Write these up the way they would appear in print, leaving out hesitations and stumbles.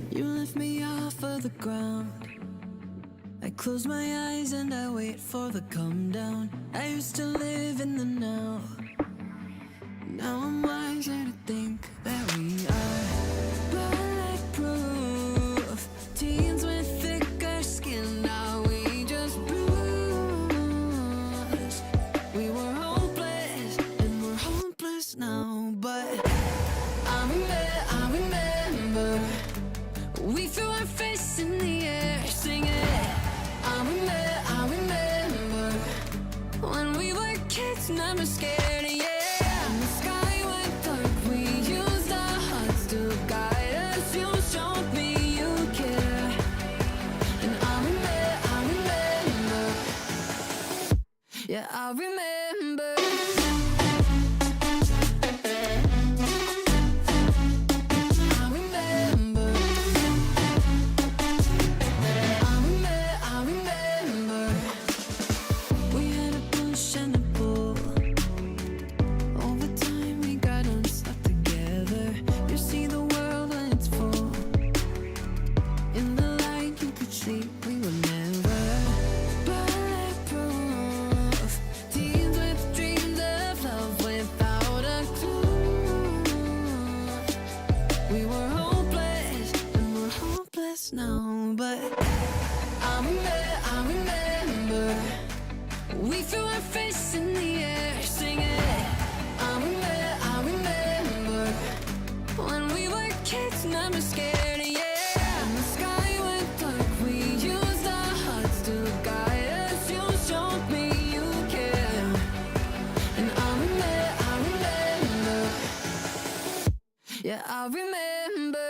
You lift me off of the ground. I close my eyes and I wait for the come down. I used to live in the now. Now I'm wiser to think that we are bulletproof. Teens with thicker skin, now we just bruise. We were hopeless and we're hopeless now. But I remember we threw our fists in the air singing. I remember when we were kids, never scared, yeah. And the sky went dark, we used our hearts to guide us. You showed me you care. And I remember, yeah, I remember. Now, but I remember we threw our fists in the air singing. I remember when we were kids, never scared, yeah. And the sky went dark, we used our hearts to guide us. You showed me you care. And I remember, yeah, I remember.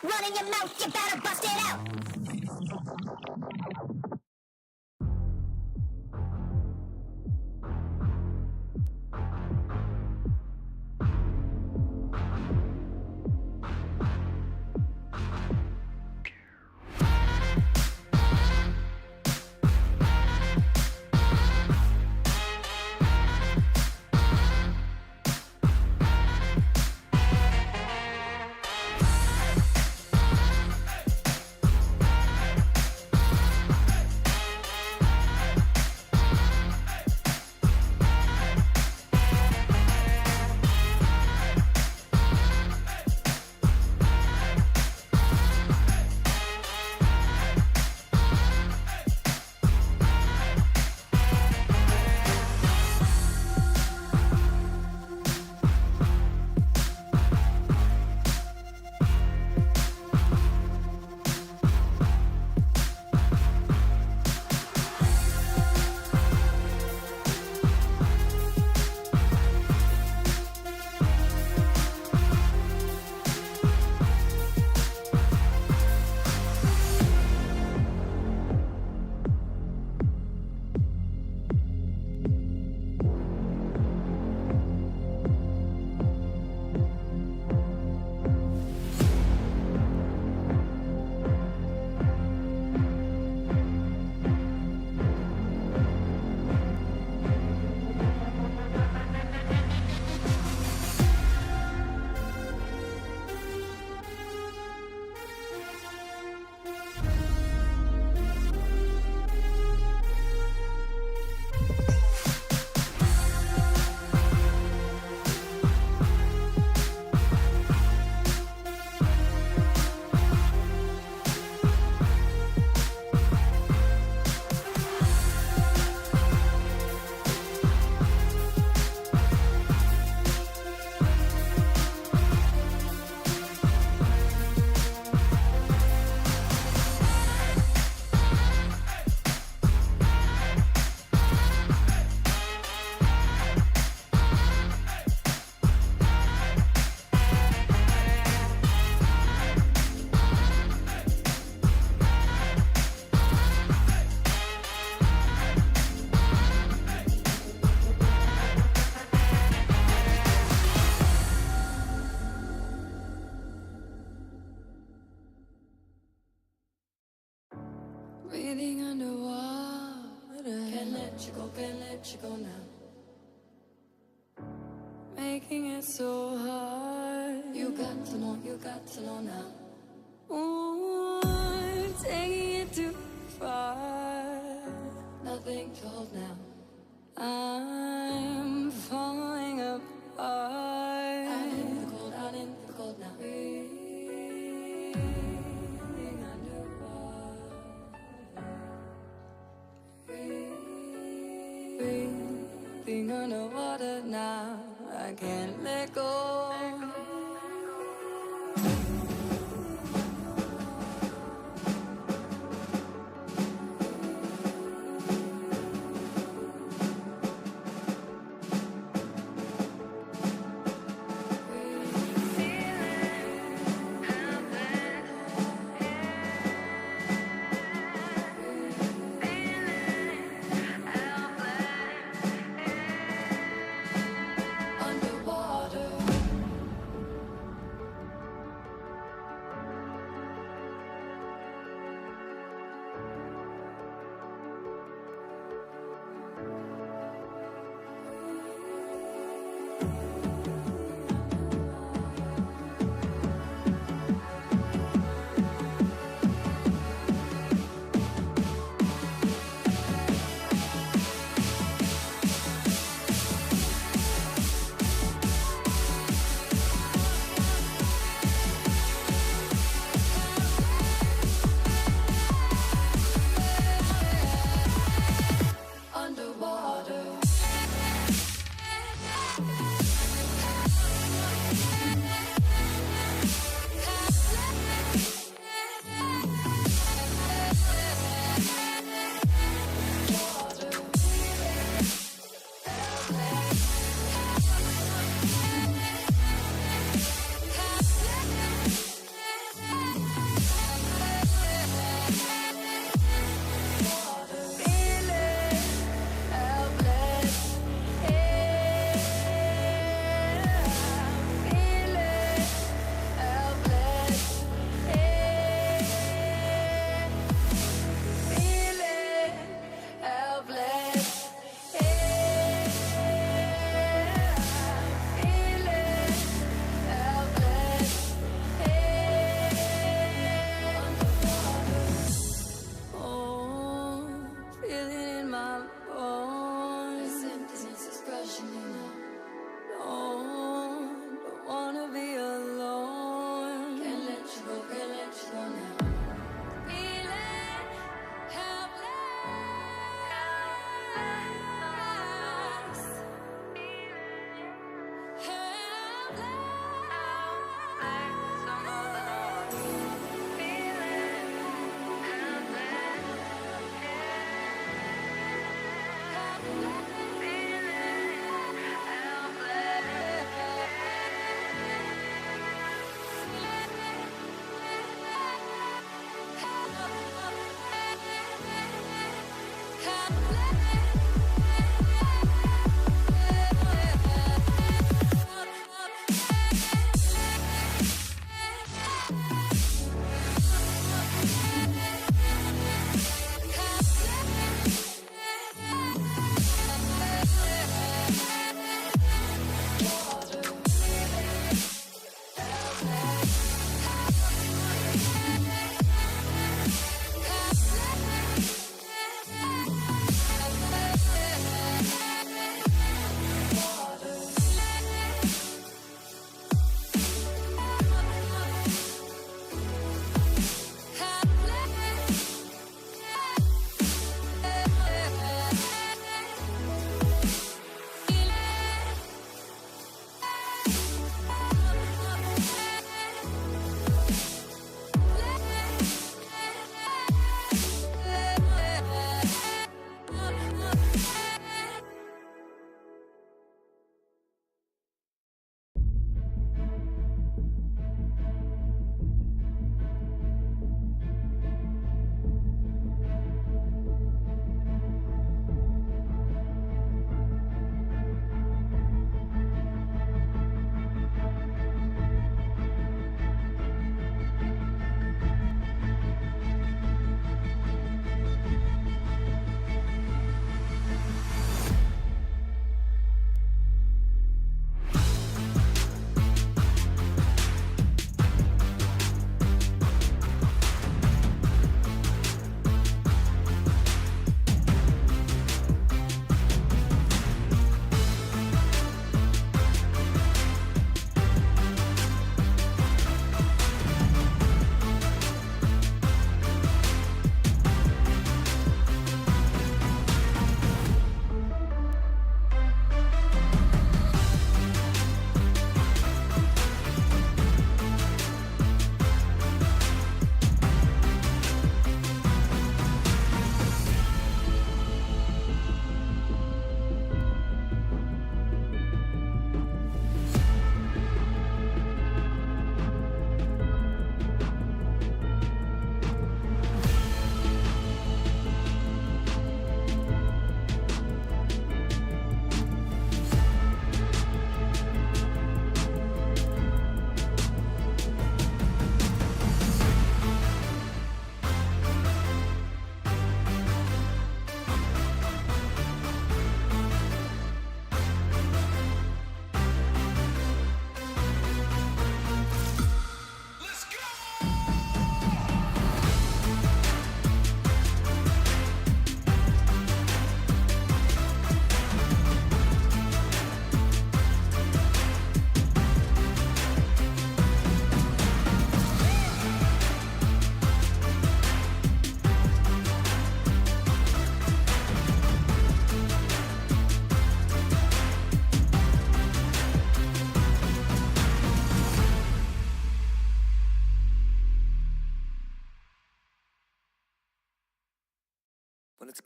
Running your mouth, you better bust it out. let you go now. Making it so hard. You got to know now. Ooh, taking it too far. Nothing to hold now. I'm falling apart. Out in the cold now. Breathing underwater. Breathing underwater now. I can't let go.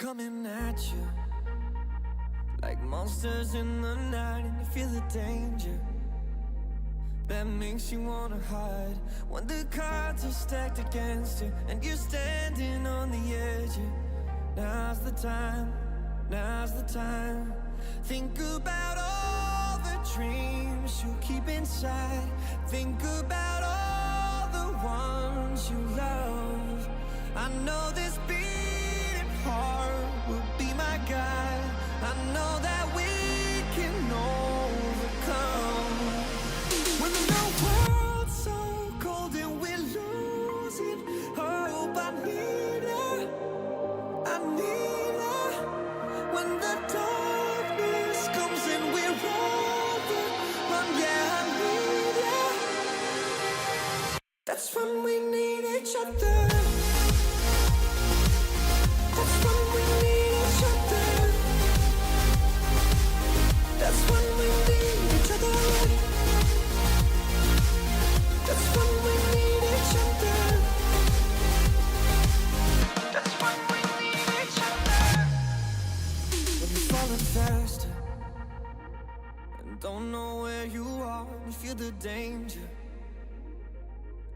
coming at you like monsters in the night, and you feel the danger that makes you wanna hide. When the cards are stacked against you and you're standing on the edge, now's the time, now's the time. Think about all the dreams you keep inside. Think about all the ones you love. I know this beating heart will be my guide. I know that we can overcome. When the world's so cold and we're losing hope, I need her, I need her. When the darkness comes and we're overrun, yeah, I need her. That's when we need each other. That's when we need each other. That's when we need each other. That's when we need each other. That's when we need each other. When you're falling faster and don't know where you are, you feel the danger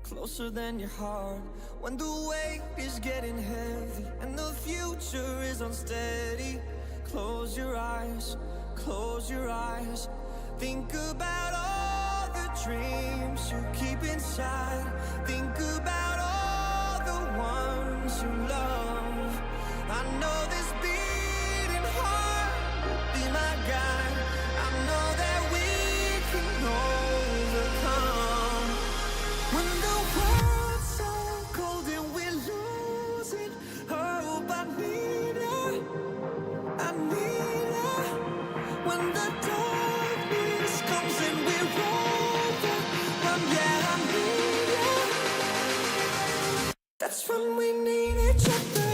closer than your heart. When the weight is getting heavy and the future is unsteady, close your eyes, close your eyes. Think about all the dreams you keep inside. Think about all the ones you love. I know this beating heart will be my guide. I know that we can overcome. When the world's so cold and we're losing hope, I need her, I need her. When the darkness comes and we're overrun, yeah, I need her. That's when we need each other.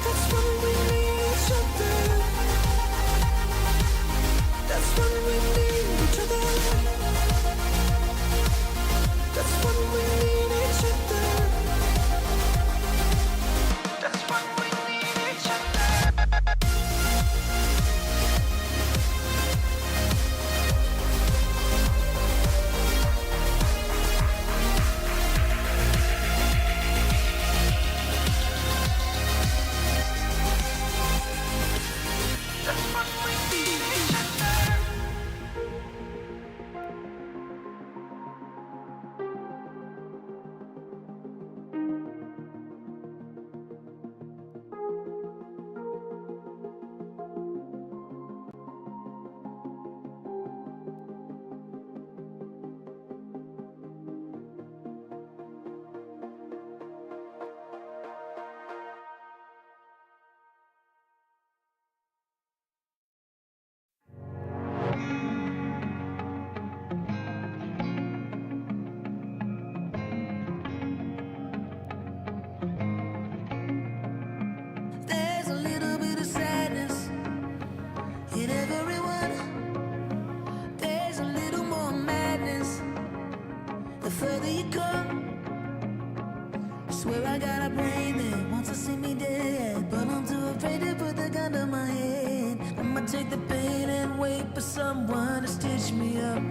That's when we need each other. That's when we need each other. That's when we need each other. That's when we need each other. That's when we need each other. There's a little bit of sadness in everyone. There's a little more madness the further you come. I swear I got a brain that wants to see me dead, but I'm too afraid to put the gun to my head. I'ma take the pain and wait for someone to stitch me up.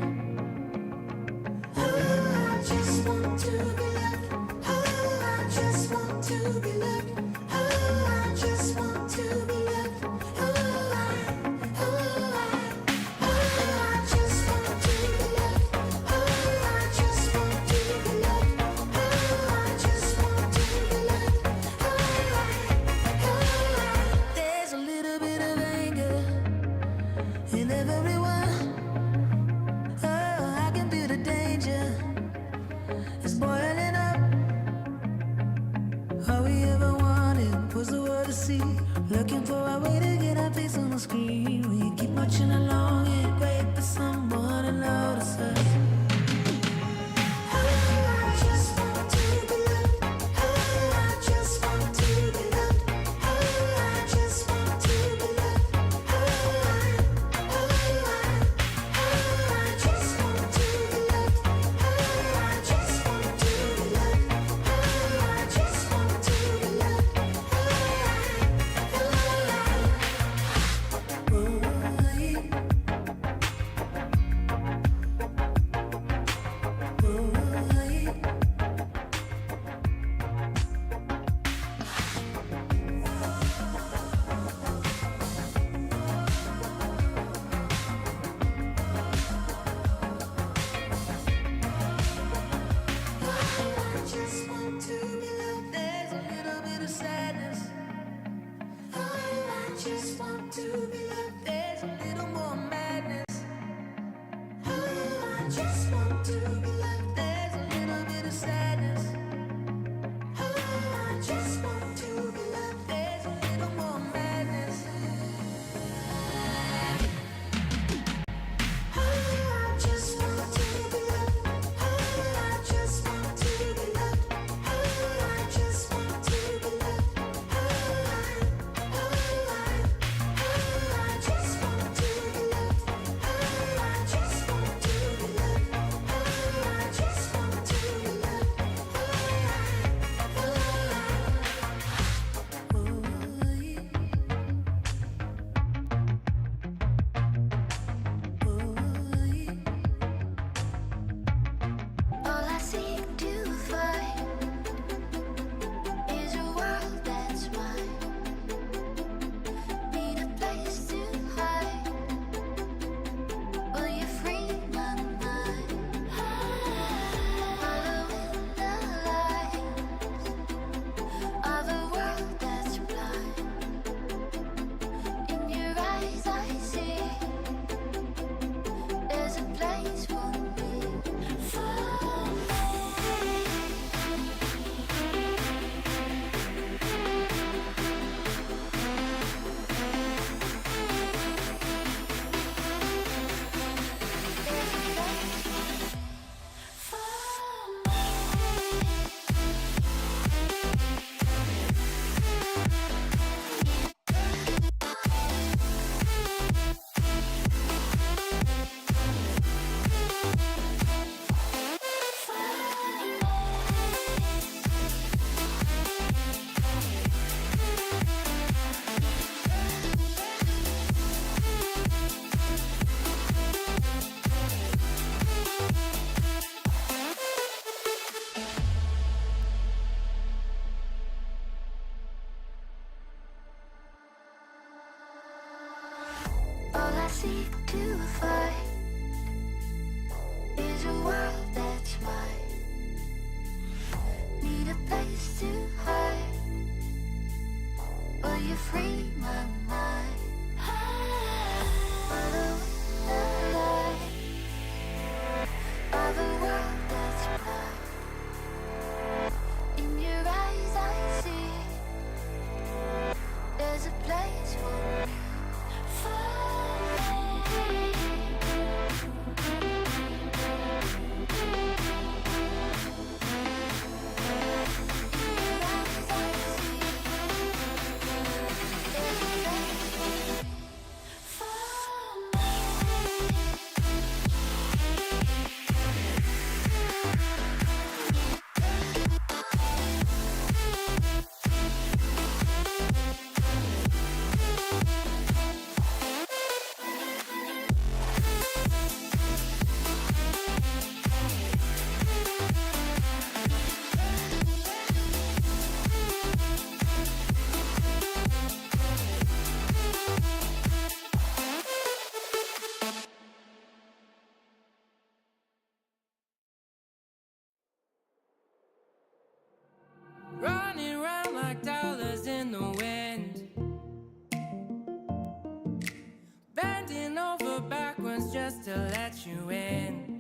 Oh, I just want to be loved. Oh, I just want to be loved. Oh, I just want to be loved. Oh, I just want to be loved. Oh, I just want to be loved. Oh, I just want to be loved. There's a little bit of anger in everyone. Oh, I can feel the danger. It's boiling up. All we ever wanted was the world to see. Looking for a way to get our face on the screen. We keep marching along and wait for someone to notice us. Oh, I just want to be loved. Oh, I just want to be loved. Oh, I just want to be loved. Oh, I just want to be loved. Oh, I just want to be loved. Oh, I just want to be loved. just want to be loved. There's a little more madness. Oh, I just want to be loved. There's a little bit of sadness. Oh, I just want to be loved. There's a little more madness. Oh, I just want to be loved. Oh, I just want to be loved. Oh, I just want to be loved. I just want to be loved. I just want to be loved. I just want to be loved. All I seek to find is a world that's mine. Need a place to hide. Will you free my mind? Following the lights of a world that's blind. In your eyes I see there's a place for me. All I seek to find is a world that's mine. Need a place to hide. Will you free my mind? Following the light of a world that's blind. In your eyes I see there's a place for me. Running round like dollars in the wind, bending over backwards just to let you in.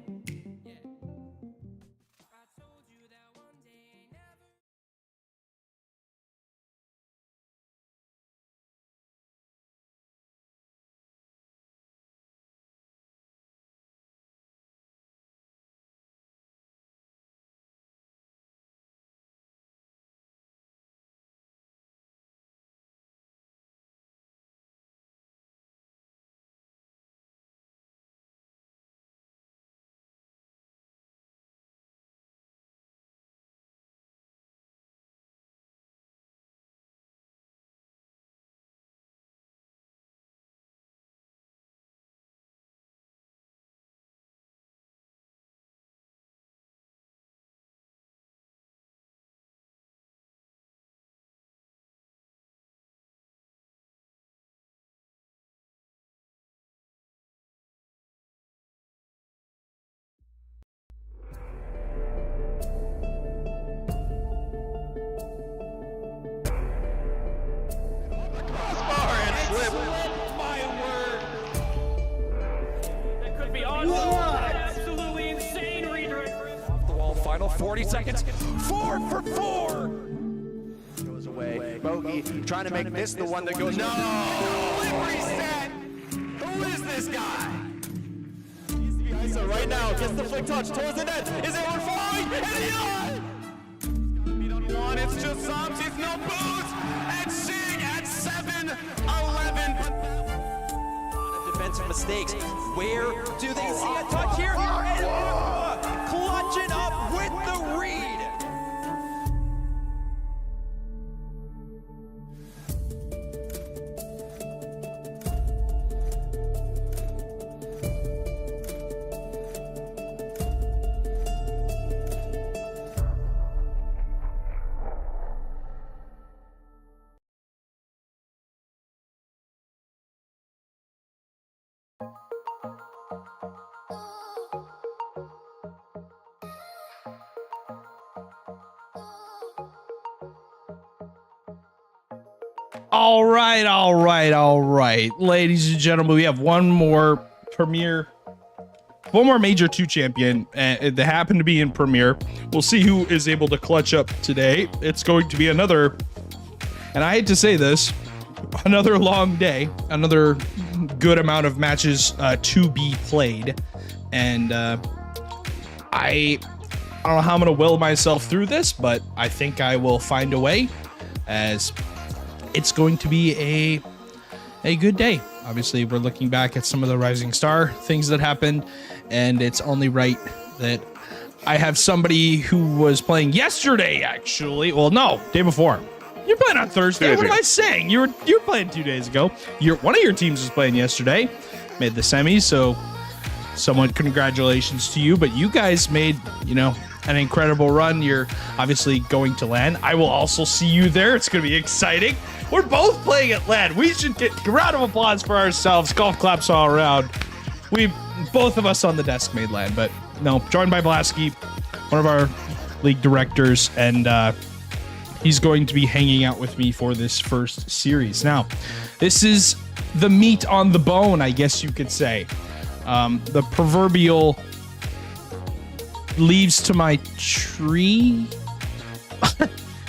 40 seconds. 4 for 4. Goes away. Bogey trying to make this the one that goes. No! Quick reset! Who is this guy? So right now, gets the flick touch towards the net. Is everyone following? And he on! Beat on one, it's just Psalms, he's no boots! And Sig at 7-11. Defensive mistakes. Where do they see a touch here? And clutch it up with the read. All right. Ladies and gentlemen, we have one more Major 2 champion that happened to be in Premier. We'll see who is able to clutch up today. It's going to be another, and I hate to say this, another long day, another good amount of matches to be played. And I don't know how I'm going to will myself through this, but I think I will find a way, as it's going to be a good day. Obviously, we're looking back at some of the Rising Star things that happened, and it's only right that I have somebody who was playing yesterday, actually. Well, no, day before. You're playing on Thursday. What am I saying? You're playing 2 days ago. One of your teams was playing yesterday, made the semis, so somewhat congratulations to you. But you guys made, an incredible run. You're obviously going to LAN. I will also see you there. It's going to be exciting. We're both playing at LAN. We should get a round of applause for ourselves. Golf claps all around. Both of us on the desk made LAN, but no, joined by Blasky, one of our league directors, and he's going to be hanging out with me for this first series. Now, this is the meat on the bone, I guess you could say. The proverbial leaves to my tree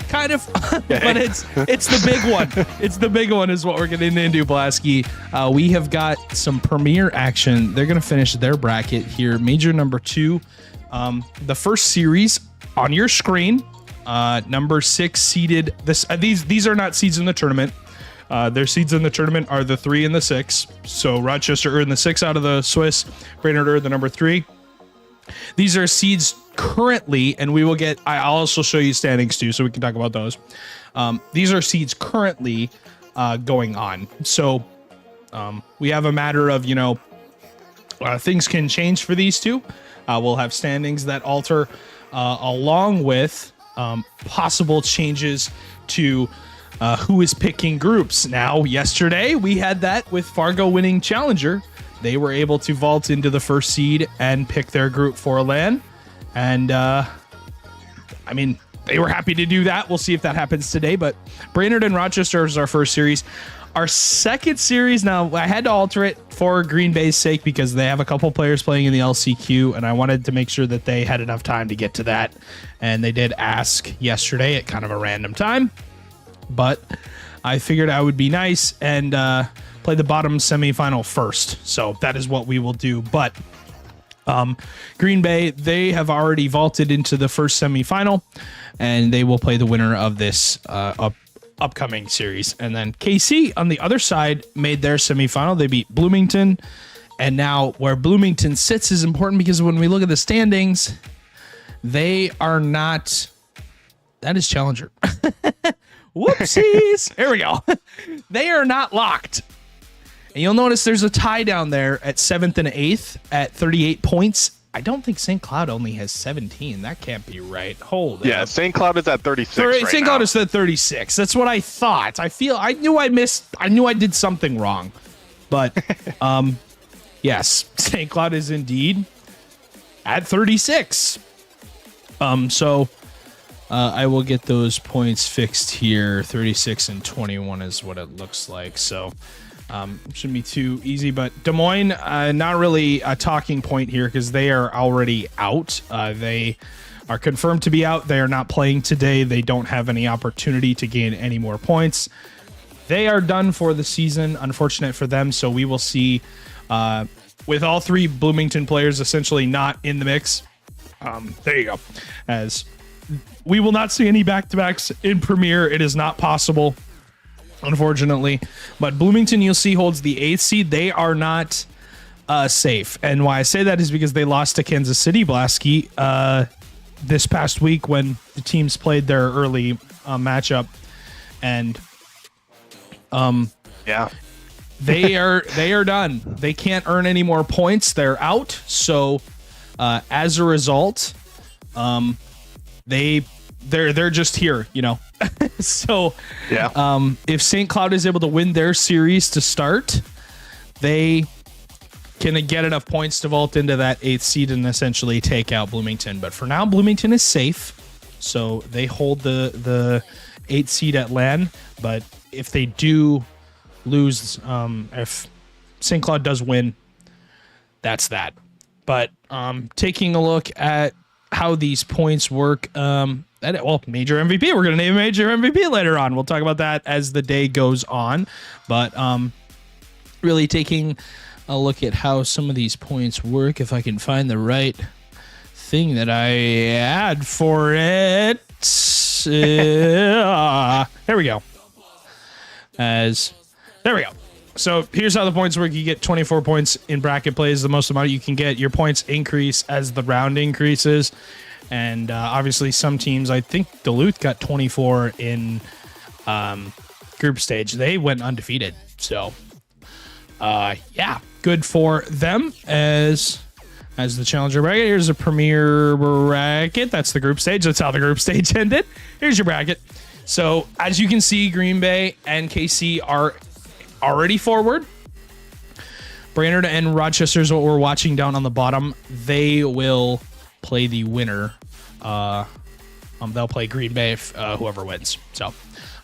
kind of. But it's the big one. It's the big one is what we're getting into, Blasky. We have got some Premier action. They're going to finish their bracket here. Major number 2. The first series on your screen, number 6 seeded. These are not seeds in the tournament. Their seeds in the tournament are the 3 and the 6. So Rochester earned the 6 out of the Swiss. Brainerd earned the number 3. These are seeds currently, and we will get, I'll also show you standings too, so we can talk about those. These are seeds currently going on. So we have a matter of, things can change for these two. We'll have standings that alter along with possible changes to who is picking groups. Now, yesterday we had that with Fargo winning Challenger. They were able to vault into the first seed and pick their group for LAN. And, they were happy to do that. We'll see if that happens today. But Brainerd and Rochester is our first series. Our second series, now, I had to alter it for Green Bay's sake because they have a couple players playing in the LCQ, and I wanted to make sure that they had enough time to get to that. And they did ask yesterday at kind of a random time. But I figured I would be nice and play the bottom semifinal first. So that is what we will do. But Green Bay, they have already vaulted into the first semifinal, and they will play the winner of this upcoming series. And then KC on the other side made their semifinal. They beat Bloomington. And now where Bloomington sits is important because when we look at the standings, they are not... That is Challenger. Whoopsies. There we go. They are not locked. And you'll notice there's a tie down there at 7th and 8th at 38 points. I don't think St. Cloud only has 17. That can't be right. Hold Yeah, up. St. Cloud is at 36 right St. Cloud is at 36. That's what I thought. I knew I did something wrong. But yes, St. Cloud is indeed at 36. So I will get those points fixed here. 36 and 21 is what it looks like. So shouldn't be too easy, but Des Moines, not really a talking point here because they are already out. They are confirmed to be out. They are not playing today. They don't have any opportunity to gain any more points. They are done for the season. Unfortunate for them. So we will see with all 3 Bloomington players essentially not in the mix. There you go. As we will not see any back-to-backs in Premier. It is not possible, unfortunately. But Bloomington, you'll see, holds the 8th seed. They are not safe. And why I say that is because they lost to Kansas City Blasky this past week when the teams played their early matchup. And Yeah. they are done. They can't earn any more points. They're out. So as a result, they're just here, you know. So Yeah. if St. Cloud is able to win their series to start, they can get enough points to vault into that 8th seed and essentially take out Bloomington. But for now, Bloomington is safe, so they hold the 8th seed at LAN. But if they do lose, if St. Cloud does win, that's that. But taking a look at how these points work, major MVP. We're going to name a major MVP later on. We'll talk about that as the day goes on. But really taking a look at how some of these points work, if I can find the right thing that I add for it. There we go. There we go. So here's how the points work. You get 24 points in bracket plays, the most amount you can get. Your points increase as the round increases. And obviously some teams, I think Duluth got 24 in group stage. They went undefeated. So yeah, good for them as the challenger bracket. Here's a premier bracket. That's the group stage. That's how the group stage ended. Here's your bracket. So as you can see, Green Bay and KC are already forward. Brainerd and Rochester is what we're watching down on the bottom. They will play the winner. They'll play Green Bay if whoever wins. So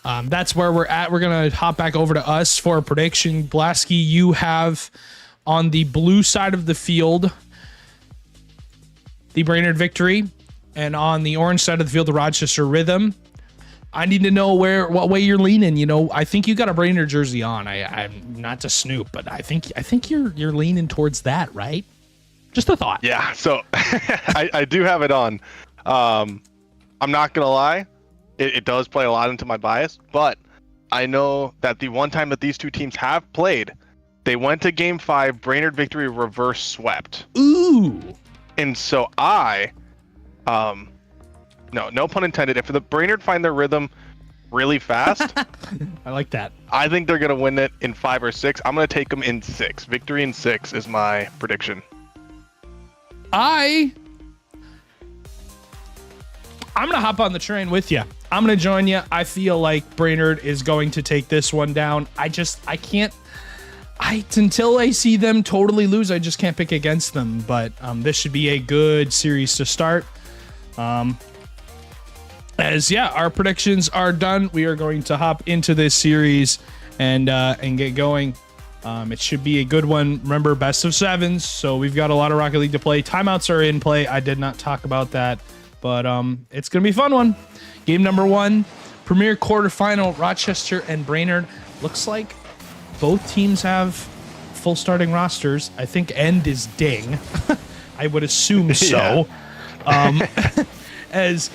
that's where we're at. We're going to hop back over to us for a prediction. Blasky, you have on the blue side of the field the Brainerd victory, and on the orange side of the field, the Rochester Rhythm. I need to know what way you're leaning. You know, I think you got a Brainerd jersey on. I'm not to snoop, but I think you're leaning towards that, right? Just a thought. Yeah. So I do have it on. I'm not gonna lie, it does play a lot into my bias, but I know that the one time that these two teams have played, they went to Game 5, Brainerd victory reverse swept. Ooh. And so no pun intended. If the Brainerd find their rhythm really fast, I like that. I think they're gonna win it in 5 or 6. I'm gonna take them in 6. Victory in 6 is my prediction. I'm gonna hop on the train with you. I'm gonna join you. I feel like Brainerd is going to take this one down. I can't. Until I see them totally lose, I just can't pick against them. But this should be a good series to start. Our predictions are done. We are going to hop into this series and get going. It should be a good one. Remember, best of 7s, so we've got a lot of Rocket League to play. Timeouts are in play. I did not talk about that, but it's gonna be a fun one. Game number 1, Premier quarterfinal, Rochester and Brainerd. Looks like both teams have full starting rosters. I think End is Ding. I would assume so. As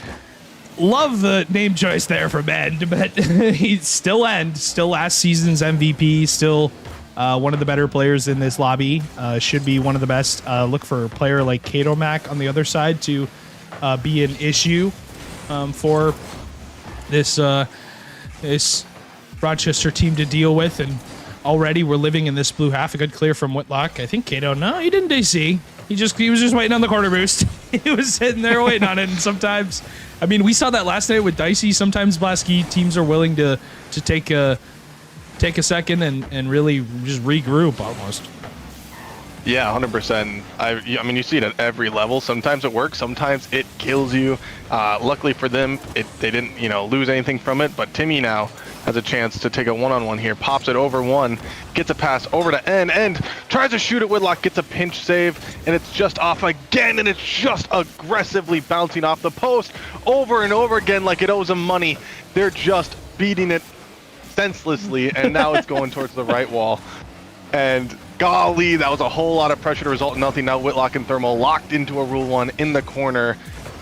love the name choice there from End, but he's still End, still last season's MVP, still one of the better players in this lobby. Should be one of the best. Look for a player like Kato Mac on the other side to be an issue for this Rochester team to deal with. And already we're living in this blue half. A good clear from Whitlock. I think Kato, no, he didn't DC. He was just waiting on the corner boost. He was sitting there waiting on it. And sometimes, I mean, we saw that last night with Dicey. Sometimes Blasky teams are willing to take a second and really just regroup almost. Yeah, 100%. I mean, you see it at every level. Sometimes it works. Sometimes it kills you. Luckily for them, they didn't lose anything from it. But Timmy now, has a chance to take a one-on-one here. Pops it over one, gets a pass over to End tries to shoot at Whitlock, gets a pinch save, and it's just off again, and it's just aggressively bouncing off the post over and over again like it owes them money. They're just beating it senselessly, and now it's going towards the right wall. And golly, that was a whole lot of pressure to result in nothing. Now Whitlock and Thermal locked into a Rule 1 in the corner,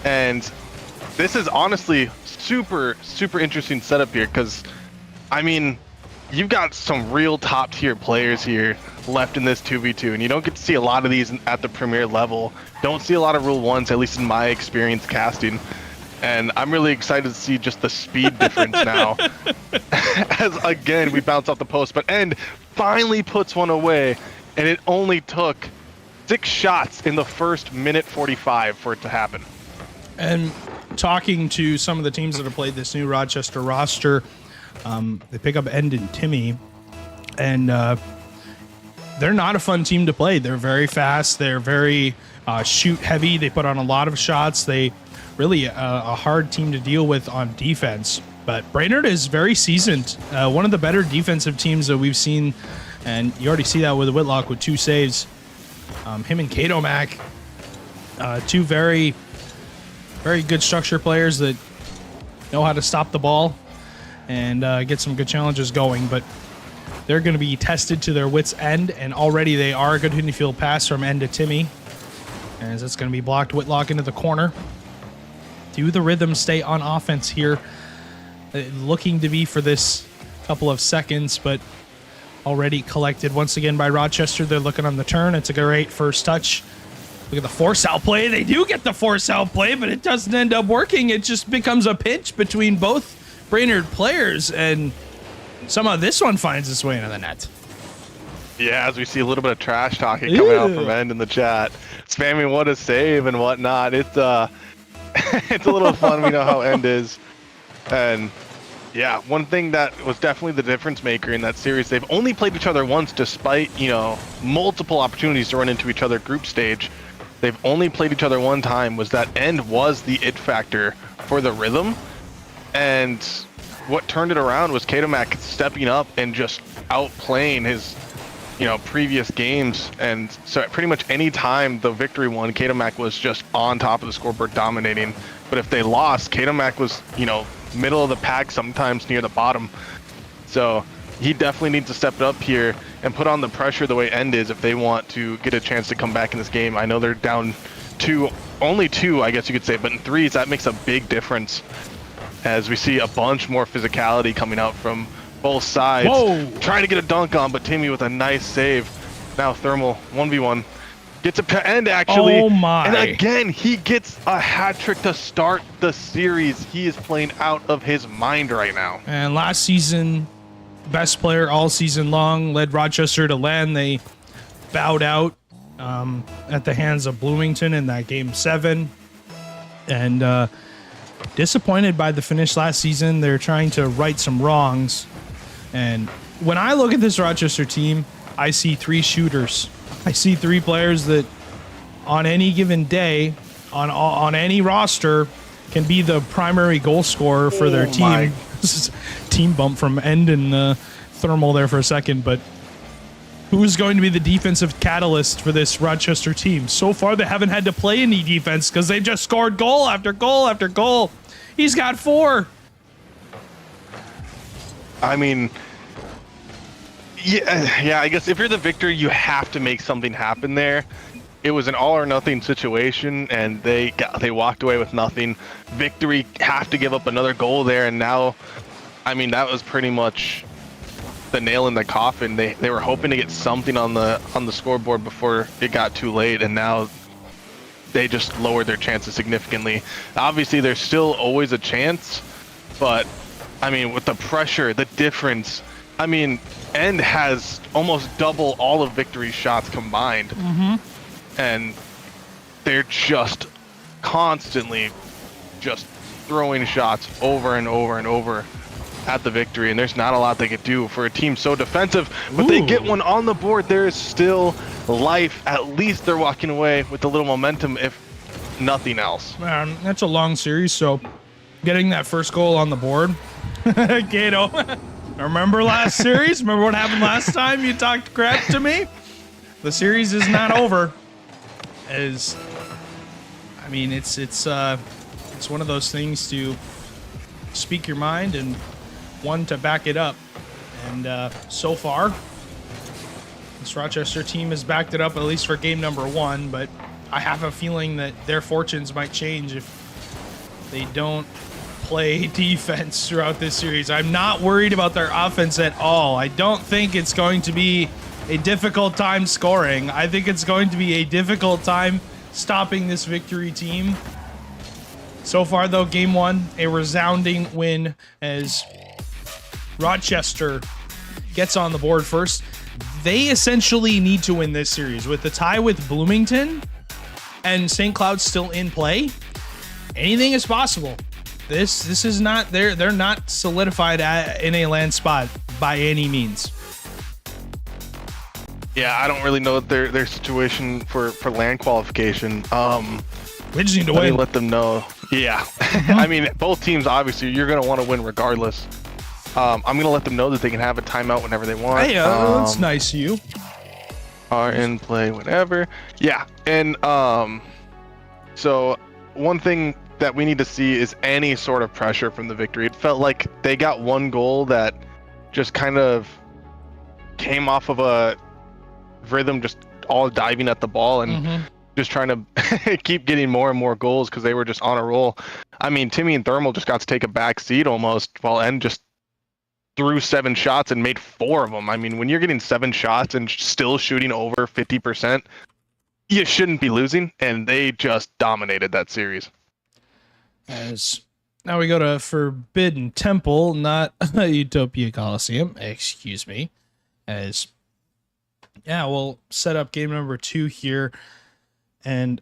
and this is honestly super interesting setup here, because I mean, you've got some real top tier players here left in this 2v2, and you don't get to see a lot of these at the premier level. Don't see a lot of Rule 1s, at least in my experience casting. And I'm really excited to see just the speed difference now. As again, we bounce off the post, but End finally puts one away, and it only took 6 shots in the first minute 45 for it to happen. And talking to some of the teams that have played this new Rochester roster, they pick up End and Timmy, and they're not a fun team to play. They're very fast. They're very shoot heavy. They put on a lot of shots. They really a hard team to deal with on defense. But Brainerd is very seasoned. One of the better defensive teams that we've seen, and you already see that with Whitlock with 2 saves. Him and Kato Mac, 2 very good structure players that know how to stop the ball and get some good challenges going. But they're going to be tested to their wits' end, and already they are. A good hitting field pass from End to Timmy, as it's going to be blocked. Whitlock into the corner. Do the Rhythm stay on offense here? Looking to be for this couple of seconds, but already collected once again by Rochester. They're looking on the turn. It's a great first touch. Look at the force out play. They do get the force out play, but it doesn't end up working. It just becomes a pinch between both Brainerd players, and somehow this one finds its way into the net. Yeah, as we see a little bit of trash talking coming out from End in the chat, spamming what a save and whatnot. It's it's a little fun. We know how End is. And yeah, one thing that was definitely the difference maker in that series, they've only played each other once despite, you know, multiple opportunities to run into each other group stage. They've only played each other one time. Was that End was the it factor for the Rhythm. And what turned it around was Kato Mac stepping up and just outplaying his, you know, previous games. And so pretty much any time the victory won, Kato Mac was just on top of the scoreboard dominating. But if they lost, Kato Mac was, you know, middle of the pack, sometimes near the bottom. So he definitely needs to step it up here and put on the pressure the way End is if they want to get a chance to come back in this game. I know they're down only two, I guess you could say, but in 3s, that makes a big difference as we see a bunch more physicality coming out from both sides. Whoa. Trying to get a dunk on, but Timmy with a nice save. Now Thermal 1v1 gets a End actually. Oh my. And again, he gets a hat trick to start the series. He is playing out of his mind right now. And last season, best player all season long, led Rochester to land. They bowed out at the hands of Bloomington in that game 7. And disappointed by the finish last season. They're trying to right some wrongs. And when I look at this Rochester team, I see 3 shooters. I see 3 players that on any given day, on any roster, can be the primary goal scorer for their team. This is team bump from End and Thermal there for a second, but who's going to be the defensive catalyst for this Rochester team? So far, they haven't had to play any defense because they've just scored goal after goal after goal. He's got 4. I mean, yeah, I guess if you're the victor, you have to make something happen there. It was an all or nothing situation, and they walked away with nothing. Victory have to give up another goal there, and now, I mean, that was pretty much the nail in the coffin. They were hoping to get something on the scoreboard before it got too late, and now they just lowered their chances significantly. Obviously, there's still always a chance, but I mean, with the pressure, the difference, I mean, End has almost double all of Victory's shots combined. And they're just constantly just throwing shots over and over and over at the Victory, and there's not a lot they could do for a team so defensive, but they get one on the board. There is still life. At least they're walking away with a little momentum, if nothing else. Man, that's a long series, so getting that first goal on the board, Gato, Remember last series? Remember what happened last time you talked crap to me? The series is not over. It's one of those things to speak your mind and one to back it up. And so far, this Rochester team has backed it up, at least for game number 1, but I have a feeling that their fortunes might change if they don't play defense throughout this series. I'm not worried about their offense at all. I don't think it's going to be a difficult time scoring. I think it's going to be a difficult time stopping this Victory team. So far, though, game 1, a resounding win as Rochester gets on the board first. They essentially need to win this series. With the tie with Bloomington and St. Cloud still in play, anything is possible. This is not, they're not solidified in a land spot by any means. Yeah, I don't really know their situation for land qualification. We just need to Let me win. let them know. Yeah. I mean, both teams, obviously, you're going to want to win regardless. I'm going to let them know that they can have a timeout whenever they want. Hey, that's nice of you. Are in play whenever. Yeah. And so one thing that we need to see is any sort of pressure from the Victory. It felt like they got one goal that just kind of came off of a rhythm, just all diving at the ball and just trying to keep getting more and more goals because they were just on a roll. I mean, Timmy and Thermal just got to take a back seat almost, while N just threw 7 shots and made 4 of them. I mean, when you're getting 7 shots and still shooting over 50%, you shouldn't be losing, and they just dominated that series. As now we go to Forbidden Temple, not Utopia Coliseum. Excuse me. As yeah, we'll set up game number 2 here. And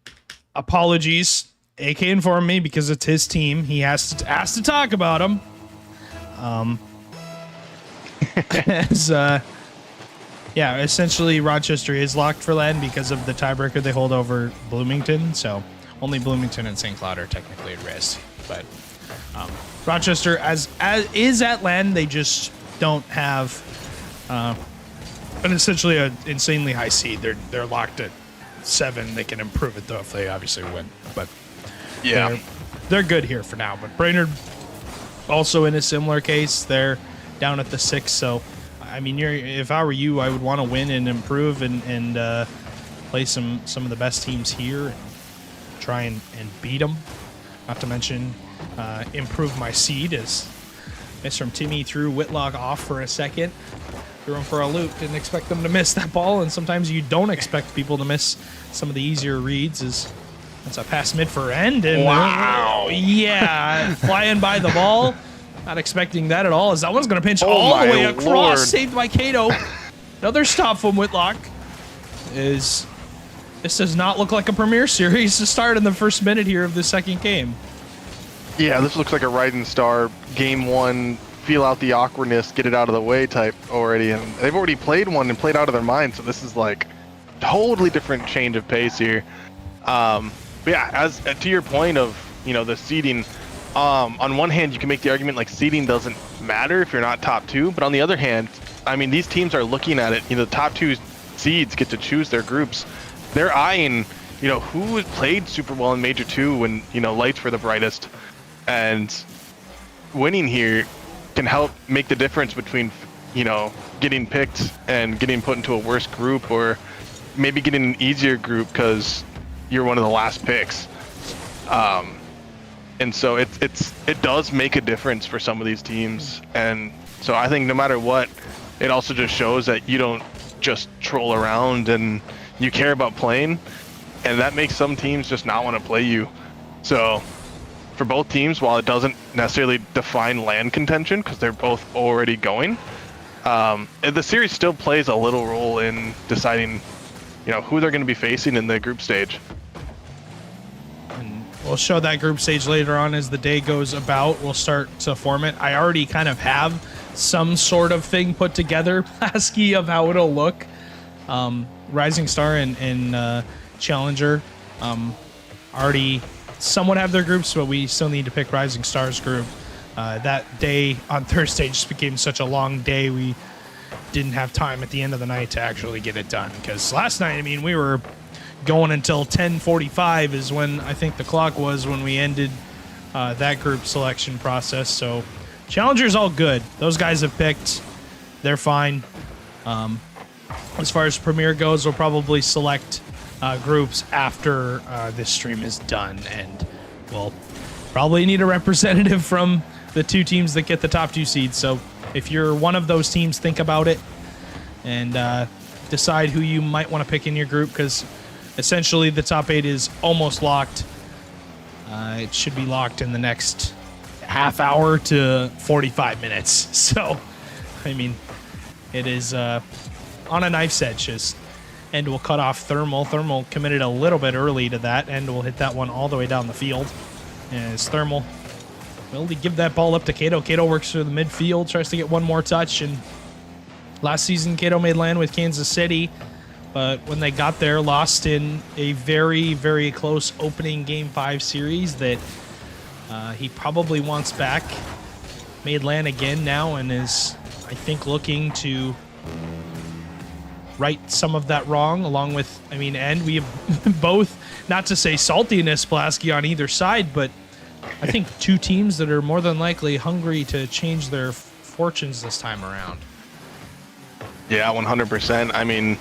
apologies, AK informed me because it's his team. He has to talk about them. Yeah, essentially Rochester is locked for land because of the tiebreaker they hold over Bloomington. So only Bloomington and St. Cloud are technically at risk. But Rochester as is at land. They just don't have essentially an insanely high seed. They're locked at 7. They can improve it though if they obviously win. But Yeah. they're good here for now. But Brainerd also in a similar case. They're down at the 6. So I mean, if I were you, I would want to win and improve and play some of the best teams here and try and beat them. Not to mention improve my seed as miss from Timmy threw Whitlock off for a second. Threw him for a loop. Didn't expect them to miss that ball, and sometimes you don't expect people to miss some of the easier reads. That's a pass mid for end, and Wow. Yeah, flying by the ball. Not expecting that at all, as that one's going to pinch all the way across. Lord. Saved by Cato. Another stop from Whitlock. This does not look like a Premier Series to start in the first minute here of the second game. Yeah, this looks like a Rising Star game 1, feel out the awkwardness, get it out of the way type already. And they've already played one and played out of their mind, so this is like totally different change of pace here. But yeah, as to your point of, the seeding, on one hand, you can make the argument like seeding doesn't matter if you're not top 2, but on the other hand, I mean, these teams are looking at it, the top 2 seeds get to choose their groups. They're eyeing, who played super well in Major 2 when, lights were the brightest. And winning here can help make the difference between, getting picked and getting put into a worse group, or maybe getting an easier group because you're one of the last picks. And so it does make a difference for some of these teams. And so I think no matter what, it also just shows that you don't just troll around and you care about playing. And that makes some teams just not want to play you. So for both teams, while it doesn't necessarily define land contention because they're both already going, the series still plays a little role in deciding, who they're going to be facing in the group stage. We'll show that group stage later on as the day goes about. We'll start to form it. I already kind of have some sort of thing put together, Lasky, of how it'll look. Rising Star and Challenger already somewhat have their groups, but we still need to pick Rising Star's group. That day on Thursday just became such a long day. We didn't have time at the end of the night to actually get it done. Because last night, I mean, we were going until 10:45 is when I think the clock was when we ended that group selection process. So Challenger's all good. Those guys have picked. They're fine. As far as Premier goes, we'll probably select groups after this stream is done, and we'll probably need a representative from the two teams that get the top 2 seeds. So if you're one of those teams, think about it and decide who you might want to pick in your group, because essentially the top 8 is almost locked. It should be locked in the next half hour to 45 minutes. So, I mean, it is on a knife's edge. And we'll cut off Thermal. Thermal committed a little bit early to that, and we'll hit that one all the way down the field. As Thermal will give that ball up to Cato. Cato works through the midfield, tries to get one more touch. And last season, Cato made land with Kansas City, but when they got there, lost in a very, very close opening Game 5 series that he probably wants back. Made land again now and is, I think, looking to right some of that wrong, along with, I mean, and we have both, not to say saltiness, Pulaski on either side, but I think two teams that are more than likely hungry to change their fortunes this time around. Yeah, 100%. I mean,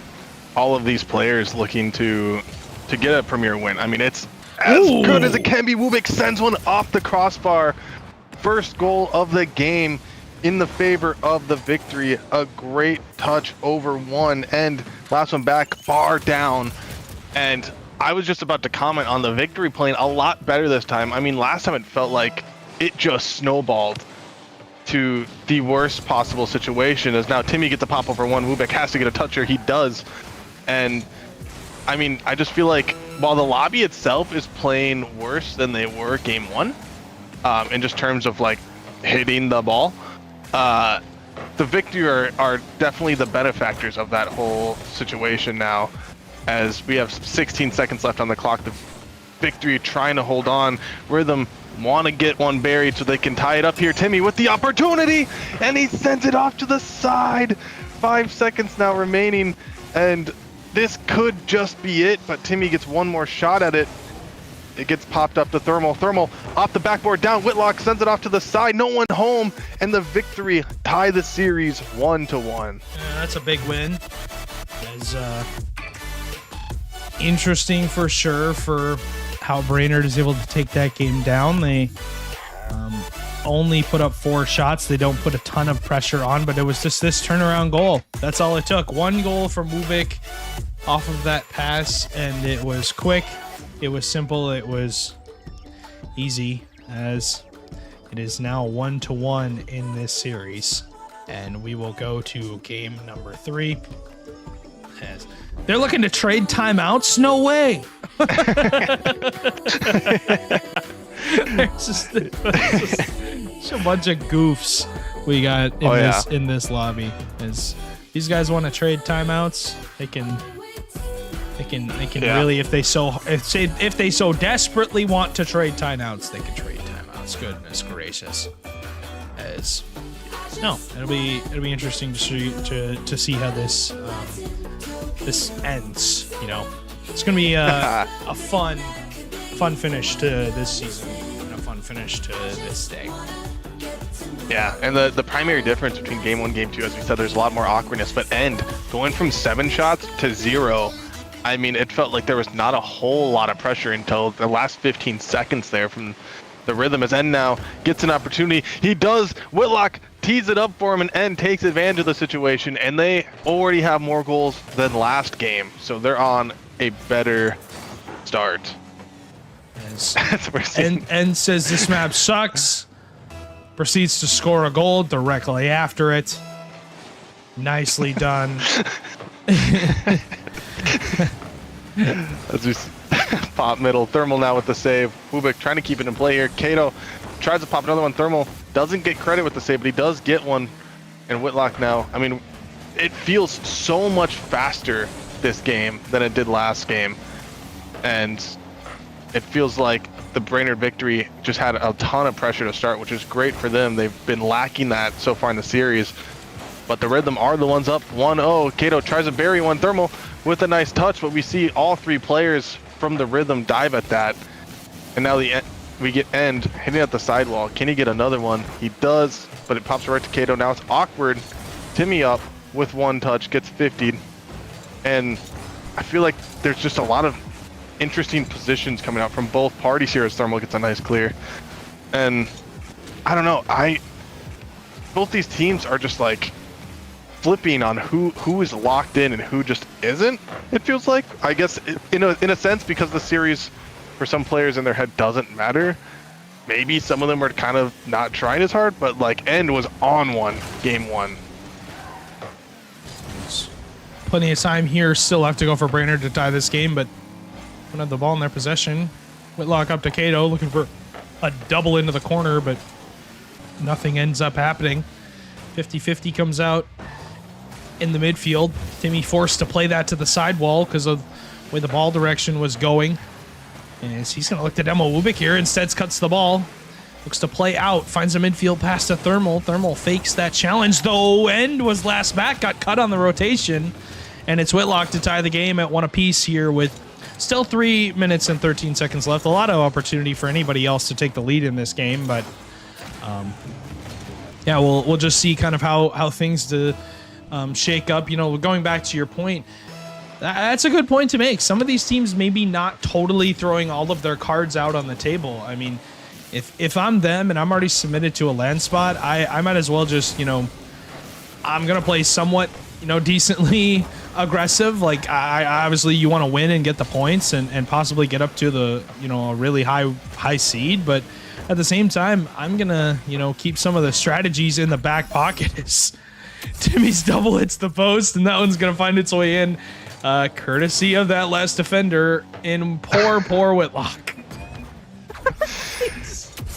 all of these players looking to get a premier win. I mean, it's as good as it can be. Wubik sends one off the crossbar. First goal of the game in the favor of the victory. A great touch over one, and last one back, bar down. And I was just about to comment on the victory playing a lot better this time. I mean, last time it felt like it just snowballed to the worst possible situation, as now Timmy gets a pop over one. Wubik has to get a touch here. He does. And I mean, I just feel like while the lobby itself is playing worse than they were game 1, in just terms of like hitting the ball, the victory are definitely the benefactors of that whole situation now, as we have 16 seconds left on the clock. The victory trying to hold on. Rhythm want to get one buried so they can tie it up here. Timmy with the opportunity, and he sends it off to the side. 5 seconds now remaining, and this could just be it, but Timmy gets one more shot at it. It gets popped up to Thermal. Thermal off the backboard down. Whitlock sends it off to the side. No one home, and the victory tie the series 1-1. That's a big win. That's interesting for sure for how Brainerd is able to take that game down. They only put up 4 shots. They don't put a ton of pressure on, but it was just this turnaround goal. That's all it took. One goal from Wubik off of that pass, and it was quick. It was simple. It was easy, as it is now 1-1 in this series. And we will go to game number 3. As they're looking to trade timeouts? No way. It's just a bunch of goofs we got in this lobby. As these guys want to trade timeouts, they can really, if they so desperately want to trade timeouts, they can trade timeouts. Goodness gracious. As no, it'll be interesting to see how this ends. You know, it's gonna be a fun finish to this season and a fun finish to this day. Yeah, and the primary difference between game 1 game 2, as we said, there's a lot more awkwardness, but going from 7 shots to 0, I mean, it felt like there was not a whole lot of pressure until the last 15 seconds there from the Rhythm, as End now gets an opportunity. He does. Whitlock tees it up for him, and End takes advantage of the situation, and they already have more goals than last game, so they're on a better start. And says this map sucks. Proceeds to score a goal directly after it. Nicely done. As we pop middle. Thermal now with the save. Wubik trying to keep it in play here. Cato tries to pop another one. Thermal doesn't get credit with the save, but he does get one. And Whitlock now, I mean, it feels so much faster this game than it did last game. And it feels like the Brainerd victory just had a ton of pressure to start, which is great for them. They've been lacking that so far in the series. But the Rhythm are the ones up 1-0. Kato tries to bury one. Thermal with a nice touch, but we see all 3 players from the Rhythm dive at that. And now we get End hitting at the sidewall. Can he get another one? He does, but it pops right to Kato. Now it's awkward. Timmy up with 1 touch, gets 50'd. And I feel like there's just a lot of interesting positions coming out from both parties here as Thermal gets a nice clear. And I don't know, both these teams are just like flipping on who is locked in and who just isn't, it feels like. I guess in a sense, because the series for some players in their head doesn't matter. Maybe some of them are kind of not trying as hard, but like End was on one game 1. Plenty of time here. Still have to go for Brainerd to tie this game, but don't have the ball in their possession. Whitlock up to Kato, looking for a double into the corner, but nothing ends up happening. 50-50 comes out in the midfield. Timmy forced to play that to the sidewall because of the way the ball direction was going. And he's going to look to demo Wubik here. Instead, cuts the ball. Looks to play out. Finds a midfield pass to Thermal. Thermal fakes that challenge, though. End was last back. Got cut on the rotation. And it's Whitlock to tie the game at 1 apiece here with still 3 minutes and 13 seconds left. A lot of opportunity for anybody else to take the lead in this game. But, yeah, we'll just see kind of how things to shake up. You know, going back to your point, that's a good point to make. Some of these teams maybe not totally throwing all of their cards out on the table. I mean, if I'm them and I'm already submitted to a land spot, I might as well just, you know, I'm going to play somewhat, you know, decently aggressive. Like, I obviously you want to win and get the points and possibly get up to the, you know, a really high seed. But at the same time, I'm going to, you know, keep some of the strategies in the back pocket. As Timmy's double hits the post, and that one's going to find its way in. Courtesy of that last defender in poor Whitlock.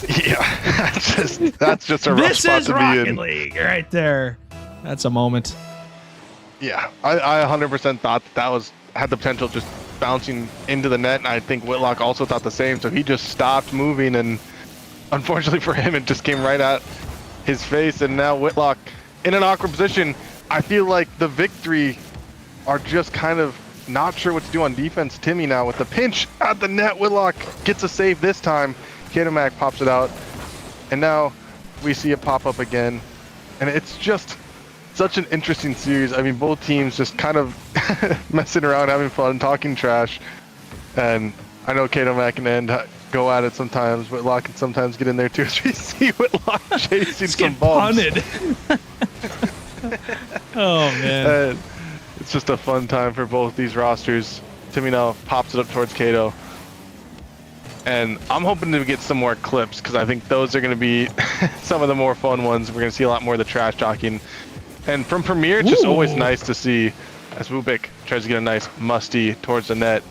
Yeah, that's just a rough spot to be in. This is Rocket League right there. That's a moment. Yeah, I 100% thought that had the potential just bouncing into the net, and I think Whitlock also thought the same, so he just stopped moving, and unfortunately for him, it just came right at his face, and now Whitlock in an awkward position. I feel like the victory are just kind of not sure what to do on defense. Timmy now with the pinch at the net. Whitlock gets a save this time. Katomac pops it out, and now we see it pop up again, and it's just such an interesting series. I mean, both teams just kind of messing around, having fun, talking trash, and I know Katomac and End go at it sometimes. Whitlock can sometimes get in there too. As we see Whitlock chasing some balls. Oh man. It's just a fun time for both these rosters. Timmy now pops it up towards Kato. And I'm hoping to get some more clips because I think those are going to be some of the more fun ones. We're going to see a lot more of the trash talking. And from Premier, it's just always nice to see as Wubik tries to get a nice musty towards the net.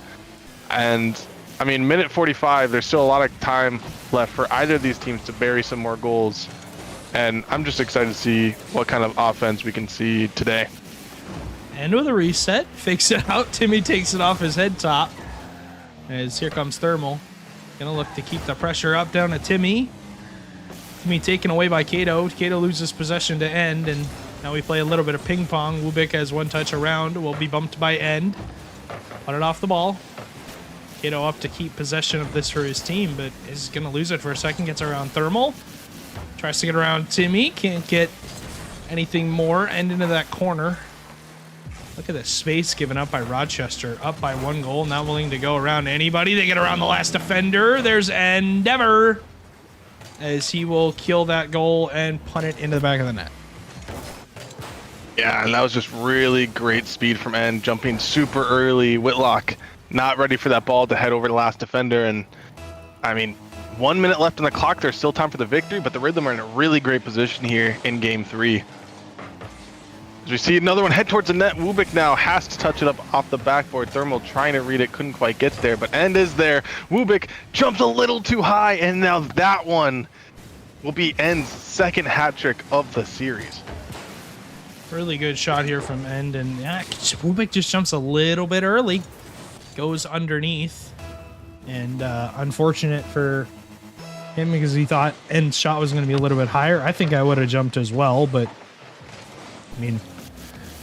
And, I mean, minute 45, there's still a lot of time left for either of these teams to bury some more goals. And I'm just excited to see what kind of offense we can see today. And with a reset, fakes it out. Timmy takes it off his head top. As here comes Thermal. Gonna look to keep the pressure up down to Timmy. Timmy taken away by Kato. Kato loses possession to End, and now we play a little bit of ping pong. Wubik has 1 touch around. Will be bumped by End. Put it off the ball. Kato up to keep possession of this for his team, but is gonna lose it for a second. Gets around Thermal. Tries to get around Timmy. Can't get anything more. End into that corner. Look at the space given up by Rochester. Up by 1 goal. Not willing to go around anybody. They get around the last defender. There's Endeavor. As he will kill that goal and punt it into the back of the net. Yeah, and that was just really great speed from End. Jumping super early. Whitlock not ready for that ball to head over the last defender. And, I mean, 1 minute left on the clock. There's still time for the victory, but the Rhythm are in a really great position here in Game 3. As we see another one head towards the net. Wubik now has to touch it up off the backboard. Thermal trying to read it, couldn't quite get there, but End is there. Wubik jumps a little too high, and now that one will be End's second hat trick of the series. Really good shot here from End, and yeah, Wubik just jumps a little bit early. Goes underneath. and unfortunate for him because he thought end shot was going to be a little bit higher. I think I would have jumped as well, but I mean,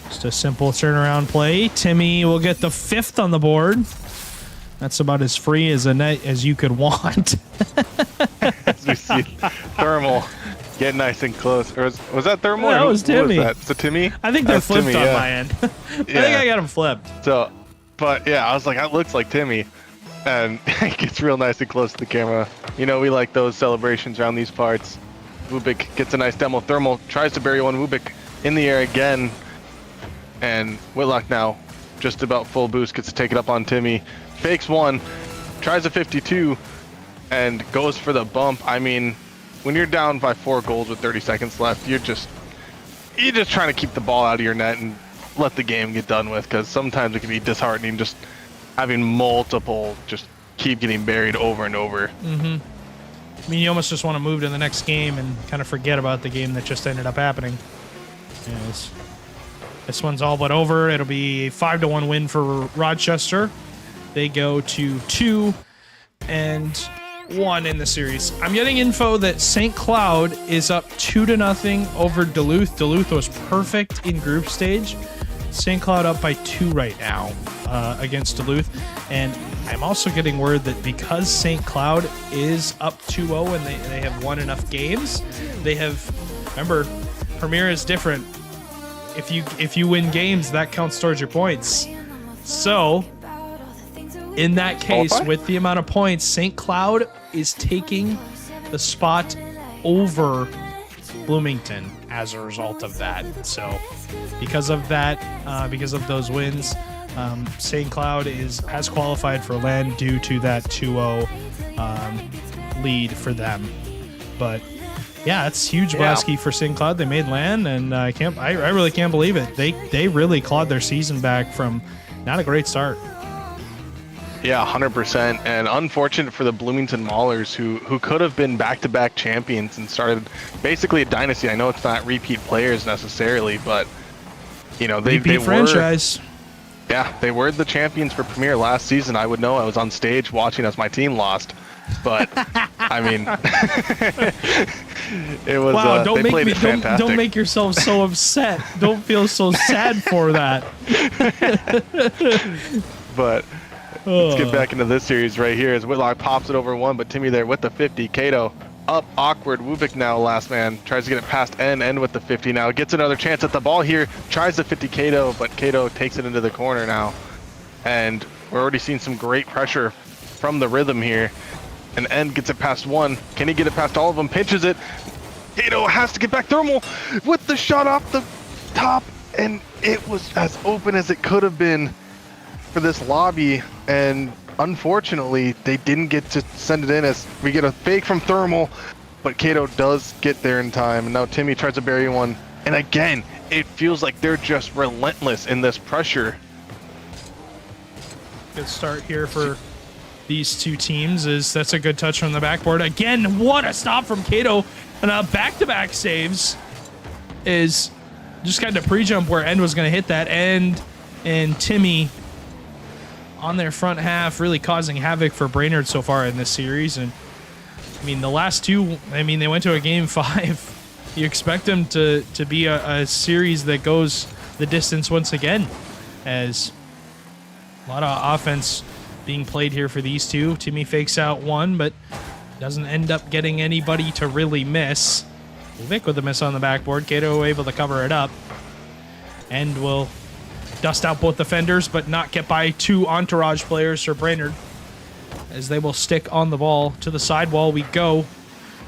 just a simple turnaround play. Timmy will get the 5th on the board. That's about as free as a net as you could want. As we see Thermal get nice and close. Or was that Thermal? That or was Timmy. Who was that? So Timmy? I think they're That's flipped Timmy, on yeah. my end. I think I got them flipped. So, but yeah, I was like, that looks like Timmy. And he gets real nice and close to the camera. You know, we like those celebrations around these parts. Wubik gets a nice demo. Thermal tries to bury one. Wubik in the air again. And Whitlock now just about full boost, gets to take it up on Timmy. Fakes one, tries a 52, and goes for the bump. I mean, when you're down by 4 goals with 30 seconds left, you're just trying to keep the ball out of your net and let the game get done with, because sometimes it can be disheartening just having multiple just keep getting buried over and over. Mm-hmm. I mean, you almost just want to move to the next game and kind of forget about the game that just ended up happening. Yes. This one's all but over. It'll be a 5-1 win for Rochester. They go to 2-1 in the series. I'm getting info that St. Cloud is up 2-0 over Duluth. Duluth was perfect in group stage. St. Cloud up by 2 right now against Duluth. And I'm also getting word that because St. Cloud is up 2-0 and they have won enough games, they have, remember, Premier is different. If you win games, that counts towards your points. So, in that case, with the amount of points, St. Cloud is taking the spot over Bloomington as a result of that. So, because of that, because of those wins, St. Cloud has qualified for land due to that 2-0 lead for them. But yeah, it's huge, Blasky, for St. Cloud. They made land, and I really can't believe it. They really clawed their season back from not a great start. Yeah, 100%. And unfortunate for the Bloomington Maulers, who could have been back-to-back champions and started basically a dynasty. I know it's not repeat players necessarily, but you know they franchise. Yeah, they were the champions for Premier last season. I would know. I was on stage watching as my team lost. But I mean, it was. Wow! Don't make yourself so upset. Don't feel so sad for that. But let's get back into this series right here as Whitlock pops it over 1, but Timmy there with the 50. Cato up awkward. Wubik now last man tries to get it past N with the 50 now. Gets another chance at the ball here. Tries the 50 Cato, but Cato takes it into the corner now. And we're already seeing some great pressure from the rhythm here. And N gets it past 1. Can he get it past all of them? Pinches it. Cato has to get back. Thermal with the shot off the top. And it was as open as it could have been for this lobby. And unfortunately, they didn't get to send it in as we get a fake from Thermal. But Cato does get there in time. And now Timmy tries to bury one. And again, it feels like they're just relentless in this pressure. Good start here for these two teams. That's a good touch from the backboard. Again, what a stop from Cato. And back-to-back saves is just kind of pre-jump where End was going to hit that. End and Timmy on their front half really causing havoc for Brainerd so far in this series. And I mean, the last two, they went to a game 5. You expect them to be a series that goes the distance once again, as a lot of offense being played here for these two. Timmy fakes out one, but doesn't end up getting anybody to really miss. Vic with a miss on the backboard. Cato able to cover it up. And will dust out both defenders, but not get by 2 entourage players for Brainerd, as they will stick on the ball. To the sidewall we go.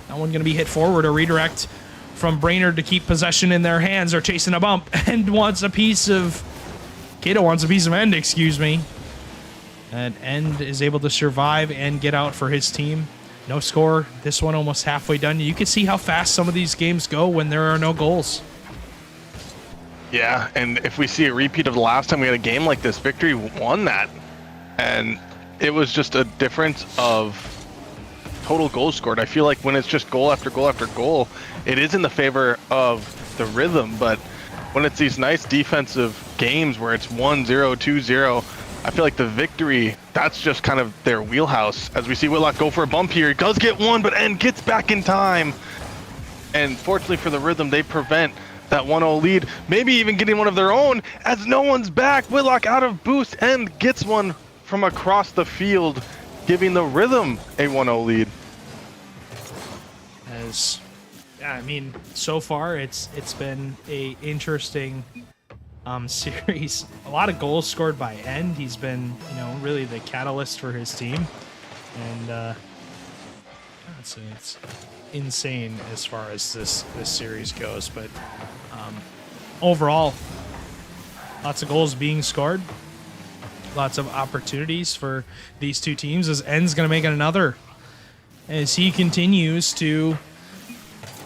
That one going to be hit forward. A redirect from Brainerd to keep possession in their hands. They're chasing a bump. And wants a piece of... Cato wants a piece of End, excuse me. And End is able to survive and get out for his team. No score. This one almost halfway done. You can see how fast some of these games go when there are no goals. Yeah, and if we see a repeat of the last time we had a game like this, Victory won that. And it was just a difference of total goals scored. I feel like when it's just goal after goal after goal, it is in the favor of the rhythm. But when it's these nice defensive games where it's 1-0, 2-0, I feel like the victory, that's just kind of their wheelhouse. As we see Whitlock go for a bump here, he does get one, but N gets back in time. And fortunately for the Rhythm, they prevent that 1-0 lead, maybe even getting one of their own, as no one's back. Whitlock out of boost and gets one from across the field, giving the Rhythm a 1-0 lead. Yeah, I mean, so far it's been a interesting series. A lot of goals scored by End. He's been, really the catalyst for his team, and it's insane as far as this series goes. But overall, lots of goals being scored, lots of opportunities for these two teams. As End's going to make another, as he continues to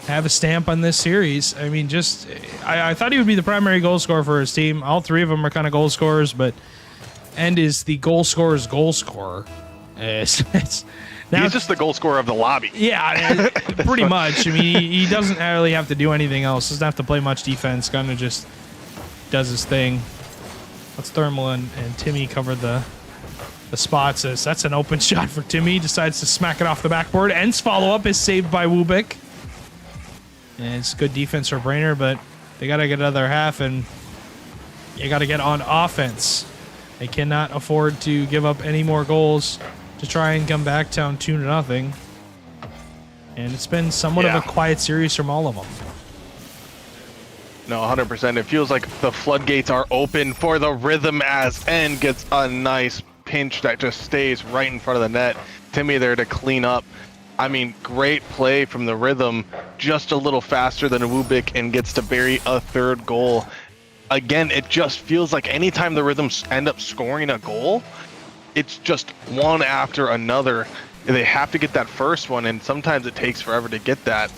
have a stamp on this series. I mean, I thought he would be the primary goal scorer for his team. All three of them are kind of goal scorers, but End is the goal scorer's goal scorer. He's just the goal scorer of the lobby. Yeah, pretty much. I mean, he doesn't really have to do anything else. Doesn't have to play much defense. Kind of just does his thing. Let's Thermal and Timmy cover the spots. As that's an open shot for Timmy. Decides to smack it off the backboard. End's follow-up is saved by Wubik. And it's good defense for Brainer, but they got to get another half, and you got to get on offense. They cannot afford to give up any more goals to try and come back down 2-0. And it's been somewhat of a quiet series from all of them. No, 100%. It feels like the floodgates are open for the Rhythm as N gets a nice pinch that just stays right in front of the net. Timmy there to clean up. I mean, great play from the Rhythm, just a little faster than Wubik, and gets to bury a third goal. Again, it just feels like anytime the Rhythm end up scoring a goal, it's just one after another. They have to get that first one, and sometimes it takes forever to get that.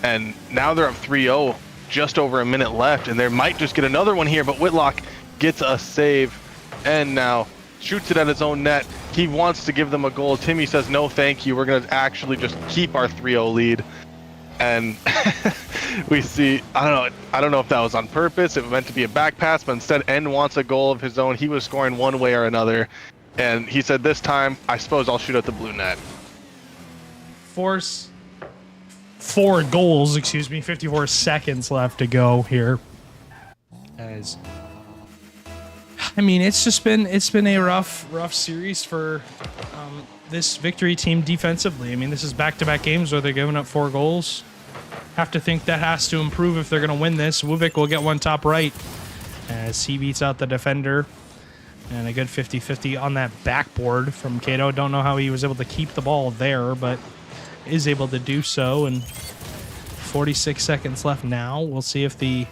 And now they're up 3-0, just over a minute left, and they might just get another one here, but Whitlock gets a save, and now shoots it at his own net. He wants to give them a goal. Timmy says, no, thank you. We're going to actually just keep our 3-0 lead. And we see, I don't know if that was on purpose. It meant to be a back pass, but instead N wants a goal of his own. He was scoring one way or another. And he said, this time, I suppose I'll shoot at the blue net. Force 4 goals, 54 seconds left to go here. I mean, it's been a rough series for this Victory team defensively. I mean, this is back-to-back games where they're giving up 4 goals. Have to think that has to improve if they're going to win this. Wubik will get one top right as he beats out the defender. And a good 50-50 on that backboard from Cato. Don't know how he was able to keep the ball there, but is able to do so. And 46 seconds left now. We'll see if the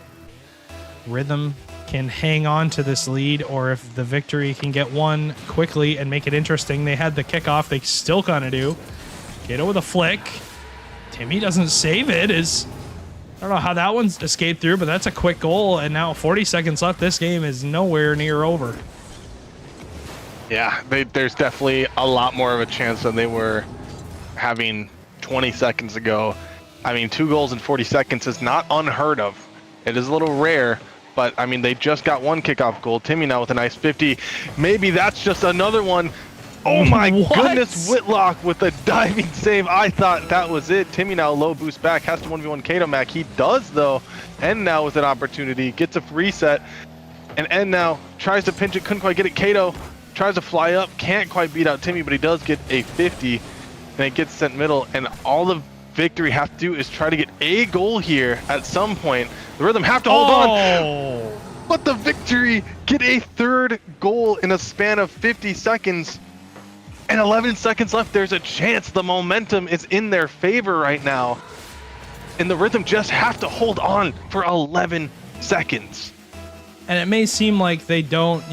Rhythm can hang on to this lead, or if the Victory can get one quickly and make it interesting. They had the kickoff. They still kind of do. Cato with a flick. Timmy doesn't save it. I don't know how that one's escaped through, but that's a quick goal. And now 40 seconds left. This game is nowhere near over. Yeah, there's definitely a lot more of a chance than they were having 20 seconds ago. I mean, 2 goals in 40 seconds is not unheard of. It is a little rare, but I mean, they just got one kickoff goal. Timmy now with a nice 50. Maybe that's just another one. Oh my goodness, Whitlock with a diving save. I thought that was it. Timmy now low boost back, has to 1v1 Cato Mac. He does though, and now with an opportunity, gets a reset, and N now tries to pinch it, couldn't quite get it. Cato tries to fly up, can't quite beat out Timmy, but he does get a 50, and it gets sent middle, and all the Victory have to do is try to get a goal here at some point. The Rhythm have to hold on, but the Victory get a third goal in a span of 50 seconds, and 11 seconds left. There's a chance. The momentum is in their favor right now, and the Rhythm just have to hold on for 11 seconds. And it may seem like they don't,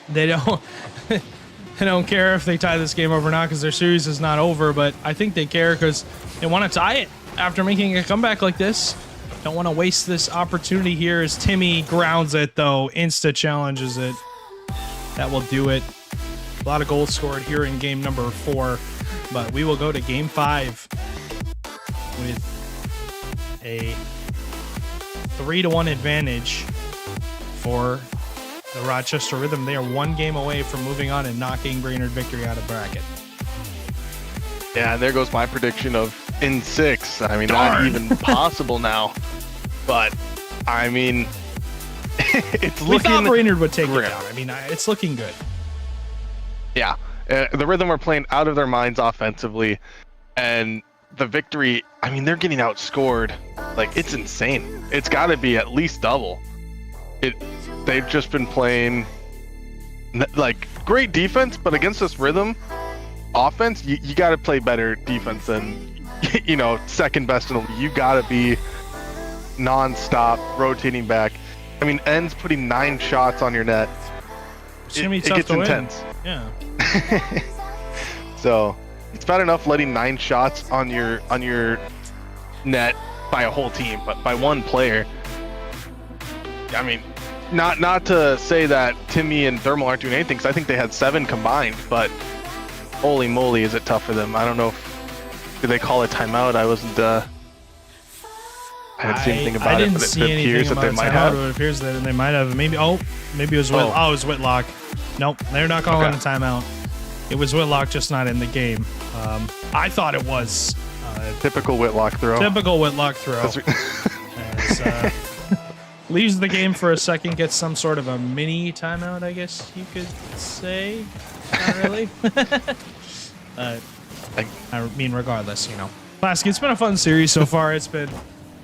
they don't care if they tie this game over or not because their series is not over, but I think they care because they want to tie it after making a comeback like this. Don't want to waste this opportunity here as Timmy grounds it, though. Insta challenges it. That will do it. A lot of goals scored here in game number 4, but we will go to game 5 with a 3-1 advantage for the Rochester Rhythm, they are one game away from moving on and knocking Brainerd Victory out of bracket. Yeah, and there goes my prediction of in 6. I mean, Darn. not even possible now. But, I mean, it's We thought looking... Brainerd would take it grim. down. I mean, it's looking good. Yeah, the Rhythm are playing out of their minds offensively, and the Victory, I mean, they're getting outscored. Like, it's insane. It's got to be at least double. They've just been playing, like, great defense, but against this Rhythm offense, you got to play better defense than, you know, second best in the league. You got to be non-stop rotating back. I mean, N's putting 9 shots on your net. It's gonna be It tough gets to win. intense. Yeah. So it's bad enough letting 9 shots on your net by a whole team, but by one player. I mean, not to say that Timmy and Thermal aren't doing anything, because I think they had 7 combined, but holy moly, is it tough for them. I don't know if did they call a timeout. I wasn't I didn't see anything about I it, didn't but see it anything appears that about they might timeout, have. but it appears that they might have. Maybe it was Whitlock. Oh, it was Whitlock. Nope, they're not calling Okay. a timeout. It was Whitlock, just not in the game. I thought it was Typical Whitlock throw. typical Whitlock throw. That's- As, leaves the game for a second, gets some sort of a mini timeout, I guess you could say. Not really. I mean, regardless, you know. Classic, it's been a fun series so far. It's been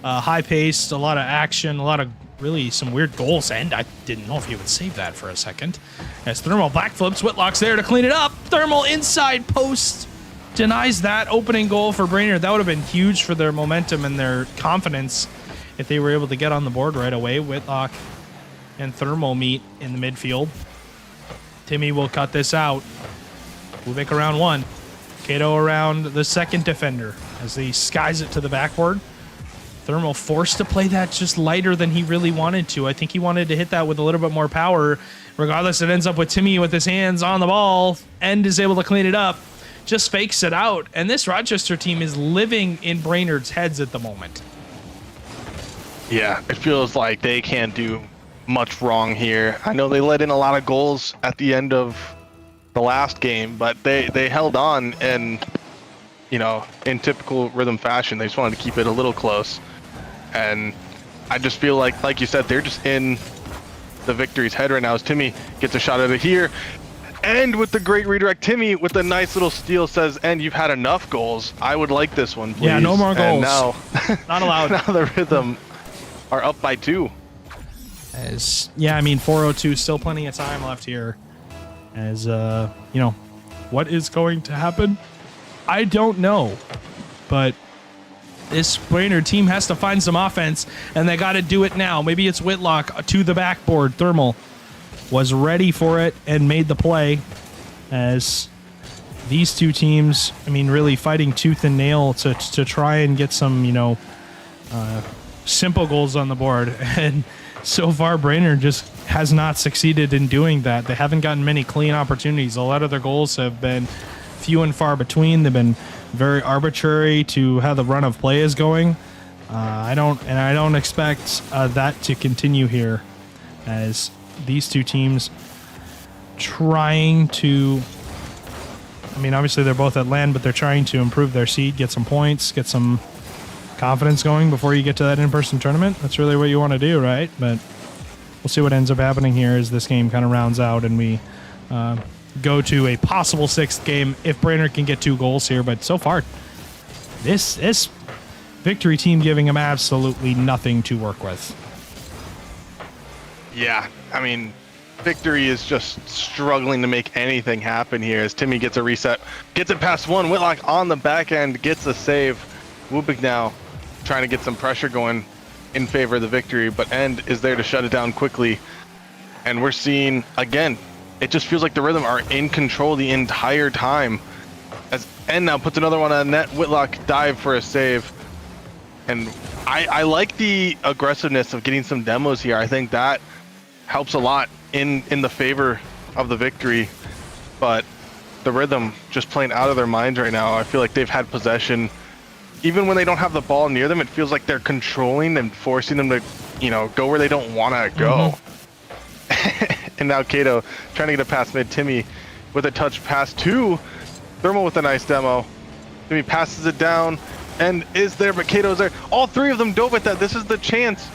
high-paced, a lot of action, a lot of really some weird goals, and I didn't know if you would save that for a second. As Thermal backflips, Whitlock's there to clean it up. Thermal inside post denies that opening goal for Brainerd. That would have been huge for their momentum and their confidence if they were able to get on the board right away. Whitlock and Thermal meet in the midfield. Timmy will cut this out. Ubik around 1. Cato around the second defender as he skies it to the backboard. Thermal forced to play that just lighter than he really wanted to. I think he wanted to hit that with a little bit more power. Regardless, it ends up with Timmy with his hands on the ball and is able to clean it up. Just fakes it out. And this Rochester team is living in Brainerd's heads at the moment. Yeah, it feels like they can't do much wrong here. I know they let in a lot of goals at the end of the last game, but they held on, and you know, in typical Rhythm fashion, they just wanted to keep it a little close. And I just feel like you said, they're just in the Victory's head right now as Timmy gets a shot at it here. And with the great redirect, Timmy with a nice little steal says, and you've had enough goals. I would like this one, please. Yeah, no more And goals. now, Not allowed. now the Rhythm are up by 2. Yeah, I mean, 4:02, still plenty of time left here. As, you know, what is going to happen? I don't know. But this Brainerd team has to find some offense, and they got to do it now. Maybe it's Whitlock to the backboard. Thermal was ready for it and made the play. As these two teams, I mean, really fighting tooth and nail to try and get some, you know, simple goals on the board. And so far, Brainerd just has not succeeded in doing that. They haven't gotten many clean opportunities. A lot of their goals have been few and far between. They've been very arbitrary to how the run of play is going. I don't expect that to continue here, as these two teams trying to. I mean, obviously they're both at land, but they're trying to improve their seed, get some points, get some confidence going before you get to that in-person tournament. That's really what you want to do, right? But we'll see what ends up happening here as this game kind of rounds out and we go to a possible 6th game if Brainerd can get 2 goals here. But so far, this Victory team giving them absolutely nothing to work with. Yeah, I mean, Victory is just struggling to make anything happen here as Timmy gets a reset, gets it past 1. Whitlock on the back end gets a save. Wubik now trying to get some pressure going in favor of the Victory, but End is there to shut it down quickly. And we're seeing, again, it just feels like the Rhythm are in control the entire time. As End now puts another one on net, Whitlock dive for a save. And I like the aggressiveness of getting some demos here. I think that helps a lot in the favor of the Victory. But the Rhythm just playing out of their minds right now. I feel like they've had possession. Even when they don't have the ball near them, it feels like they're controlling and forcing them to, you know, go where they don't want to go. And now Kato trying to get a pass mid. Timmy with a touch pass to Thermal with a nice demo. Timmy passes it down and is there, but Kato's there. All three of them dove at that. This is the chance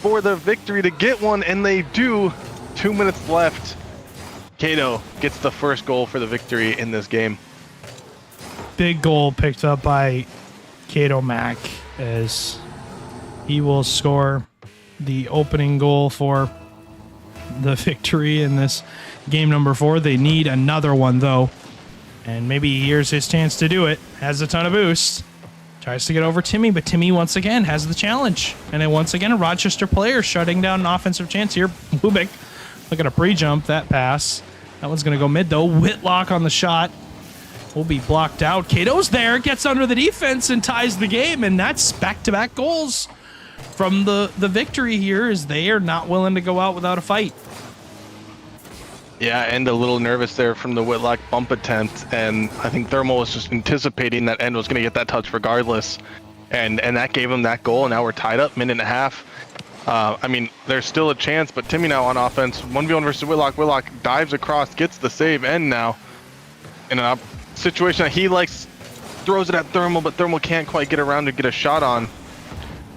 for the victory to get one, and they do. 2 minutes left. Kato gets the first goal for the victory in this game. Big goal picked up by Kato Mack as he will score the opening goal for the victory in this game number 4. They need another one though, and maybe here's his chance to do it. Has a ton of boost. Tries to get over Timmy, but Timmy once again has the challenge. And then once again, a Rochester player shutting down an offensive chance here. Bubik looking to pre-jump that pass. That one's going to go mid though. Whitlock on the shot. Will be blocked out. Kato's there, gets under the defense and ties the game, and that's back-to-back goals from the victory here, as they are not willing to go out without a fight. Yeah, and a little nervous there from the Whitlock bump attempt, and I think Thermal was just anticipating that End was going to get that touch regardless, and that gave him that goal, and now we're tied up, minute and a half. I mean, there's still a chance, but Timmy now on offense, 1v1 versus Whitlock. Whitlock dives across, gets the save, and now in a situation that he likes, throws it at Thermal, but Thermal can't quite get around to get a shot on.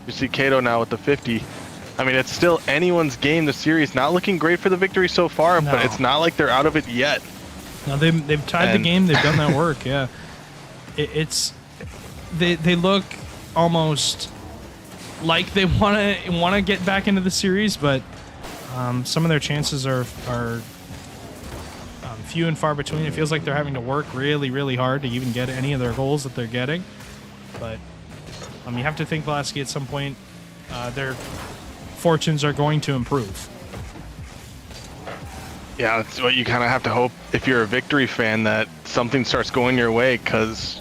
You see Kato now with the 50. I mean, it's still anyone's game. The series not looking great for the victory so far, but it's not like they're out of it yet. No, they've tied the game. They've done that work. Yeah, they look almost like they want to get back into the series, but some of their chances are few and far between. It feels like they're having to work really, really hard to even get any of their goals that they're getting. But you have to think, Lasky, at some point their fortunes are going to improve. Yeah, that's what you kind of have to hope if you're a victory fan, that something starts going your way, because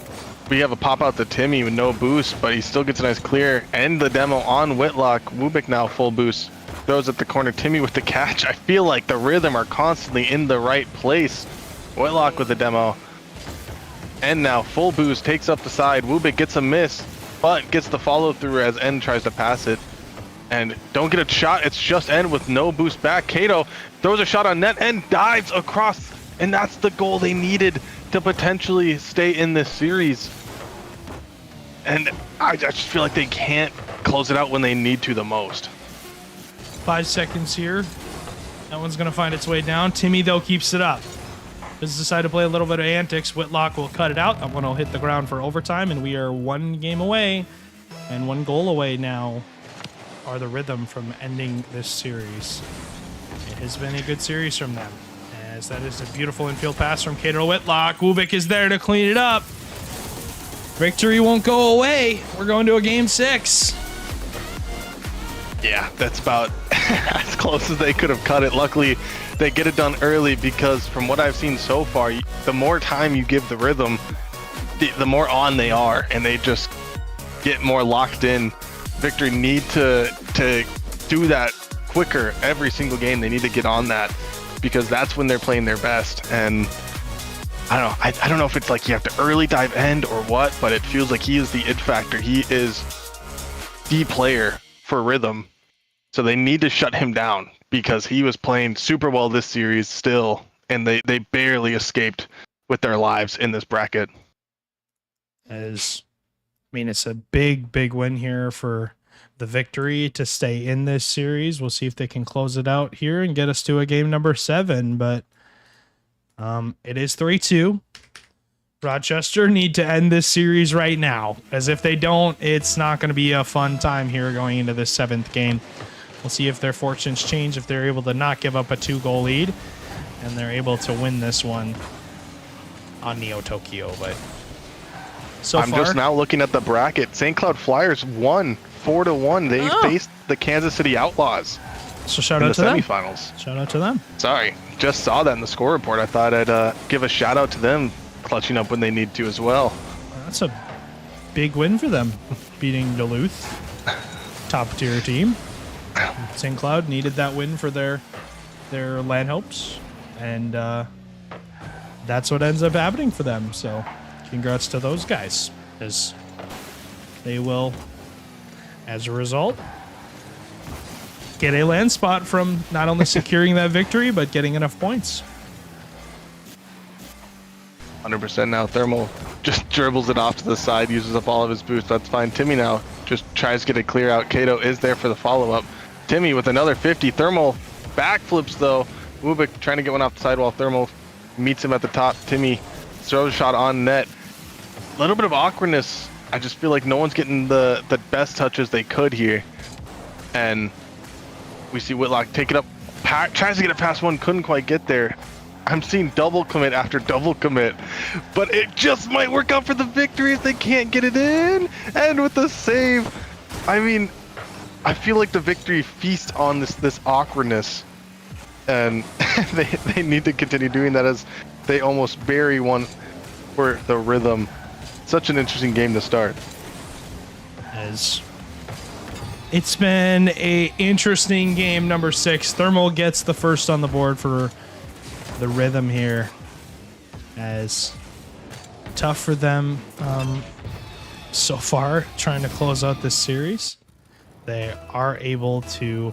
we have a pop out to Timmy with no boost, but he still gets a nice clear. And the demo on Whitlock. Wubik now full boost. Throws at the corner. Timmy with the catch. I feel like the rhythm are constantly in the right place. Whitlock with the demo. And now full boost. Takes up the side. Wubik gets a miss, but gets the follow through as N tries to pass it. And don't get a shot. It's just N with no boost back. Kato throws a shot on net and dives across. And that's the goal they needed to potentially stay in this series. And I just feel like they can't close it out when they need to the most. 5 seconds here. That one's going to find its way down. Timmy, though, keeps it up. Has decided to play a little bit of antics. Whitlock will cut it out. That one will hit the ground for overtime, and we are 1 game away and 1 goal away now are the Rhythm from ending this series. It has been a good series from them, as that is a beautiful infield pass from Kato Whitlock. Wubik is there to clean it up. Victory won't go away. We're going to a game 6. Yeah, that's about as close as they could have cut it. Luckily, they get it done early, because from what I've seen so far, the more time you give the Rhythm, the more on they are, and they just get more locked in. Victory need to do that quicker every single game. They need to get on that, because that's when they're playing their best. And I don't know. I don't know if it's like you have to early dive end or what, but it feels like he is the it factor. He is the player for Rhythm. So they need to shut him down, because he was playing super well this series still, and they barely escaped with their lives in this bracket. It's a big win here for the Victory to stay in this series. We'll see if they can close it out here and get us to a game number 7, but it is 3-2. Rochester need to end this series right now, as if they don't, it's not going to be a fun time here going into this 7th game. We'll see if their fortunes change, if they're able to not give up a 2-goal lead, and they're able to win this one on Neo Tokyo. But I'm just now looking at the bracket. St. Cloud Flyers won 4-1. They faced the Kansas City Outlaws. So shout out to them. Semifinals. Shout out to them. Sorry, just saw that in the score report. I thought I'd give a shout out to them, clutching up when they need to as well. That's a big win for them, beating Duluth, top tier team. St. Cloud needed that win for their land hopes, and that's what ends up happening for them. So congrats to those guys, as they will, as a result, get a land spot from not only securing that victory, but getting enough points. 100% now. Thermal just dribbles it off to the side, uses up all of his boost. That's fine. Timmy now just tries to get a clear out. Kato is there for the follow-up. Timmy with another 50. Thermal backflips though. Wubik trying to get one off the side while Thermal meets him at the top. Timmy throws a shot on net. A little bit of awkwardness. I just feel like no one's getting the best touches they could here. And we see Whitlock take it up, tries to get it past one, couldn't quite get there. I'm seeing double commit after double commit, but it just might work out for the victory if they can't get it in. And with the save, I mean, I feel like the victory feasts on this awkwardness, and they need to continue doing that as they almost bury one for the Rhythm. Such an interesting game to start. As it's been a interesting game, number 6. Thermal gets the first on the board for the Rhythm here. As tough for them so far, trying to close out this series. They are able to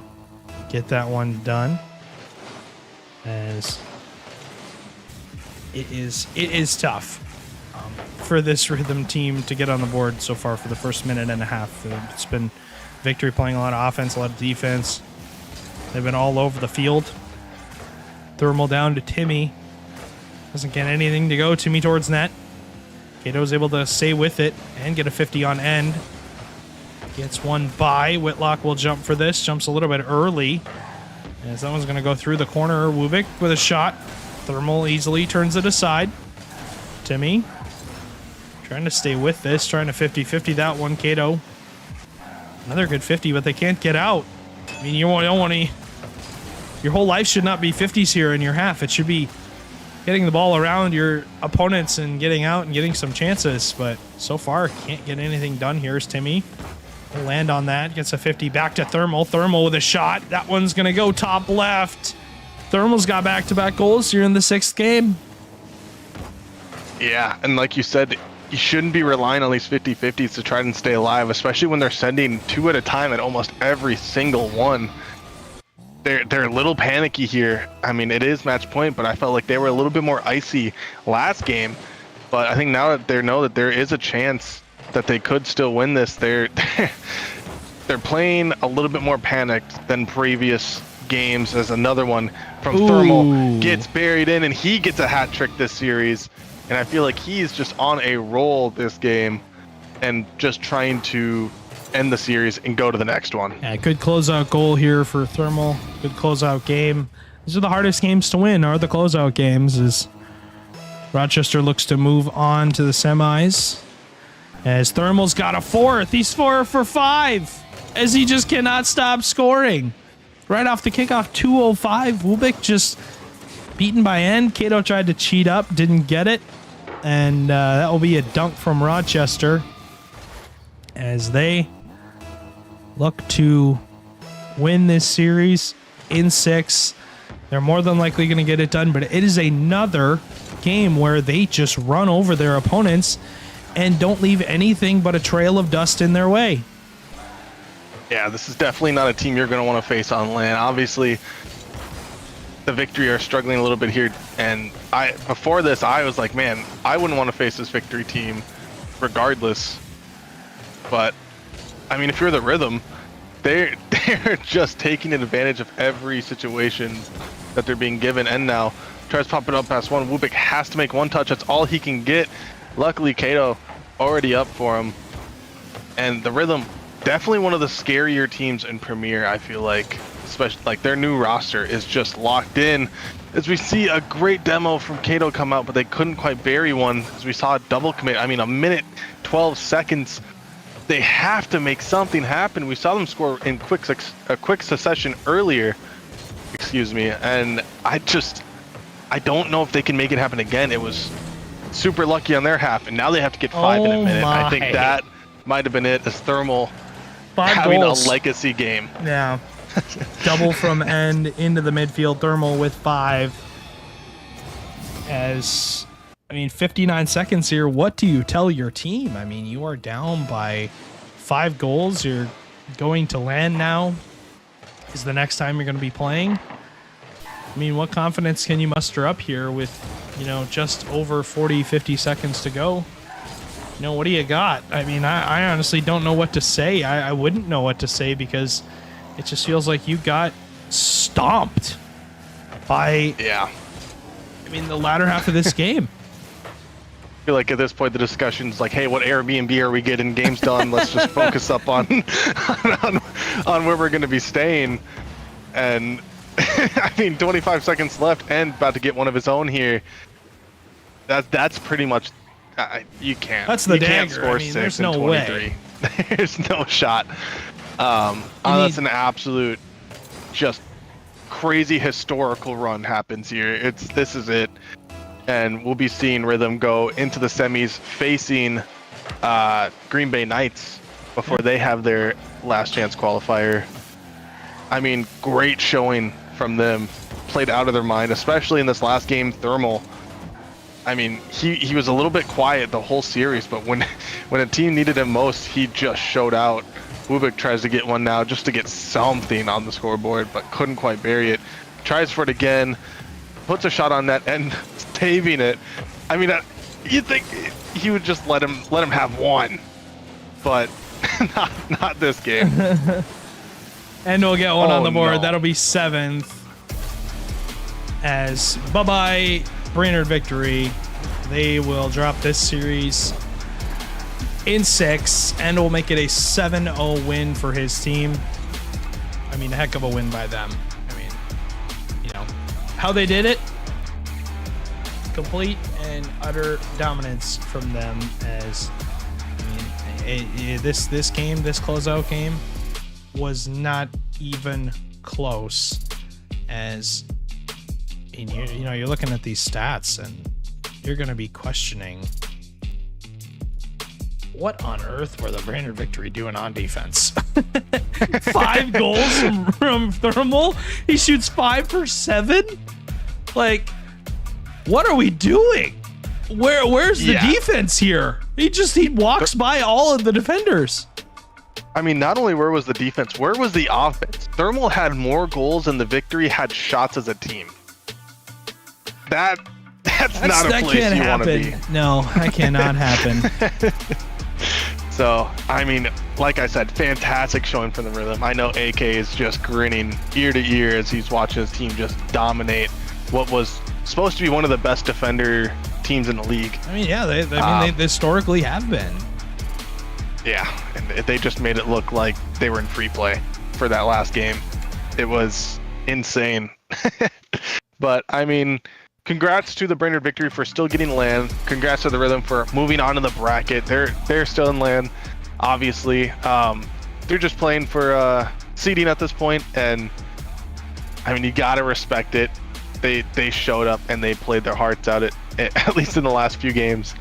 get that one done. As it is tough for this Rhythm team to get on the board so far for the first minute and a half. It's been Victory playing a lot of offense, a lot of defense. They've been all over the field. Thermal down to Timmy. Doesn't get anything to go. Timmy towards net. Kato's able to stay with it and get a 50 on end. Gets one by. Whitlock will jump for this. Jumps a little bit early. As that one's going to go through the corner. Wubik with a shot. Thermal easily turns it aside. Timmy trying to stay with this. Trying to 50-50 that one. Kato. Another good 50, but they can't get out. I mean, you don't want to... Your whole life should not be 50s here in your half. It should be getting the ball around your opponents and getting out and getting some chances. But so far, can't get anything done here. Is Timmy. He'll land on that. Gets a 50 back to Thermal. Thermal with a shot. That one's going to go top left. Thermal's got back-to-back goals here in the 6th game. Yeah, and like you said, you shouldn't be relying on these 50-50s to try and stay alive, especially when they're sending 2 at a time at almost every single one. They're a little panicky here. I mean, it is match point, but I felt like they were a little bit more icy last game. But I think now that they know that there is a chance that they could still win this, they're playing a little bit more panicked than previous games. As another one from Thermal gets buried in, and he gets a hat trick this series. And I feel like he's just on a roll this game and just trying to end the series and go to the next one. Yeah, good closeout goal here for Thermal. Good closeout game. These are the hardest games to win, are the closeout games, as Rochester looks to move on to the semis. As Thermal's got a 4th. He's 4 for 5 as he just cannot stop scoring. Right off the kickoff, 2:05. Wubik just beaten by end. Kato tried to cheat up, didn't get it. And that will be a dunk from Rochester as they look to win this series in 6. They're more than likely going to get it done, but it is another game where they just run over their opponents and don't leave anything but a trail of dust in their way. Yeah, this is definitely not a team you're going to want to face on land. Obviously, the Victory are struggling a little bit here, and before this I was like, man, I wouldn't want to face this Victory team regardless. But I mean, if you're the Rhythm, they're just taking advantage of every situation that they're being given. And now tries to pop it up past one. Wubik has to make one touch. That's all he can get. Luckily, Kato already up for him. And the Rhythm, definitely one of the scarier teams in Premier, I feel like. Especially like their new roster is just locked in. As we see a great demo from Kato come out, but they couldn't quite bury one. As we saw a double commit. I mean, a minute, 12 seconds. They have to make something happen. We saw them score in a quick succession earlier. Excuse me. And I don't know if they can make it happen again. It was super lucky on their half, and now they have to get 5 in a minute. I think that might have been it. As Thermal 5 having goals. a legacy game. Yeah. Double from end into the midfield. Thermal with 5. As, I mean, 59 seconds here. What do you tell your team? I mean, you are down by 5 goals. You're going to land now. is the next time you're going to be playing. I mean, what confidence can you muster up here with, just over 40, 50 seconds to go? What do you got? I mean, I honestly don't know what to say. I wouldn't know what to say because it just feels like you got stomped by, the latter half of this game. I feel like at this point the discussion's like, hey, what Airbnb are we getting games done? Let's just focus up on where we're going to be staying. And 25 seconds left and about to get one of his own here. That's pretty much you can't. That's the you can't dagger. score There's 6 no in 23. way. There's no shot. That's an absolute just crazy historical run happens here. This is it. And we'll be seeing Rhythm go into the semis facing Green Bay Knights before they have their last chance qualifier. Great showing from them. Played out of their mind, especially in this last game, Thermal. He was a little bit quiet the whole series, but when a team needed him most, he just showed out. Wubik tries to get one now just to get something on the scoreboard, but couldn't quite bury it. Tries for it again, puts a shot on net and saving it. You'd think he would just let him have one, but not this game. And we'll get one on the board. No. That'll be 7th. As bye-bye, Brainerd Victory. They will drop this series in 6, and will make it a 7-0 win for his team. A heck of a win by them. How they did it, complete and utter dominance from them. As this closeout game was not even close. As you're looking at these stats and you're going to be questioning, what on earth were the Brainerd Victory doing on defense? 5 goals from Thermal. He shoots 5 for 7. Like, what are we doing? Where's the defense here? He walks by all of the defenders. Not only where was the defense, where was the offense? Thermal had more goals than the Victory had shots as a team. That's not a place you want to be. No, that cannot happen. So, like I said, fantastic showing from the Rhythm. I know AK is just grinning ear to ear as he's watching his team just dominate what was supposed to be one of the best defender teams in the league. They historically have been. Yeah, and they just made it look like they were in free play for that last game. It was insane. But, congrats to the Brainerd Victory for still getting land. Congrats to the Rhythm for moving on to the bracket. They're still in land, obviously. They're just playing for seeding at this point, and you gotta respect it. They showed up and they played their hearts out at least in the last few games.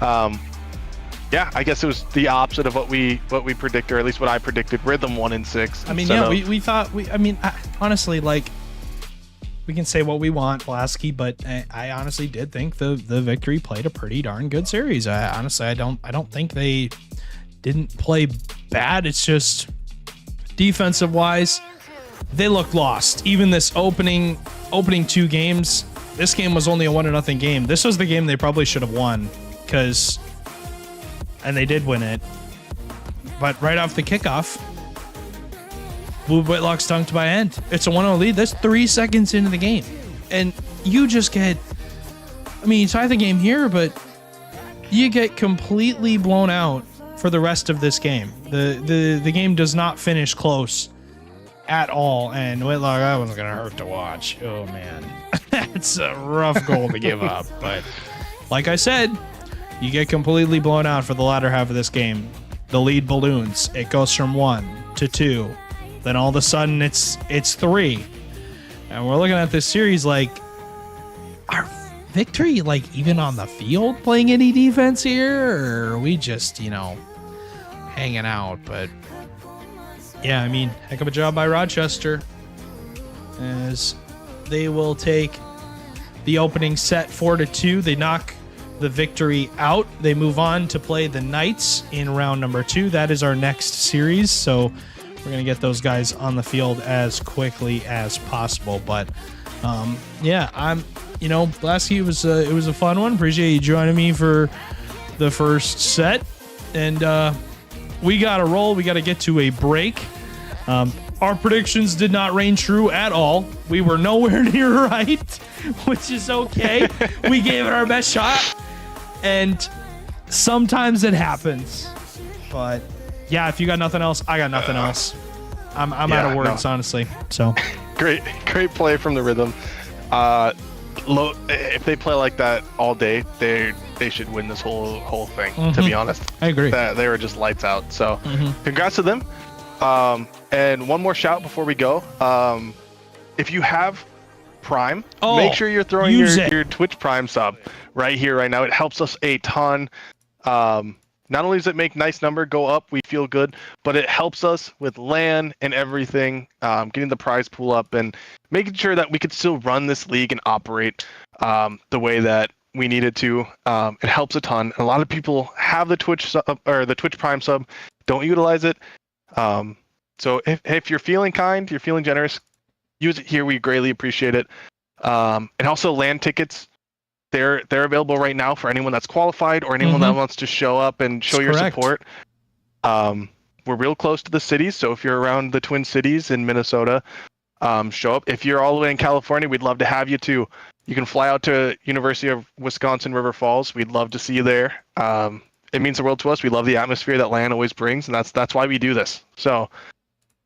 I guess it was the opposite of what we predicted, or at least what I predicted. Rhythm 1 in 6. We thought honestly, like, we can say what we want, Pulaski, but I honestly did think the Victory played a pretty darn good series. I don't think they didn't play bad. It's just defensive wise, they looked lost. Even this opening 2 games, this game was only a 1-0 game. This was the game they probably should have won, and they did win it. But right off the kickoff, Blue Whitlock's dunked by end. It's a 1-0 lead. That's 3 seconds into the game. And you just get, you tie the game here, but you get completely blown out for the rest of this game. The game does not finish close at all. And Whitlock, that wasn't going to hurt to watch. Oh, man. It's a rough goal to give up. But like I said, you get completely blown out for the latter half of this game. The lead balloons. It goes from 1 to 2. Then all of a sudden it's 3. And we're looking at this series like, are Victory, like, even on the field playing any defense here? Or are we just, hanging out? But yeah, heck of a job by Rochester, as they will take the opening set 4-2. They knock the Victory out. They move on to play the Knights in round number 2. That is our next series. So We're gonna get those guys on the field as quickly as possible. But yeah, Lasky, it was a fun one. Appreciate you joining me for the first set, and we gotta roll. We gotta get to a break. Our predictions did not reign true at all. We were nowhere near right, which is okay. We gave it our best shot, and sometimes it happens. But yeah, if you got nothing else, I got nothing else. I'm out of words, honestly. So great play from the Rhythm. If they play like that all day, they should win this whole thing. To be honest, I agree. They were just lights out. So congrats to them. And one more shout before we go. If you have Prime, make sure you're throwing your Twitch Prime sub right here, right now. It helps us a ton. Not only does it make nice number go up, we feel good, but it helps us with LAN and everything, getting the prize pool up and making sure that we could still run this league and operate the way that we needed to. It helps a ton. A lot of people have the Twitch sub, or the Twitch Prime sub, don't utilize it. So if you're feeling kind, you're feeling generous, use it here. We greatly appreciate it. And also LAN tickets. They're available right now for anyone that's qualified or anyone that wants to show up and show your support. We're real close to the cities, so if you're around the Twin Cities in Minnesota, show up. If you're all the way in California, we'd love to have you too. You can fly out to University of Wisconsin River Falls. We'd love to see you there. It means the world to us. We love the atmosphere that LAN always brings, and that's why we do this. So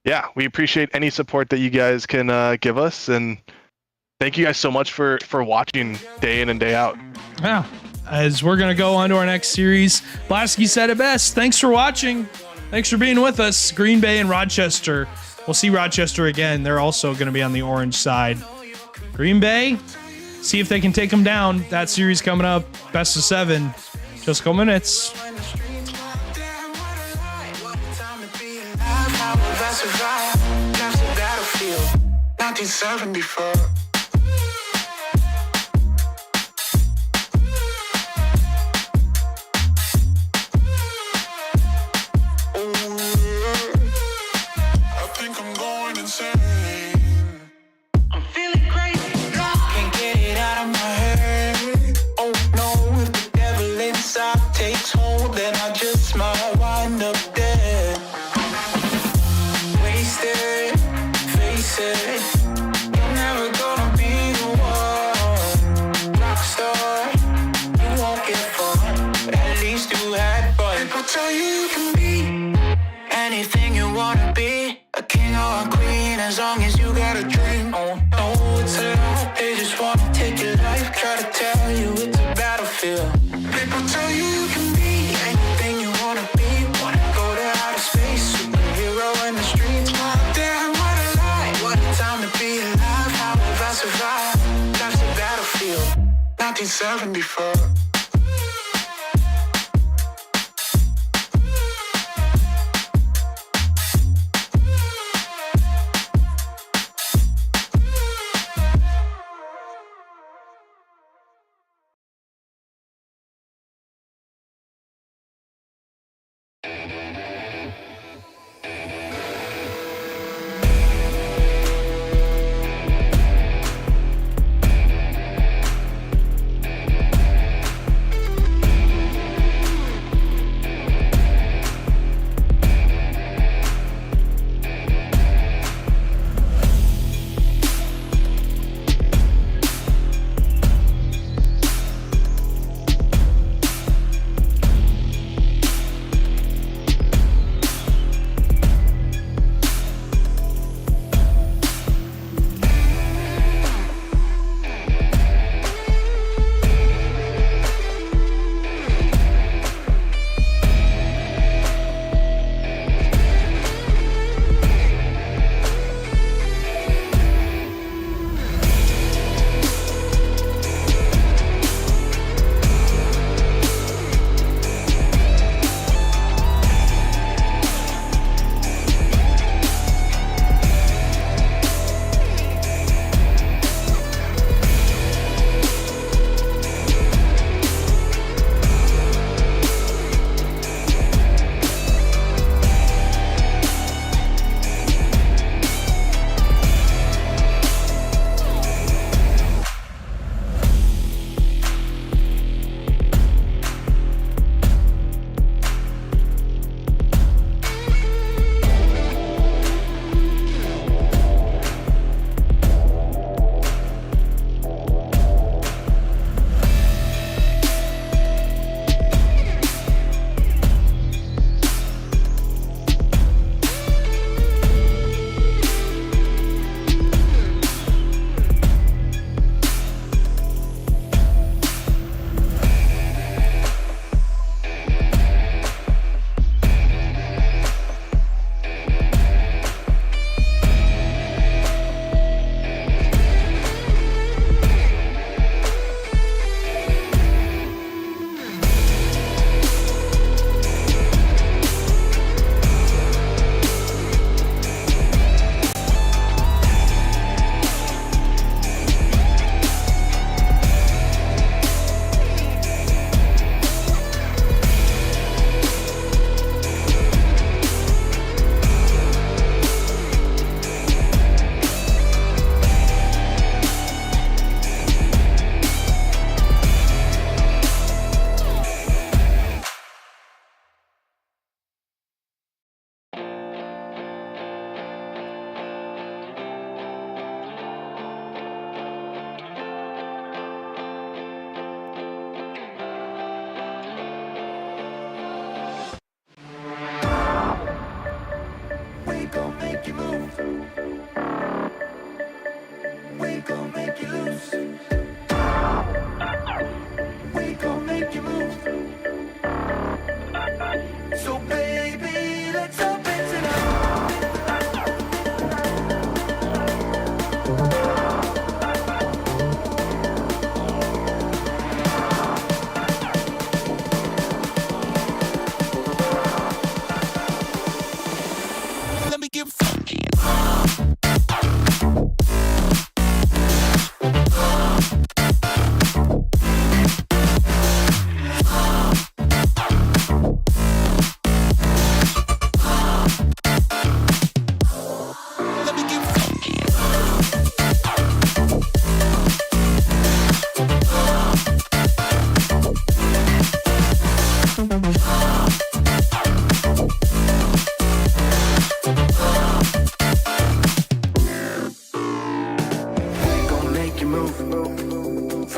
yeah, we appreciate any support that you guys can give us, and thank you guys so much for watching day in and day out. Yeah, as we're going to go on to our next series, Blasky said it best. Thanks for watching. Thanks for being with us. Green Bay and Rochester. We'll see Rochester again. They're also going to be on the orange side. Green Bay, see if they can take them down. That series coming up, best of 7. Just a couple minutes. 1974. As long as you got a dream, oh no, it's a lie. They just wanna take your life, try to tell you it's a battlefield. People tell you you can be anything you wanna be. Wanna go to outer space, superhero in the streets. Damn, what a lie, what a time to be alive. How have I survived? Life's a battlefield, 1974.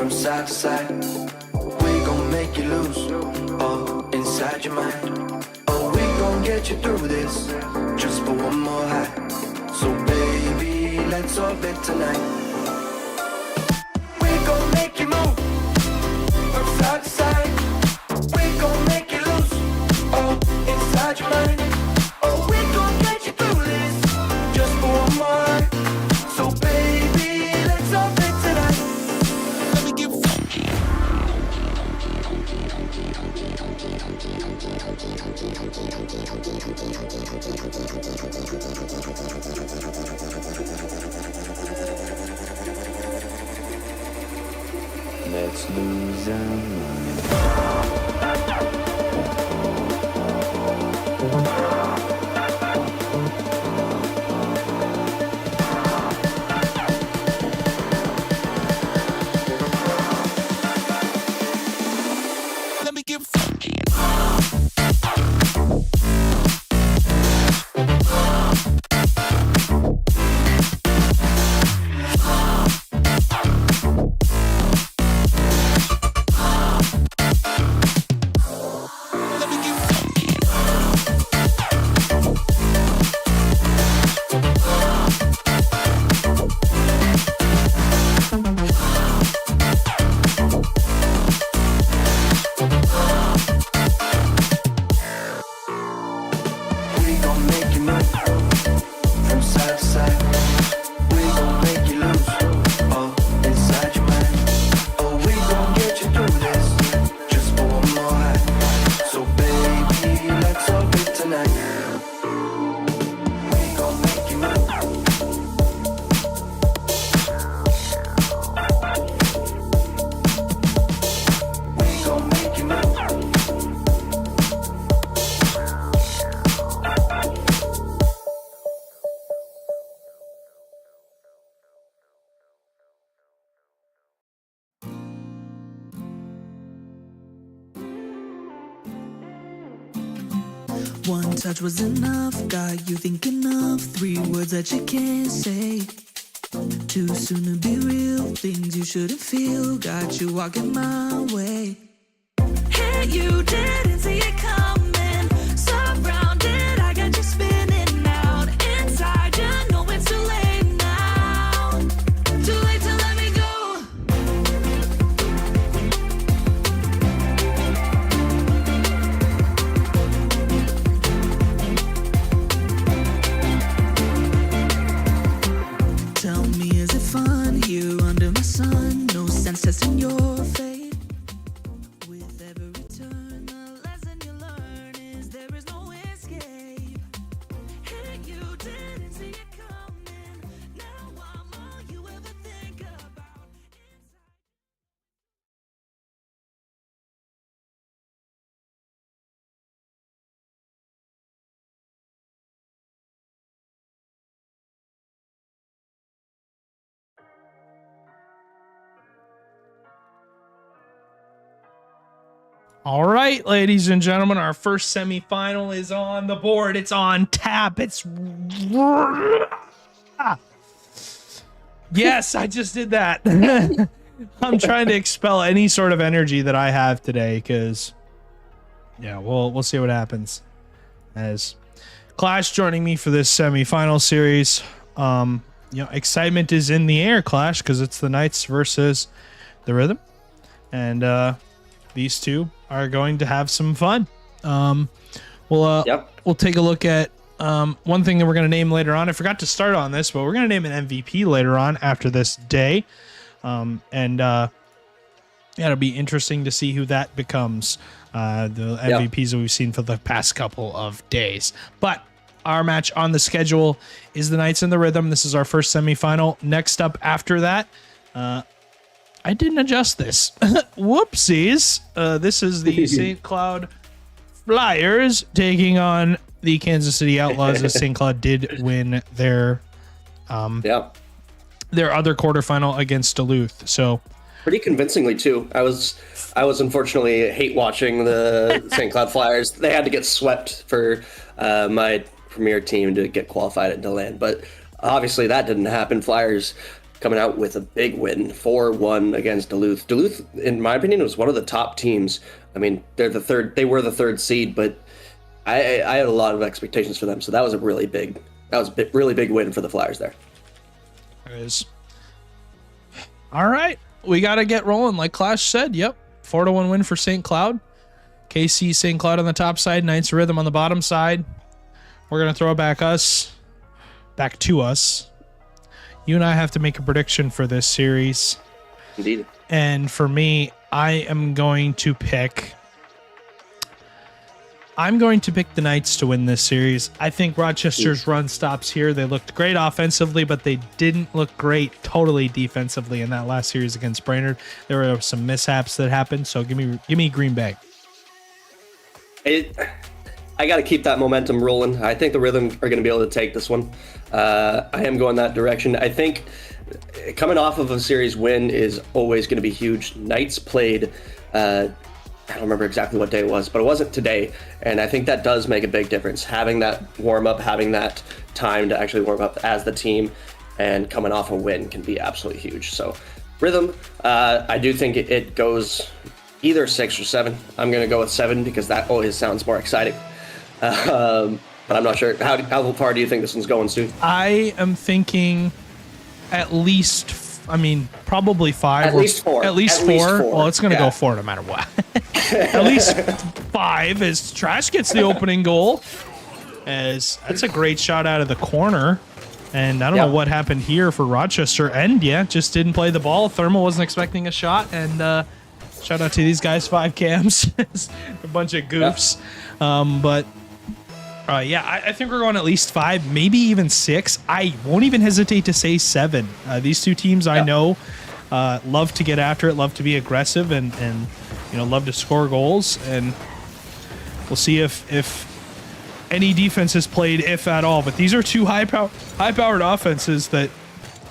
from side to side. We gon' make you lose, all inside your mind. Oh, we gon' get you through this, just for one more high. So baby, let's orbit tonight. We gon' make you move from side to side. We gon' make you lose, all inside your mind. Oh, we gon' get you through this, just for one more. So baby, let's orbit tonight. Let me get funky. Let's lose our mind. Let me get funky. Let me get funky. We gon' make you move from side to side. We gon' make you lose all inside your mind. Oh, we gon' get you through this, just for one more high. So baby, let's orbit tonight. We gon' make you move. We gon' make you move. One touch was enough, got you thinking of 3 words that you can't say. Too soon to be real, things you shouldn't feel, got you walking my way. Hey, you didn't see it coming, surrounded, I got you spinning out. Inside, you know it's too late now, too late to let me go. Tell me, is it fun here under my sun? No sense testing your fate. With every turn, the lesson you learn is there is no escape. Hey, you didn't see it coming. Now I'm all you ever think about. All right, ladies and gentlemen, our first semifinal is on the board. It's on tap. It's yes, I just did that. I'm trying to expel any sort of energy that I have today because, yeah, we'll see what happens. As Clash joining me for this semifinal series, excitement is in the air, Clash, because it's the Knights versus the Rhythm, and these two are going to have some fun. We'll take a look at one thing that we're going to name later on. I forgot to start on this, but we're going to name an MVP later on after this day. It'll be interesting to see who that becomes. The MVPs that we've seen for the past couple of days. But our match on the schedule is the Knights and the Rhythm. This is our first semifinal. Next up after that, I didn't adjust this. Whoopsies. This is the St. Cloud Flyers taking on the Kansas City Outlaws, as St. Cloud did win their other quarterfinal against Duluth. So pretty convincingly too. I was unfortunately hate watching the St. Cloud Flyers. They had to get swept for my premier team to get qualified at Deland, but obviously that didn't happen. Flyers coming out with a big win, 4-1 against Duluth. Duluth, in my opinion, was one of the top teams. I mean, they were the third seed, but I had a lot of expectations for them. So that was a really big win for the Flyers there. There is. All right, we got to get rolling. Like Clash said, yep, 4-1 win for St. Cloud. KC St. Cloud on the top side, Knights Rhythm on the bottom side. We're gonna throw it back to us. You and I have to make a prediction for this series. Indeed. And for me, I'm going to pick the Knights to win this series. I think Rochester's run stops here. They looked great offensively, but they didn't look great totally defensively in that last series against Brainerd. There were some mishaps that happened, so give me Green Bay. I got to keep that momentum rolling. I think the Rhythm are going to be able to take this one. I am going that direction. I think coming off of a series win is always going to be huge. Knights played, I don't remember exactly what day it was, but it wasn't today. And I think that does make a big difference. Having that warm up, having that time to actually warm up as the team and coming off a win can be absolutely huge. So Rhythm, I do think it goes either 6 or 7. I'm going to go with 7 because that always sounds more exciting. But I'm not sure. How far do you think this one's going, Stu? I am thinking at least, probably 5. At least 4. At least 4. Well, it's going to go 4 no matter what. At least 5 as Trash gets the opening goal. As that's a great shot out of the corner. And I don't know what happened here for Rochester. And just didn't play the ball. Thermal wasn't expecting a shot. And shout out to these guys, 5 cams. A bunch of goofs. I think we're going at least 5, maybe even 6. I won't even hesitate to say 7. These two teams I know love to get after it, love to be aggressive, and love to score goals. And we'll see if any defense is played, if at all. But these are two high-powered offenses that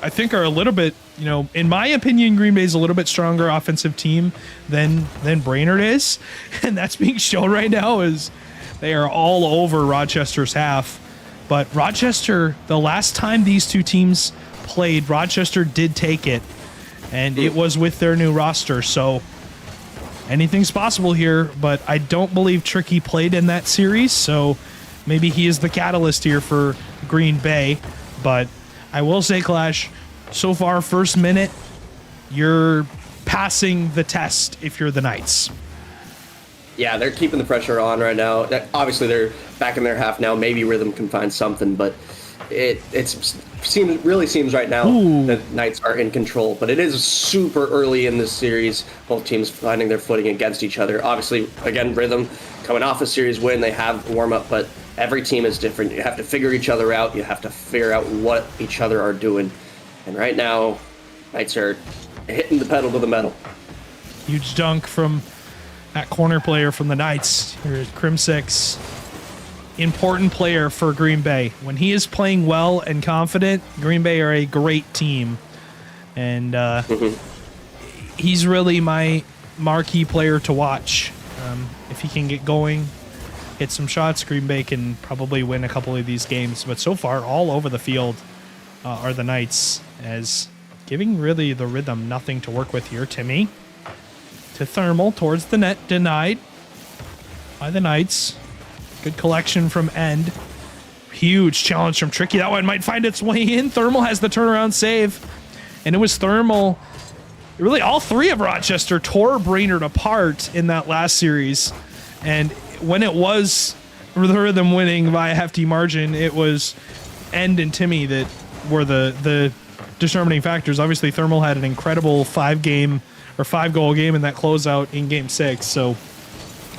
I think are a little bit, in my opinion, Green Bay's a little bit stronger offensive team than Brainerd is, and that's being shown right now as they are all over Rochester's half. But Rochester, the last time these two teams played, Rochester did take it, and it was with their new roster. So anything's possible here, but I don't believe Tricky played in that series, so maybe he is the catalyst here for Green Bay. But I will say, Clash, so far, first minute, you're passing the test if you're the Knights. Yeah, they're keeping the pressure on right now. Obviously, they're back in their half now. Maybe Rhythm can find something, but it really seems right now that Knights are in control. But it is super early in this series. Both teams finding their footing against each other. Obviously, again, Rhythm coming off a series win. They have warm-up, but every team is different. You have to figure each other out. You have to figure out what each other are doing. And right now, Knights are hitting the pedal to the metal. Huge dunk from that corner player from the Knights. Here's Krimsix. Important player for Green Bay. When he is playing well and confident, Green Bay are a great team. And he's really my marquee player to watch. If he can get going, hit some shots, Green Bay can probably win a couple of these games. But so far, all over the field are the Knights, as giving really the Rhythm nothing to work with here. Timmy to Thermal towards the net, denied by the Knights. Good collection from End. Huge challenge from Tricky. That one might find its way in. Thermal has the turnaround save. And it was Thermal. Really, all three of Rochester tore Brainerd apart in that last series. And when it was the Rhythm winning by a hefty margin, it was End and Timmy that were the determining factors. Obviously, Thermal had an incredible 5-goal game in that closeout in Game 6. So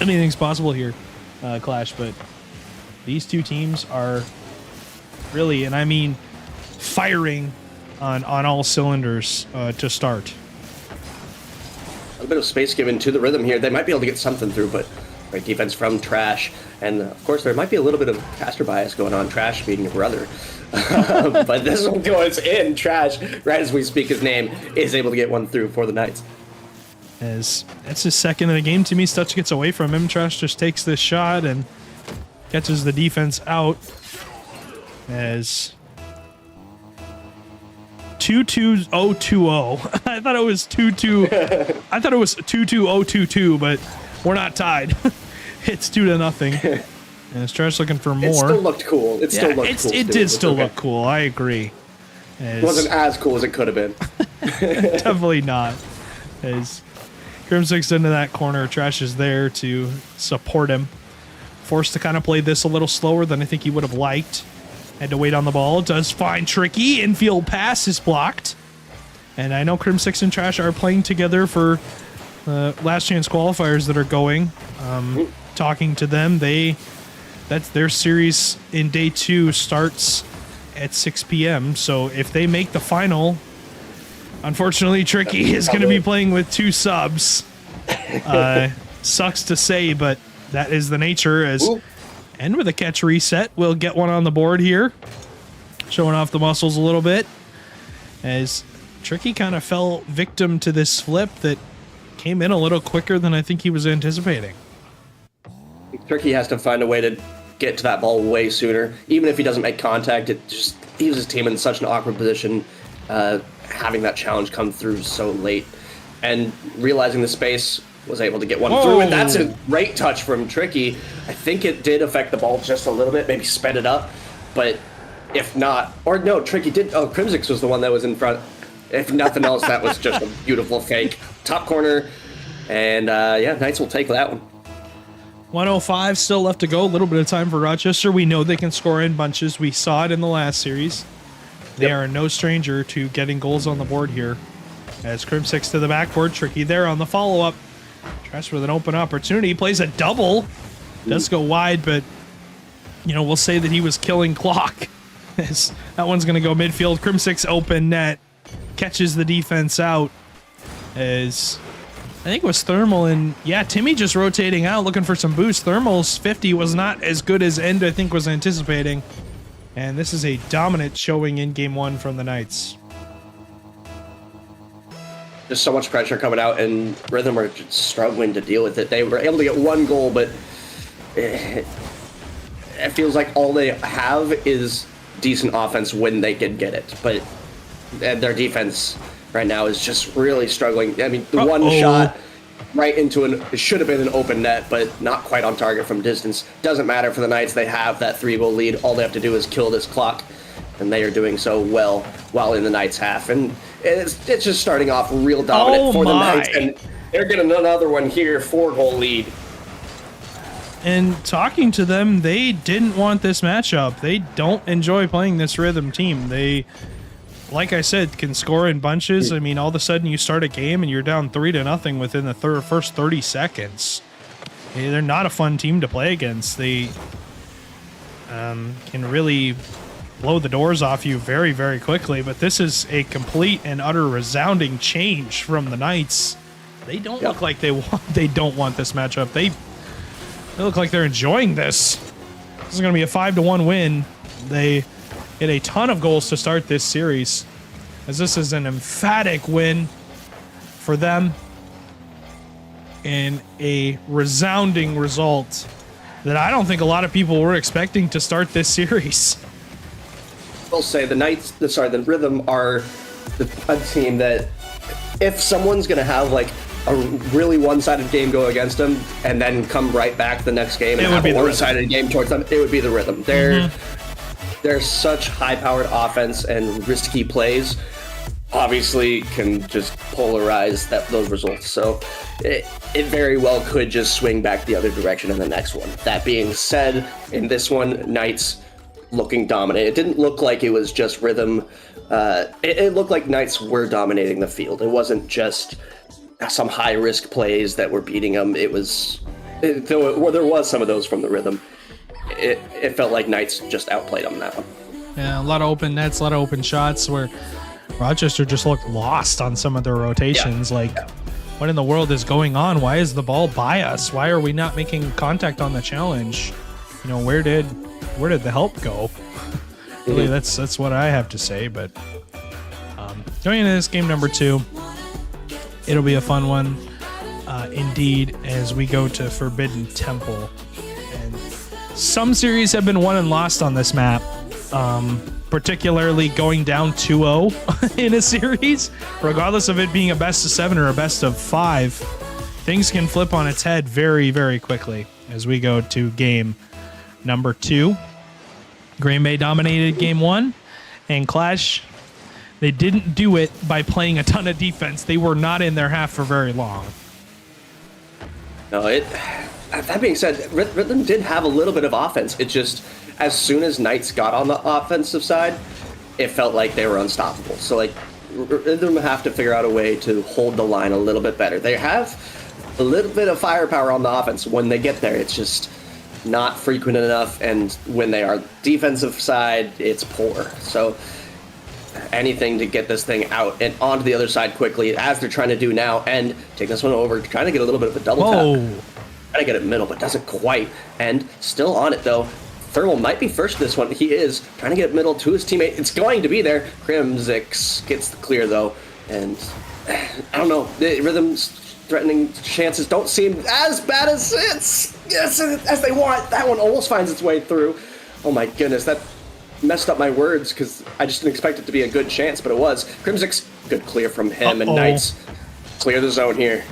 anything's possible here, Clash. But these two teams are really, and I mean firing on all cylinders to start. A little bit of space given to the Rhythm here. They might be able to get something through, but great defense from Trash. And of course, there might be a little bit of caster bias going on. Trash being your brother. But this one goes in. Trash, right as we speak his name, is able to get one through for the Knights. As that's his second of the game. Timmy Stutch gets away from him. Trash just takes this shot and catches the defense out. As 22020. I thought it was 22. I thought it was 22022, but we're not tied. It's 2-0. And it's Trash looking for more. It still looked cool. It still looked cool. It did still look cool. I agree. It wasn't as cool as it could have been. Definitely not. As Crimsix into that corner, Trash is there to support him. Forced to kind of play this a little slower than I think he would have liked. Had to wait on the ball. Does find Tricky. Infield pass is blocked. And I know Crimsix and Trash are playing together for last chance qualifiers that are going. Talking to them, that's their series in day 2 starts at 6 p.m. So if they make the final, unfortunately, Tricky is going to be playing with 2 subs. Sucks to say, but that is the nature. And with a catch reset, we'll get one on the board here. Showing off the muscles a little bit. As Tricky kind of fell victim to this flip that came in a little quicker than I think he was anticipating. Tricky has to find a way to get to that ball way sooner. Even if he doesn't make contact, it just leaves his team in such an awkward position, having that challenge come through so late. And realizing the space, was able to get one through, and that's a great touch from Tricky. I think it did affect the ball just a little bit, maybe sped it up, but if not, or no, Tricky did. Oh, Crimsix was the one that was in front. If nothing else, that was just a beautiful fake. Top corner, and yeah, Knights will take that one. 105 still left to go. A little bit of time for Rochester. We know they can score in bunches. We saw it in the last series. They are no stranger to getting goals on the board here. As Crimsix to the backboard. Tricky there on the follow-up. Trash with an open opportunity. Plays a double. Does go wide, but, you know, we'll say that he was killing clock. As that one's going to go midfield. Crimsix open net. Catches the defense out. As I think it was Thermal, and yeah, Timmy just rotating out, looking for some boost. Thermal's 50 was not as good as End, I think, was anticipating. And this is a dominant showing in game 1 from the Knights. Just so much pressure coming out, and Rhythm are just struggling to deal with it. They were able to get 1 goal, but it feels like all they have is decent offense when they can get it. But their defense right now is just really struggling. I mean, the one shot right into it should have been an open net, but not quite on target from distance. Doesn't matter for the Knights. They have that 3-goal lead. All they have to do is kill this clock, and they are doing so well while in the Knights' half. And it's just starting off real dominant for the Knights, and they're getting another one here, 4-goal lead. And talking to them, they didn't want this matchup. They don't enjoy playing this Rhythm team. They, like I said, can score in bunches. I mean, all of a sudden you start a game and you're down 3-0 within the first 30 seconds. They're not a fun team to play against. They can really blow the doors off you very, very quickly. But this is a complete and utter resounding change from the Knights. They don't look like they don't want this matchup. They look like they're enjoying this. This is going to be a 5-1 win. They hit a ton of goals to start this series, as this is an emphatic win for them and a resounding result that I don't think a lot of people were expecting to start this series. I'll say the Rhythm are a team that if someone's going to have like a really one-sided game go against them and then come right back the next game and have a one-sided game towards them, it would be the Rhythm. They're such high-powered offense and risky plays, obviously can just polarize those results. So it very well could just swing back the other direction in the next one. That being said, in this one, Knights looking dominant. It didn't look like it was just Rhythm. It looked like Knights were dominating the field. It wasn't just some high-risk plays that were beating them. There was some of those from the Rhythm. It felt like Knights just outplayed them in that one. Yeah, a lot of open nets, a lot of open shots where Rochester just looked lost on some of their rotations. What in the world is going on? Why is the ball by us? Why are we not making contact on the challenge? You know, where did the help go? Really, that's what I have to say. But going into this game number 2, it'll be a fun one indeed, as we go to Forbidden Temple. And some series have been won and lost on this map. particularly going down 2-0 in a series, regardless of it being a best of 7 or a best of 5, things can flip on its head very, very quickly as we go to game number 2. Green Bay dominated game 1, and Clash, they didn't do it by playing a ton of defense. They were not in their half for very long. No, that being said, Rhythm did have a little bit of offense. It just, as soon as Knights got on the offensive side, it felt like they were unstoppable. So, like, Rhythm have to figure out a way to hold the line a little bit better. They have a little bit of firepower on the offense. When they get there, it's just not frequent enough, and when they are defensive side, it's poor. So anything to get this thing out and onto the other side quickly, as they're trying to do now, and take this one over, trying to get a little bit of a double tap. Trying to get it middle, but doesn't quite. And still on it, though. Thermal might be first this one. He is trying to get middle to his teammate. It's going to be there. Crimzix gets the clear, though. And I don't know. The Rhythm's threatening chances don't seem as bad as they want. That one almost finds its way through. Oh my goodness, that messed up my words because I just didn't expect it to be a good chance, but it was. Crimzix, good clear from him, and Knights clear the zone here.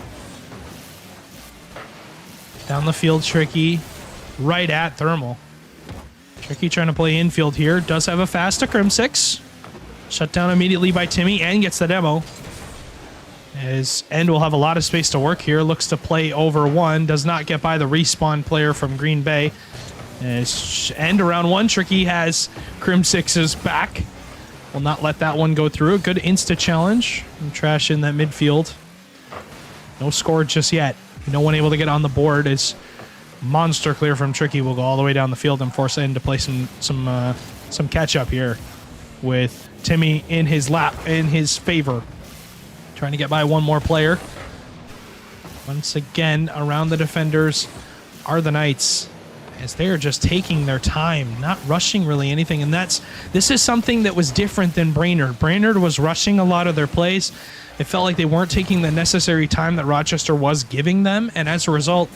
Down the field, Tricky, right at Thermal. Tricky trying to play infield here. Does have a fast to Crimzix. Shut down immediately by Timmy and gets the demo. As End will have a lot of space to work here. Looks to play over 1. Does not get by the respawn player from Green Bay. As End around 1. Tricky has Crimzix's back. Will not let that one go through. A good insta challenge. And trash in that midfield. No score just yet. No one able to get on the board as monster clear from Tricky will go all the way down the field and force End to play some catch up here with Timmy in his lap, in his favor. Trying to get by one more player. Once again, around the defenders are the Knights, as they are just taking their time, not rushing really anything. And this is something that was different than Brainerd. Brainerd was rushing a lot of their plays. It felt like they weren't taking the necessary time that Rochester was giving them, and as a result,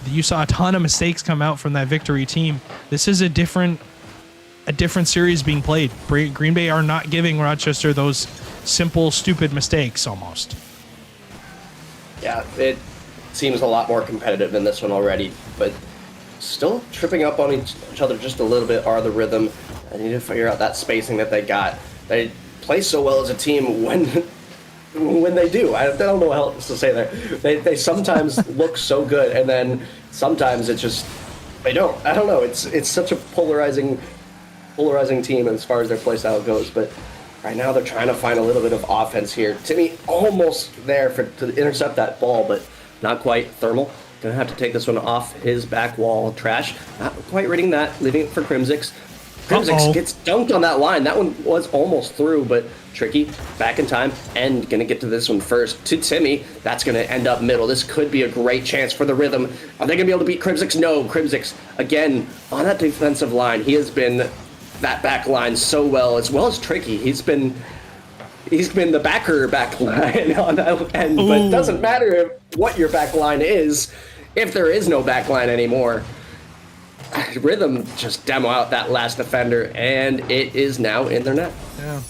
you saw a ton of mistakes come out from that victory team. This is a different series being played. Green Bay are not giving Rochester those simple, stupid mistakes almost. Yeah, it seems a lot more competitive than this one already, but still tripping up on each other just a little bit are the Rhythm. I need to figure out that spacing that they got. They play so well as a team when they do. I don't know what else to say there. They sometimes look so good, and then sometimes it's just they don't. I don't know. It's such a polarizing team as far as their play style goes, but right now they're trying to find a little bit of offense here. Timmy almost there to intercept that ball, but not quite. Thermal gonna have to take this one off his back wall. Trash, not quite reading that, leaving it for Crimzix. Crimzix gets dunked on that line. That one was almost through, but Tricky back in time and gonna get to this one first to Timmy. That's gonna end up middle. This could be a great chance for the Rhythm. Are they gonna be able to beat Crimzix? No. Crimzix again on that defensive line. He has been that back line so well as Tricky. He's been the back line on that end, but it doesn't matter what your back line is if there is no back line anymore. Rhythm just demo out that last defender, and it is now in their net. Yeah.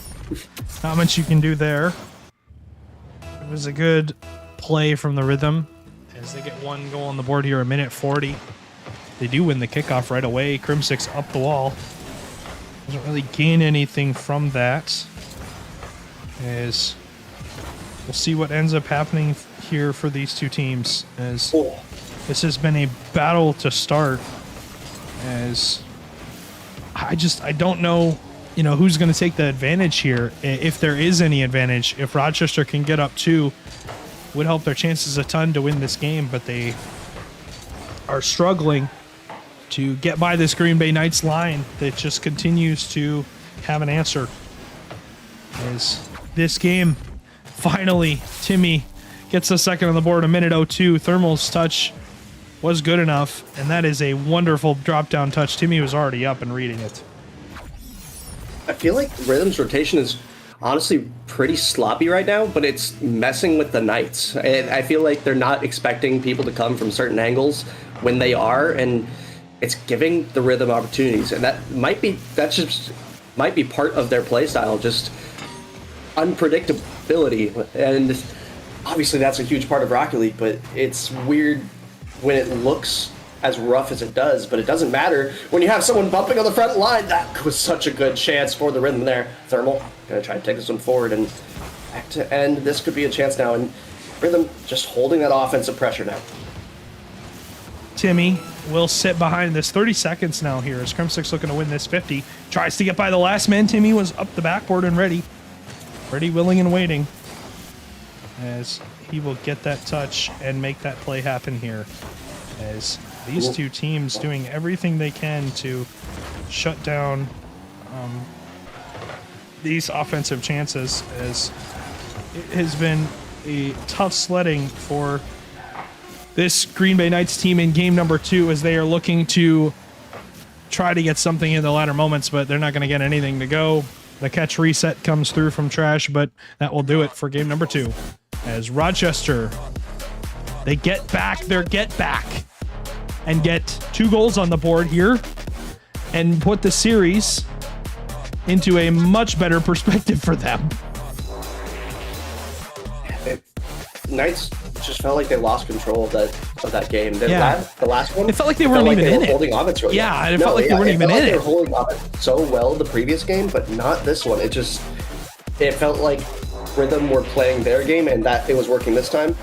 Not much you can do there. It was a good play from the Rhythm as they get one goal on the board here, a minute 40. They do win the kickoff right away. Crimzix up the wall. Doesn't really gain anything from that. As we'll see what ends up happening here for these two teams, as this has been a battle to start. As I don't know, who's going to take the advantage here, if there is any advantage. If Rochester can get up 2, would help their chances a ton to win this game, but they are struggling to get by this Green Bay Knights line that just continues to have an answer. As this game, finally, Timmy gets the second on the board, a minute 02. Thermal's touch was good enough, and that is a wonderful drop-down touch. Timmy was already up and reading it. I feel like Rhythm's rotation is honestly pretty sloppy right now, but it's messing with the Knights. I feel like they're not expecting people to come from certain angles when they are, and it's giving the Rhythm opportunities. And that might be might be part of their play style, just unpredictability. And obviously that's a huge part of Rocket League, but it's weird when it looks as rough as it does, but it doesn't matter when you have someone bumping on the front line. That was such a good chance for the Rhythm there. Thermal gonna try to take this one forward, and back to end. This could be a chance now, and Rhythm just holding that offensive pressure now. Timmy will sit behind this. 30 seconds now here as Crimsix looking to win this 50. Tries to get by the last man. Timmy was up the backboard and ready. Ready, willing, and waiting. As he will get that touch and make that play happen here. As these two teams doing everything they can to shut down these offensive chances, as it has been a tough sledding for this Green Bay Knights team in game number 2, as they are looking to try to get something in the latter moments, but they're not going to get anything to go. The catch reset comes through from Trash, but that will do it for game number 2. As Rochester, they get back their get back and get 2 goals on the board here and put the series into a much better perspective for them. Knights just felt like they lost control of that game. The last one, it felt like they weren't even in it. Holding on it really yeah, well. and it felt like they weren't even in it. They were holding on it so well the previous game, but not this one. It felt like Rhythm were playing their game, and that it was working this time.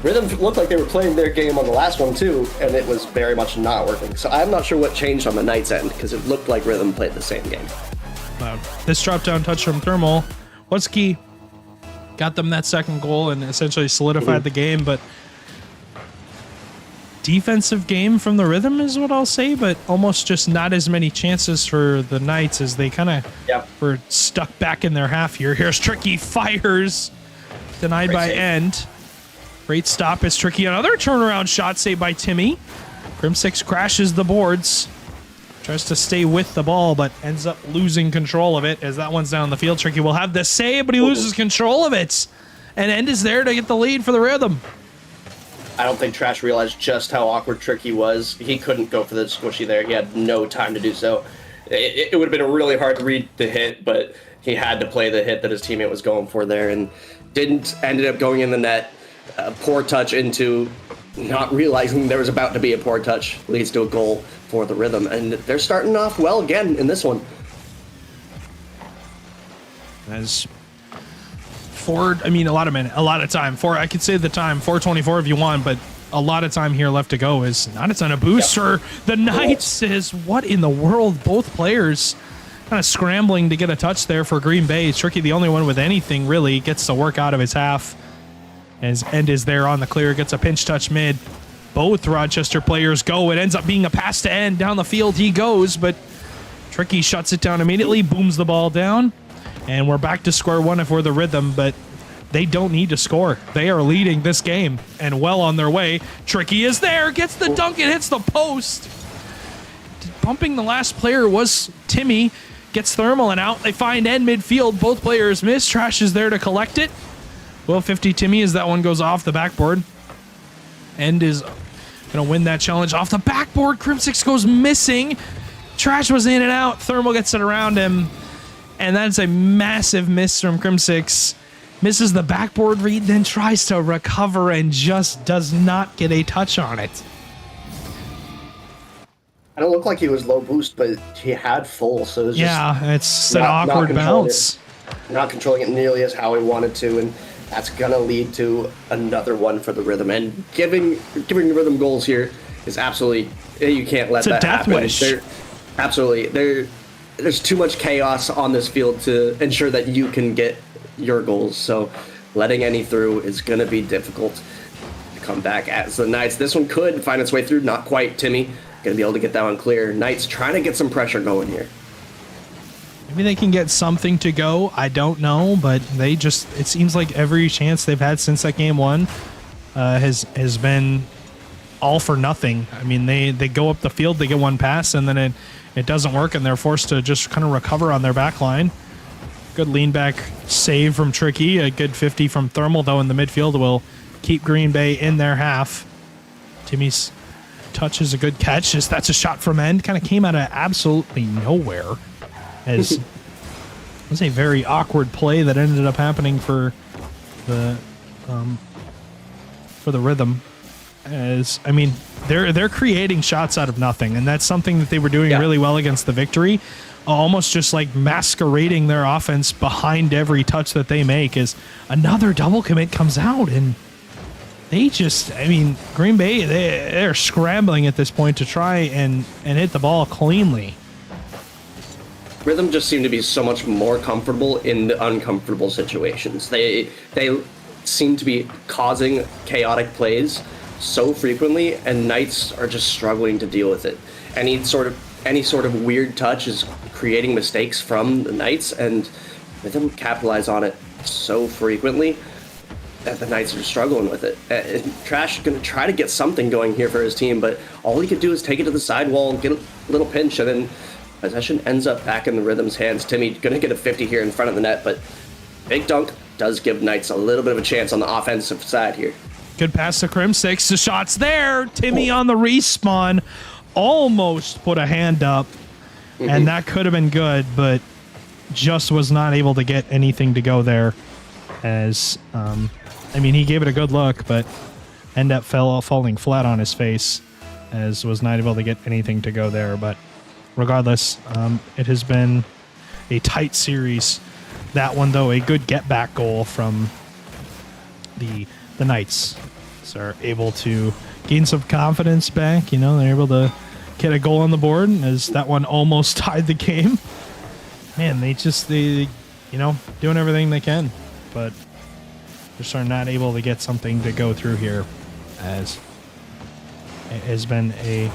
Rhythm looked like they were playing their game on the last one too, and it was very much not working. So I'm not sure what changed on the Knights end, because it looked like Rhythm played the same game. This drop down touch from Thermal, what's key? Got them that second goal and essentially solidified the game, but defensive game from the Rhythm is what I'll say, but almost just not as many chances for the Knights, as they kind of were stuck back in their half here. Here's Tricky, fires, denied by End. Great stop as Tricky. Another turnaround shot saved by Timmy. Crimsix crashes the boards. Tries to stay with the ball, but ends up losing control of it as that one's down the field. Tricky will have the save, but he loses control of it. And End is there to get the lead for the Rhythm. I don't think Trash realized just how awkward Tricky was. He couldn't go for the squishy there. He had no time to do so. It would have been really hard to read the hit, but he had to play the hit that his teammate was going for there, and ended up going in the net. Poor touch into not realizing there was about to be a poor touch leads to a goal for the Rhythm, and they're starting off well again in this one. As Ford, I mean, a lot of time. I could say the time 4:24 if you want, but a lot of time here left to go is not a ton of boost for the Knights. Is what in the world? Both players kind of scrambling to get a touch there for Green Bay. Tricky, the only one with anything really, gets to work out of his half. As End is there on the clear, gets a pinch touch mid. Both Rochester players go. It ends up being a pass to End. Down the field he goes, but Tricky shuts it down immediately, booms the ball down, and we're back to square one if we're the Rhythm, but they don't need to score. They are leading this game and well on their way. Tricky is there, gets the dunk, it hits the post. Bumping the last player was Timmy, gets Thermal and out. They find End midfield, both players miss. Trash is there to collect it. Well, 50 Timmy as that one goes off the backboard. End is going to win that challenge off the backboard. Crimsix goes missing. Trash was in and out. Thermal gets it around him. And that's a massive miss from Crimsix. Misses the backboard read, then tries to recover and just does not get a touch on it. I don't look like he was low boost, but he had full, so it was it's an awkward bounce. Not controlling it nearly as how he wanted to, and that's gonna lead to another one for the Rhythm. And giving the Rhythm goals here is absolutely, you can't let that happen. There's too much chaos on this field to ensure that you can get your goals. So letting any through is gonna be difficult to come back as the Knights. This one could find its way through, not quite. Timmy gonna be able to get that one clear. Knights trying to get some pressure going here. Maybe they can get something to go. I don't know, but it seems like every chance they've had since that game one has been all for nothing. I mean, they go up the field, they get one pass, and then it doesn't work, and they're forced to just kind of recover on their back line. Good lean back save from Tricky. A good 50 from Thermal, though, in the midfield will keep Green Bay in their half. Timmy's touch is a good catch. That's a shot from End. Kind of came out of absolutely nowhere. As was a very awkward play that ended up happening for the Rhythm. As I mean, they're creating shots out of nothing, and that's something that they were doing really well against the Victory. Almost just like masquerading their offense behind every touch that they make. Is another double commit comes out, and they just, I mean, Green Bay, they're scrambling at this point to try and hit the ball cleanly. Rhythm just seem to be so much more comfortable in the uncomfortable situations. They seem to be causing chaotic plays so frequently, and Knights are just struggling to deal with it. Any sort of weird touch is creating mistakes from the Knights, and Rhythm capitalize on it so frequently that the Knights are struggling with it. Trash is going to try to get something going here for his team, but all he could do is take it to the sidewall and get a little pinch, and then possession ends up back in the Rhythm's hands. Timmy going to get a 50 here in front of the net, but big dunk does give Knights a little bit of a chance on the offensive side here. Good pass to Crim6. The shot's there. Timmy on the respawn almost put a hand up, and that could have been good, but just was not able to get anything to go there. As I mean, he gave it a good look, but ended up falling flat on his face, as was not able to get anything to go there. But regardless, it has been a tight series. That one, though, a good get-back goal from the Knights. So are able to gain some confidence back. You know, they're able to get a goal on the board, as that one almost tied the game. Man, they you know, doing everything they can, but just are not able to get something to go through here, as it has been a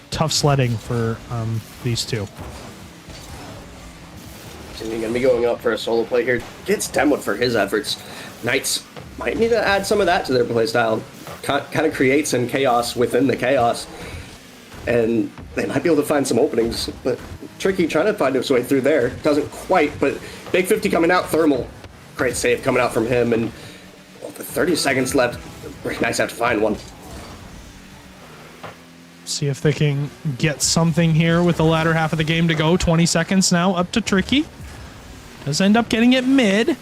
tough sledding for these two. Timmy going to be going up for a solo play here. Gets Denwood for his efforts. Knights might need to add some of that to their play style. Kind of create some chaos within the chaos, and they might be able to find some openings, but Tricky trying to find his way through there. Doesn't quite, but big 50 coming out. Thermal, great save coming out from him, and with 30 seconds left, Knights have to find one. See if they can get something here with the latter half of the game to go. 20 seconds now up to Tricky. Does end up getting it mid.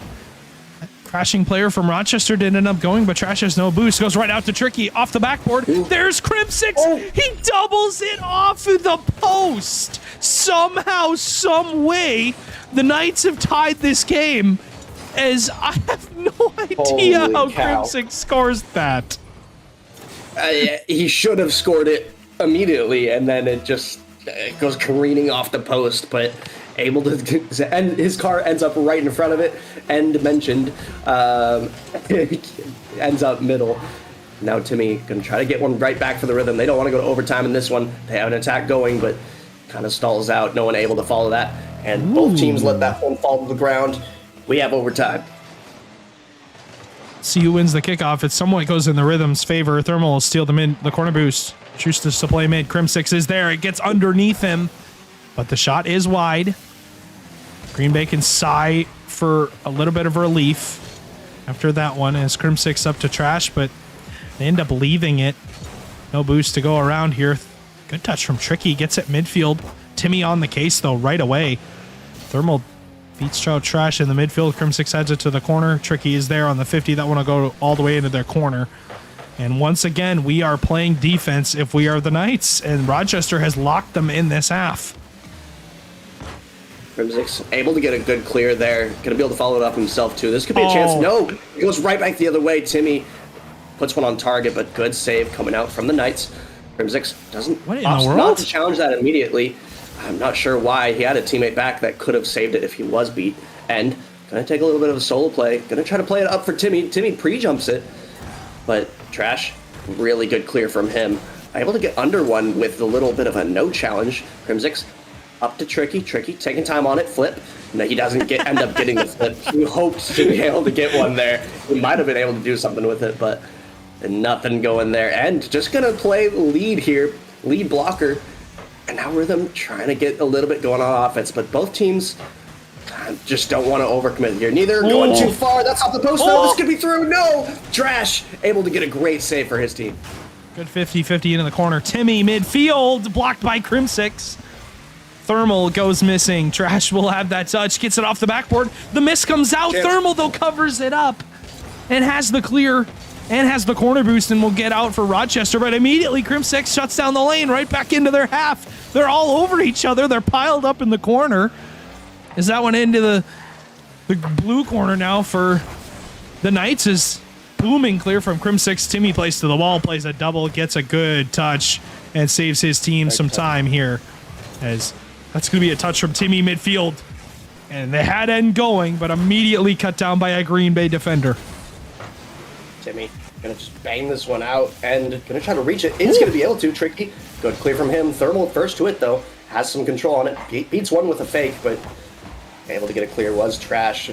Crashing player from Rochester didn't end up going, but Trash has no boost. Goes right out to Tricky off the backboard. Ooh. There's Crim6. He doubles it off of the post. Somehow, some way, the Knights have tied this game, as I have no idea how Crim6 scores that. He should have scored it immediately, and then it just goes careening off the post, but able to, and his car ends up right in front of it, and mentioned, ends up middle. Now Timmy gonna try to get one right back for the Rhythm. They don't want to go to overtime in this one. They have an attack going, but kind of stalls out. No one able to follow that, and both teams let that one fall to the ground. We have overtime. See who wins the kickoff. It somewhat goes in the Rhythm's favor. Thermal will steal the corner boost. Chooses to play mid. Crim6 is there. It gets underneath him, but the shot is wide. Green Bay can sigh for a little bit of relief after that one, as Crim6 up to Trash, but they end up leaving it. No boost to go around here. Good touch from Tricky. Gets it midfield. Timmy on the case, though, right away. Thermal beats Trash in the midfield. Crim6 heads it to the corner. Tricky is there on the 50. That one will go all the way into their corner. And once again, we are playing defense if we are the Knights, and Rochester has locked them in this half. Crim6 able to get a good clear there. Going to be able to follow it up himself, too. This could be a chance. No, it goes right back the other way. Timmy puts one on target, but good save coming out from the Knights. Crim6 doesn't opts not to challenge that immediately. I'm not sure why. He had a teammate back that could have saved it if he was beat. And going to take a little bit of a solo play. Going to try to play it up for Timmy. Timmy pre-jumps it, but Trash, really good clear from him. Able to get under one with a little bit of a no challenge. Crim6 up to Tricky. Tricky taking time on it. Flip. No, he doesn't end up getting the flip. He hoped to be able to get one there. He might have been able to do something with it, but nothing going there. And just going to play lead here. Lead blocker. And now Rhythm trying to get a little bit going on offense, but both teams just don't want to overcommit here. Neither going too far. That's off the post. No, this could be through. No! Trash able to get a great save for his team. Good 50-50 into the corner. Timmy midfield, blocked by Crim6. Thermal goes missing. Trash will have that touch, gets it off the backboard. The miss comes out. Chip. Thermal, though, covers it up and has the clear and has the corner boost and will get out for Rochester. But immediately, Crim6 shuts down the lane right back into their half. They're all over each other. They're piled up in the corner. Is that one into the blue corner now for the Knights is booming clear from Crim6. Timmy plays to the wall, plays a double, gets a good touch, and saves his team some time here. As that's going to be a touch from Timmy midfield. And they had end going, but immediately cut down by a Green Bay defender. Timmy gonna just bang this one out and gonna try to reach it. Is gonna be able to. Tricky. Good clear from him. Thermal first to it though. Has some control on it. Beats one with a fake, but able to get a clear was Trash.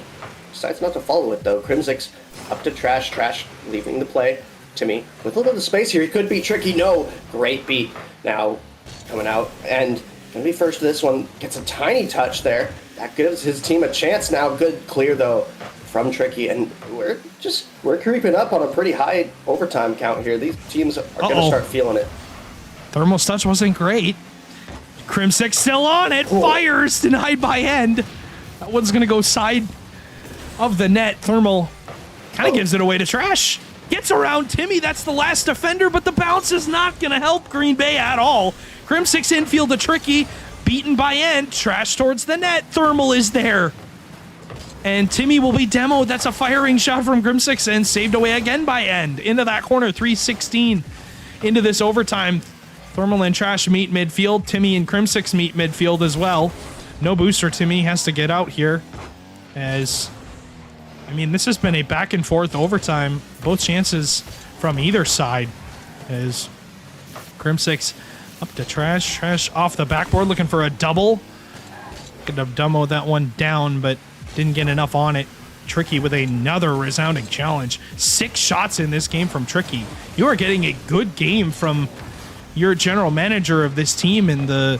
Decides not to follow it though. Crim6 up to Trash. Trash leaving the play. Timmy with a little bit of space here. He could beat Tricky. No. Great beat. Now coming out and gonna be first to this one. Gets a tiny touch there. That gives his team a chance now. Good clear though from Tricky, and we're creeping up on a pretty high overtime count here. These teams are gonna start feeling it. Thermal's touch wasn't great. Crim6 still on it. Fires denied by end. That one's gonna go side of the net. Thermal kind of gives it away to Trash. Gets around Timmy. That's the last defender, but the bounce is not gonna help Green Bay at all. Crim6 infield to Tricky. Beaten by end. Trash towards the net. Thermal is there. And Timmy will be demoed. That's a firing shot from Crim6 and saved away again by end. Into that corner, 3:16 into this overtime. Thermal and Trash meet midfield. Timmy and Crim6 meet midfield as well. No booster. Timmy has to get out here. As, I mean, this has been a back and forth overtime. Both chances from either side. As Crim6 up to Trash. Trash off the backboard looking for a double. Could have demoed that one down, but didn't get enough on it. Tricky with another resounding challenge. 6 shots in this game from Tricky. You are getting a good game from your general manager of this team in the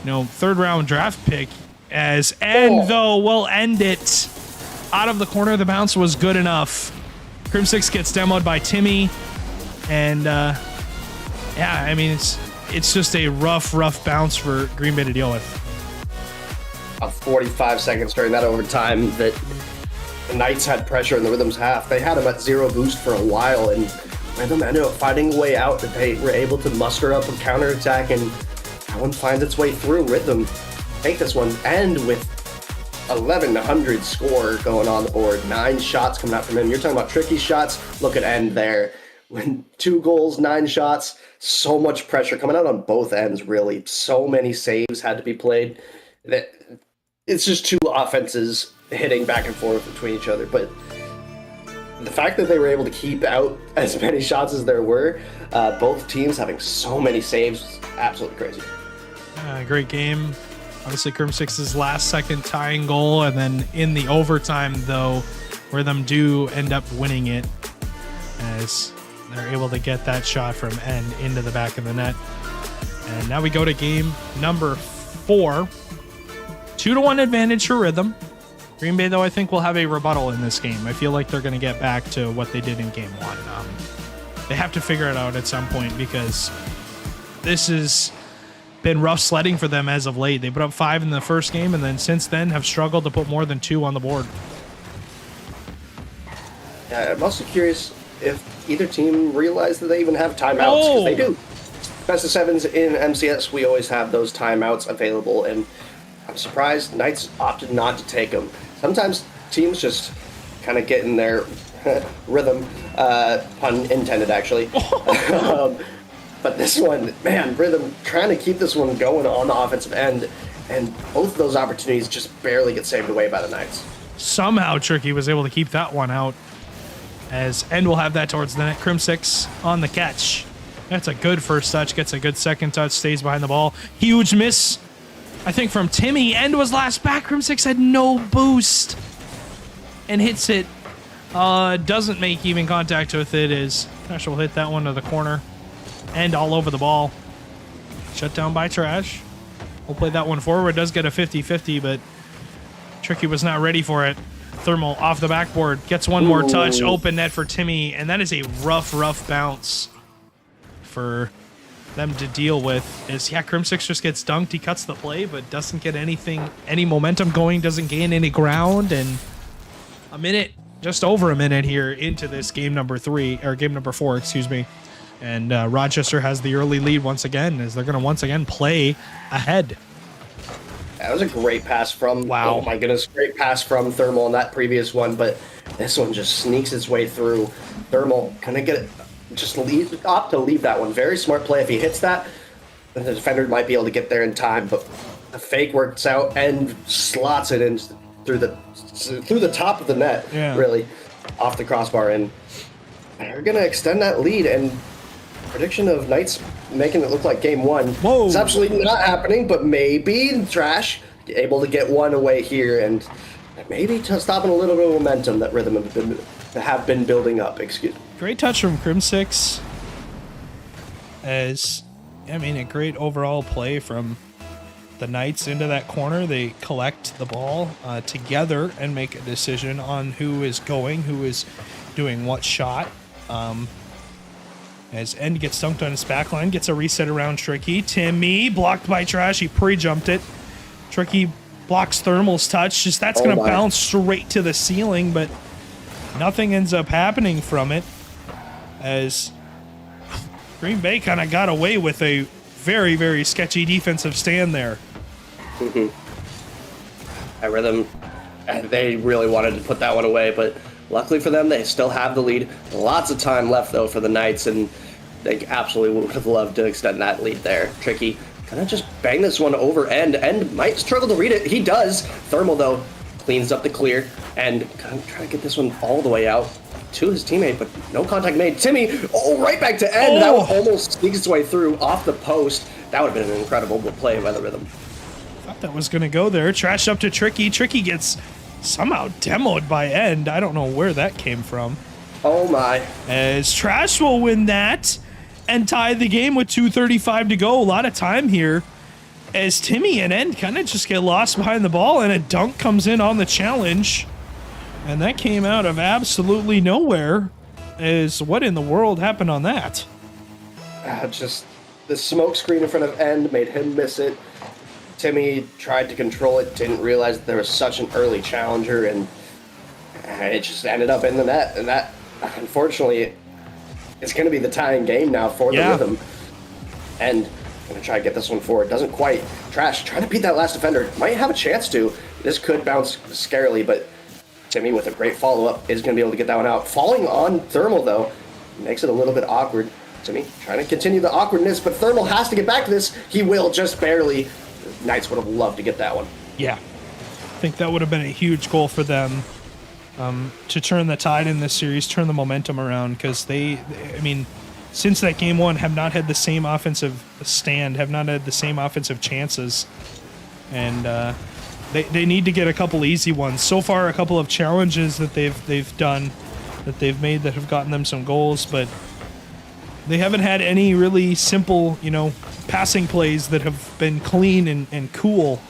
3rd round draft pick. As end though will end it. Out of the corner, the bounce was good enough. Crim6 gets demoed by Timmy. And yeah, I mean it's just a rough bounce for Green Bay to deal with. 45 seconds during that overtime that the Knights had pressure in the Rhythm's half. They had him at 0 boost for a while, and Rhythm ended up finding a way out that they were able to muster up a counterattack, and that one finds its way through. Rhythm take this one, and with 1,100 score going on the board, 9 shots coming out from him. You're talking about tricky shots. Look at end there. When 2 goals, 9 shots, so much pressure coming out on both ends, really. So many saves had to be played. That it's just 2 offenses hitting back and forth between each other. But the fact that they were able to keep out as many shots as there were, both teams having so many saves, was absolutely crazy. Great game. Obviously, Crim6's last second tying goal, and then in the overtime, though, Rhythm do end up winning it as they're able to get that shot from end into the back of the net. And now we go to game number 4. 2-1 advantage for Rhythm. Green Bay, though, I think will have a rebuttal in this game. I feel like they're going to get back to what they did in game 1. They have to figure it out at some point because this has been rough sledding for them as of late. They put up 5 in the first game, and then since then have struggled to put more than 2 on the board. Yeah, I'm also curious if either team realized that they even have timeouts, because they do. Best of 7s in MCS, we always have those timeouts available, and I'm surprised Knights opted not to take them. Sometimes teams just kind of get in their rhythm, pun intended actually. But this one, man, Rhythm trying to keep this one going on the offensive end, and both of those opportunities just barely get saved away by the Knights. Somehow Tricky was able to keep that one out, as end will have that towards the net. Crim6 on the catch. That's a good first touch, gets a good second touch, stays behind the ball. Huge miss, I think, from Timmy. End was last back. Crim6 had no boost and hits it. Doesn't make even contact with it, as Trash will hit that one to the corner. End all over the ball. Shut down by Trash. We'll play that one forward. Does get a 50-50, but Tricky was not ready for it. Thermal off the backboard. Gets one more touch. Open net for Timmy, and that is a rough bounce for them to deal with is, yeah, Crimsix just gets dunked. He cuts the play, but doesn't get any momentum going, doesn't gain any ground. And a minute, just over a minute here into this game number 4, excuse me. And Rochester has the early lead once again, as they're going to once again play ahead. That was a great pass from, wow. Oh my goodness, great pass from Thermal in that previous one, but this one just sneaks its way through. Thermal kind of opt to leave that one. Very smart play. If he hits that, the defender might be able to get there in time, but the fake works out and slots it in through the top of the net, really, off the crossbar, and they're going to extend that lead, and prediction of Knights making it look like game 1. Whoa. It's absolutely not happening, but maybe Trash able to get one away here and maybe stopping a little bit of momentum that Rhythm have been building up. Excuse me. Great touch from Crimsix. A great overall play from the Knights into that corner. They collect the ball together and make a decision on who is doing what shot. As End gets dunked on his backline, gets a reset around Tricky. Timmy blocked by Trash. He pre-jumped it. Tricky blocks Thermal's touch. That's going to bounce straight to the ceiling, but nothing ends up happening from it, as Green Bay kind of got away with a very, very sketchy defensive stand there. Rhythm, they really wanted to put that one away, but luckily for them, they still have the lead. Lots of time left, though, for the Knights, and they absolutely would have loved to extend that lead there. Tricky kind of just bang this one over End. End might struggle to read it. He does. Thermal, though, cleans up the clear and kind of try to get this one all the way out to his teammate, but no contact made. Timmy, right back to End. That one almost sneaks its way through off the post. That would have been an incredible play by the Rhythm. Thought that was going to go there. Trash up to Tricky. Tricky gets somehow demoed by End. I don't know where that came from. Oh my. As Trash will win that and tie the game with 2:35 to go. A lot of time here as Timmy and End kind of just get lost behind the ball, and a dunk comes in on the challenge. And that came out of absolutely nowhere. As what in the world happened on that? Just the smoke screen in front of End made him miss it. Timmy tried to control it, didn't realize that there was such an early challenger, and it just ended up in the net. And that, unfortunately, it's going to be the tying game now for the Rhythm. And going to try to get this one forward. Doesn't quite. Trash trying to beat that last defender. Might have a chance to. This could bounce scarily, but Timmy with a great follow-up is going to be able to get that one out. Falling on Thermal, though, makes it a little bit awkward. Timmy trying to continue the awkwardness, but Thermal has to get back to this. He will, just barely. Knights would have loved to get that one. Yeah. I think that would have been a huge goal for them to turn the tide in this series, turn the momentum around, because since that game 1, have not had the same offensive stand, have not had the same offensive chances. And they need to get a couple easy ones. So far, a couple of challenges that they've done, that they've made that have gotten them some goals, but they haven't had any really simple, passing plays that have been clean and cool,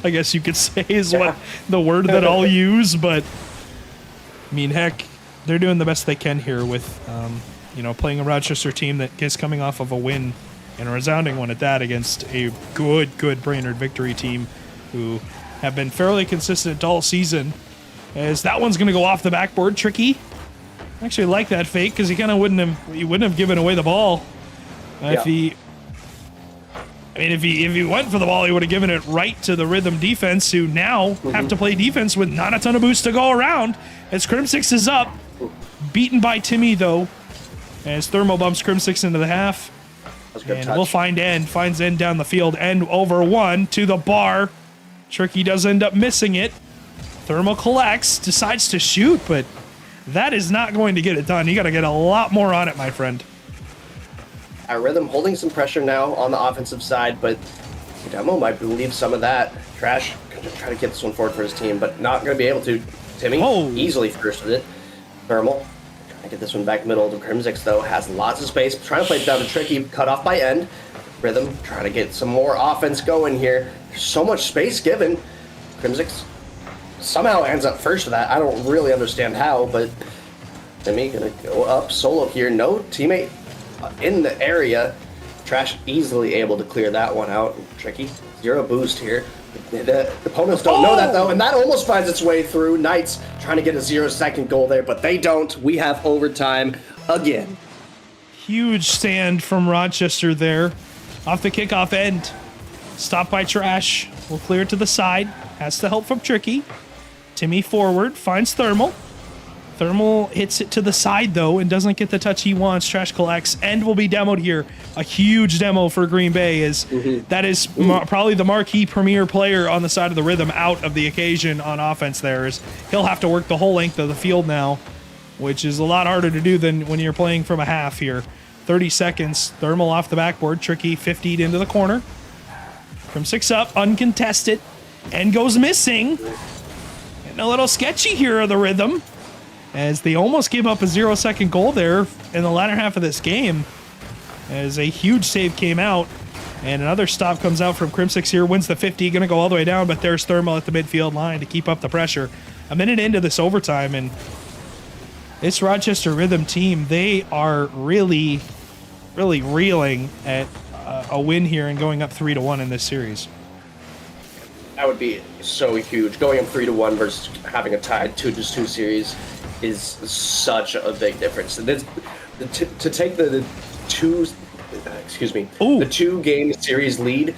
I guess you could say is what the word that I'll use. But, heck, they're doing the best they can here with, playing a Rochester team that is coming off of a win, and a resounding one at that, against a good Brainerd Victory team who have been fairly consistent all season. As that one's going to go off the backboard. Tricky. I actually like that fake, because he kind of wouldn't have given away the ball if he went for the ball. He would have given it right to the Rhythm defense, who now have to play defense with not a ton of boost to go around. As Crimsix is up, beaten by Timmy though, as Thermal bumps Crimsix into the half. And we'll find End, finds End down the field, End over one to the bar. Tricky does end up missing it. Thermal collects, decides to shoot, but that is not going to get it done. You got to get a lot more on it, my friend. Rhythm holding some pressure now on the offensive side, but Demo might relieve some of that. Trash going to try to get this one forward for his team, but not going to be able to. Timmy easily first with it. Thermal trying to get this one back middle to Crimsix, though. Has lots of space. Trying to play it down to Tricky. Cut off by End. Rhythm trying to get some more offense going here. There's so much space given. Crimsix somehow ends up first for that. I don't really understand how, but Timmy gonna go up solo here. No teammate in the area. Trash easily able to clear that one out. Tricky. 0 boost here. The opponents don't know that though, and that almost finds its way through. Knights trying to get a 0-second goal there, but they don't. We have overtime again. Huge stand from Rochester there. Off the kickoff end. Stopped by Trash. Will clear it to the side. Has the help from Tricky. Timmy forward. Finds Thermal. Thermal hits it to the side, though, and doesn't get the touch he wants. Trash collects. End will be demoed here. A huge demo for Green Bay. That is probably the marquee premier player on the side of the Rhythm out of the occasion on offense there. He'll have to work the whole length of the field now, which is a lot harder to do than when you're playing from a half here. 30 seconds. Thermal off the backboard. Tricky 50'd into the corner. From 6 up, uncontested. End goes missing. Getting a little sketchy here of the Rhythm, as they almost gave up a 0-second goal there in the latter half of this game, as a huge save came out, and another stop comes out from Crimsix here, wins the 50, gonna go all the way down, but there's Thermal at the midfield line to keep up the pressure. A minute into this overtime, and this Rochester Rhythm team, they are really reeling at a win here and going up 3-1 in this series. That would be so huge. Going up 3-1 versus having a tied 2-2 series is such a big difference. To take the two game series lead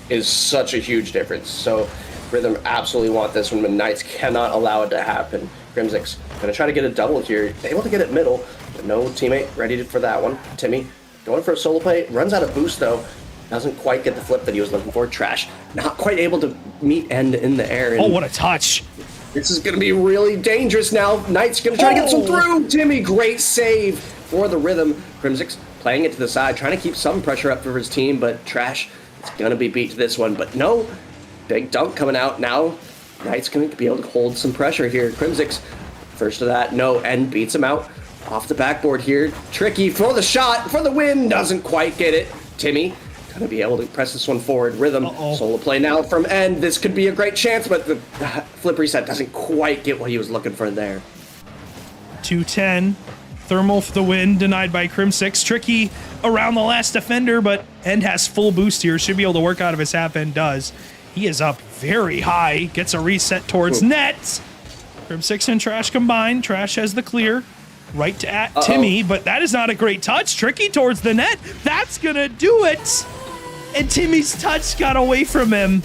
is such a huge difference. So Rhythm absolutely want this one, but Knights cannot allow it to happen. Crimsix gonna try to get a double here, able to get it middle, but no teammate ready for that one. Timmy going for a solo play, runs out of boost though, doesn't quite get the flip that he was looking for. Trash not quite able to meet End in the air. And oh, what a touch! This is going to be really dangerous now. Knight's going to try to get some through. Timmy, great save for the Rhythm. Crimsix playing it to the side, trying to keep some pressure up for his team, but Trash is going to be beat to this one. But no, big dunk coming out now. Knight's going to be able to hold some pressure here. Crimsix, first of that, no, End beats him out. Off the backboard here. Tricky for the shot, for the win. Doesn't quite get it. Timmy going to be able to press this one forward. Rhythm, solo play now from End. This could be a great chance, but the flip reset doesn't quite get what he was looking for there. 2-10. Thermal for the win, denied by Crimsix. Tricky around the last defender, but End has full boost here. Should be able to work out of his half. End does. He is up very high. Gets a reset towards net. Crimsix and Trash combined. Trash has the clear. Right to Timmy, but that is not a great touch. Tricky towards the net. That's going to do it. And Timmy's touch got away from him.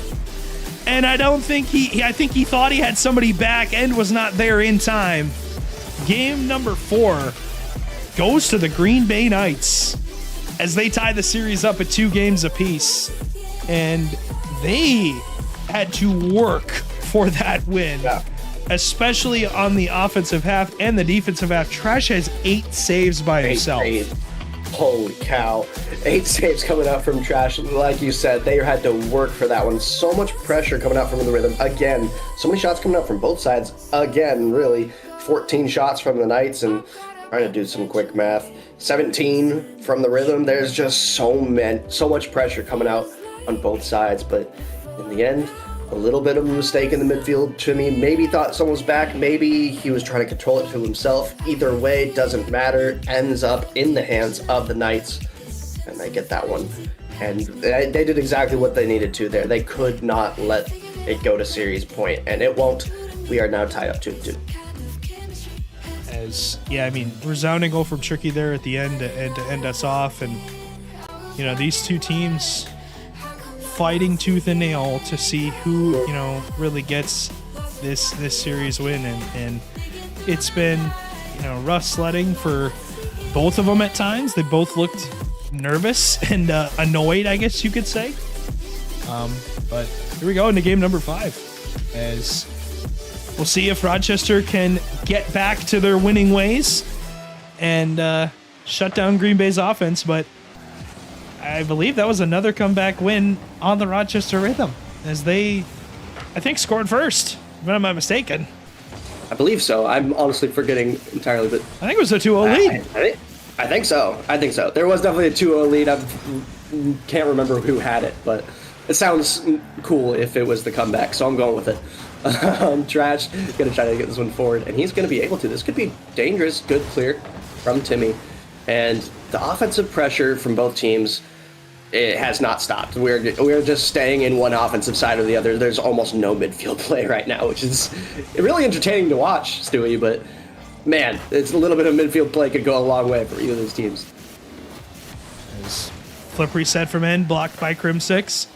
And I don't think I think he thought he had somebody back and was not there in time. Game number 4 goes to the Green Bay Knights as they tie the series up at 2 games apiece. And they had to work for that win. Yeah. Especially on the offensive half and the defensive half. Trash has 8 saves by himself. Holy cow. 8 saves coming out from Trash. Like you said, they had to work for that one. So much pressure coming out from the Rhythm. Again, so many shots coming out from both sides. Again, really. 14 shots from the Knights, and trying to do some quick math. 17 from the Rhythm. There's just so much pressure coming out on both sides. But in the end, a little bit of a mistake in the midfield to me. Maybe thought someone was back. Maybe he was trying to control it to himself. Either way, doesn't matter. Ends up in the hands of the Knights. And they get that one. And they did exactly what they needed to there. They could not let it go to series point. And it won't. We are now tied up 2-2. Resounding goal from Tricky there at the end to end us off. And, these two teams fighting tooth and nail to see who really gets this series win, and it's been rough sledding for both of them at times. They both looked nervous and annoyed, I guess you could say. But here we go into game number 5, as we'll see if Rochester can get back to their winning ways and shut down Green Bay's offense. But I believe that was another comeback win on the Rochester Rhythm, as they, I think, scored first, if I'm not mistaken. I believe so. I'm honestly forgetting entirely, but I think it was a 2-0 lead. I think so. There was definitely a 2-0 lead. I can't remember who had it, but it sounds cool if it was the comeback, so I'm going with it. Trash going to try to get this one forward, and he's going to be able to. This could be dangerous. Good clear from Timmy. And the offensive pressure from both teams it has not stopped. We're just staying in one offensive side or the other. There's almost no midfield play right now, which is really entertaining to watch, Stewie, but man, it's a little bit of midfield play could go a long way for either of these teams. Flip reset from end, blocked by Crim6.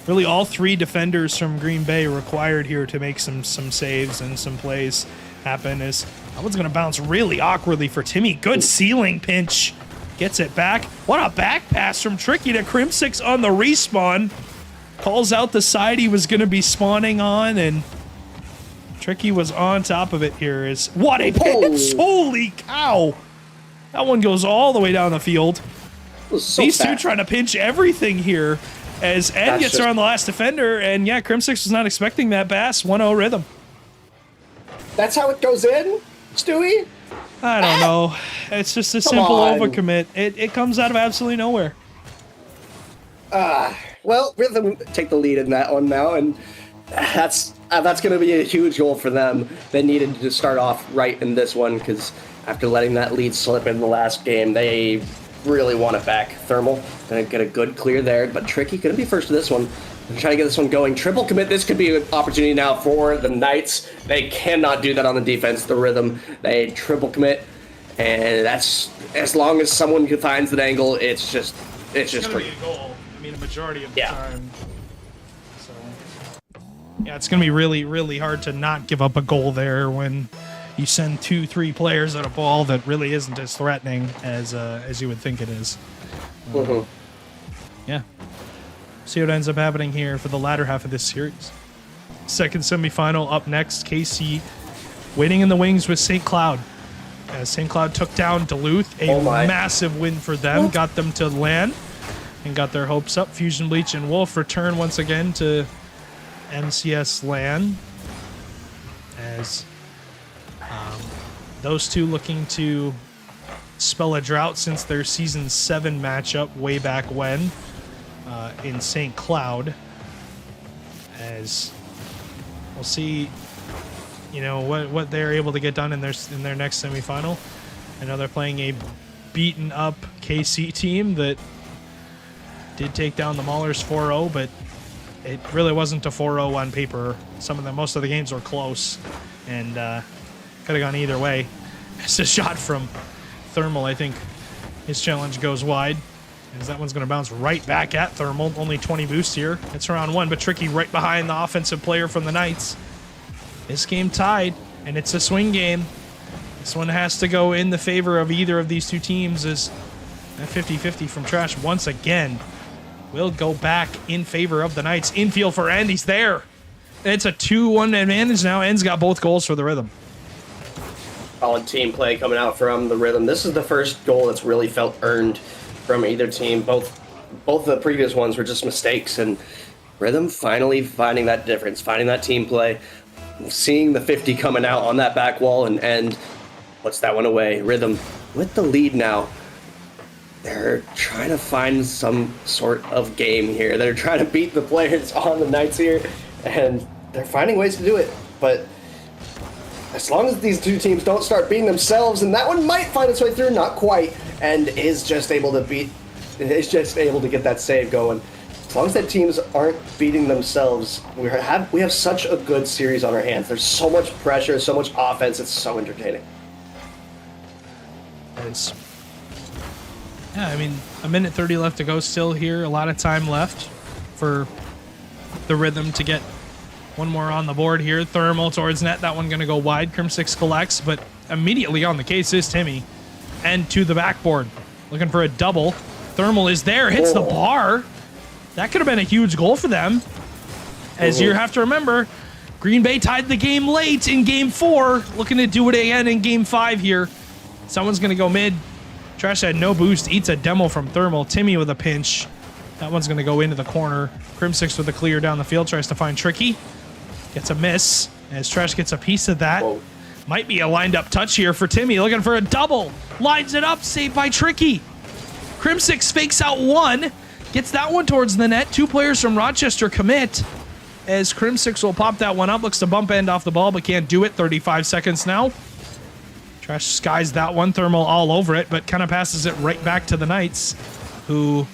Really all three defenders from Green Bay required here to make some saves and some plays happen. As that one's going to bounce really awkwardly for Timmy. Good ceiling pinch. Gets it back. What a back pass from Tricky to Crim6 on the respawn. Calls out the side he was going to be spawning on, and Tricky was on top of it here. What a pinch! Holy cow! That one goes all the way down the field. So These fast. two trying to pinch everything here as Ed gets around the last defender, and yeah, Crim6 was not expecting that pass. 1-0 rhythm. That's how it goes in, Stewie? I don't know. It's just a simple overcommit. It comes out of absolutely nowhere. Well, Rhythm take the lead in that one now, and that's going to be a huge goal for them. They needed to start off right in this one because after letting that lead slip in the last game, they really want it back. Thermal gonna get a good clear there, but Tricky gonna be first to this one. They're trying to get this one going. Triple commit. This could be an opportunity now for the Knights. They cannot do that on the defense. The Rhythm, they triple commit, and that's as long as someone finds that angle. It's just Gonna be a goal. I mean, a majority of the time. So yeah, it's gonna be really, really hard to not give up a goal there when you send 2-3 players at a ball that really isn't as threatening as you would think it is. Yeah. See what ends up happening here for the latter half of this series. Second semifinal up next. KC waiting in the wings with St. Cloud. As St. Cloud took down Duluth, a massive win for them. Got them to land and got their hopes up. Fusion Bleach and Wolf return once again to MCS LAN. As those two looking to spell a drought since their Season 7 matchup way back when in St. Cloud. As we'll see, you know, what they're able to get done in their next semifinal. I know they're playing a beaten up KC team that did take down the Maulers 4-0, but it really wasn't a 4-0 on paper. Most of the games were close, and could have gone either way. It's a shot from Thermal. I think his challenge goes wide, as that one's going to bounce right back at Thermal. Only 20 boost here. It's round one, but Tricky right behind the offensive player from the Knights. This game tied, and it's a swing game. This one has to go in the favor of either of these two teams, as that 50-50 from Trash once again will go back in favor of the Knights. Infield for End. He's there. It's a 2-1 advantage now. End's got both goals for the Rhythm. Solid team play coming out from the Rhythm. This is the first goal that's really felt earned from either team. Both the previous ones were just mistakes, and Rhythm finally finding that difference, finding that team play, seeing the 50 coming out on that back wall, and puts that one away. Rhythm with the lead now. They're trying to find some sort of game here. They're trying to beat the players on the Knights here, and they're finding ways to do it, but as long as these two teams don't start beating themselves, and that one might find its way through, not quite, and is just able to get that save going. As long as that teams aren't beating themselves, we have such a good series on our hands. There's so much pressure, so much offense. It's so entertaining. Yeah, I mean, a minute 30 left to go still here. A lot of time left for the Rhythm to get one more on the board here. Thermal towards net. That one going to go wide. Crim6 collects, but immediately on the case is Timmy. And to the backboard. Looking for a double. Thermal is there. Hits the bar. That could have been a huge goal for them. As you have to remember, Green Bay tied the game late in Game 4. Looking to do it again in Game 5 here. Someone's going to go mid. Trash had no boost. Eats a demo from Thermal. Timmy with a pinch. That one's going to go into the corner. Crim6 with a clear down the field. Tries to find Tricky. Gets a miss. As Trash gets a piece of that. Might be a lined up touch here for Timmy. Looking for a double. Lines it up. Saved by Tricky. Crim6 fakes out one. Gets that one towards the net. Two players from Rochester commit. As Crim6 will pop that one up. Looks to bump end off the ball, but can't do it. 35 seconds now. Trash skies that one. Thermal all over it, but kind of passes it right back to the Knights, who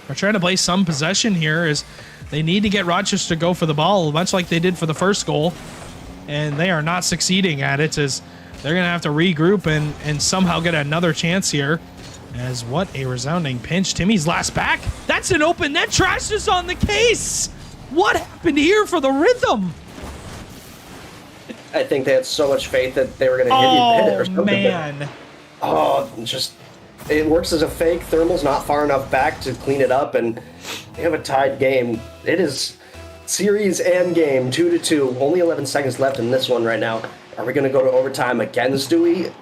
are trying to play some possession here as they need to get Rochester to go for the ball, much like they did for the first goal. And they are not succeeding at it as they're going to have to regroup and somehow get another chance here. As what a resounding pinch. Timmy's last back. That's an open net. Trash is on the case. What happened here for the Rhythm? I think they had so much faith that they were going to hit it or something. Man. Oh, just it works as a fake. Thermal's not far enough back to clean it up, and they have a tied game. It is series and game 2-2. Only 11 seconds left in this one right now. Are we going to go to overtime again, Stewie?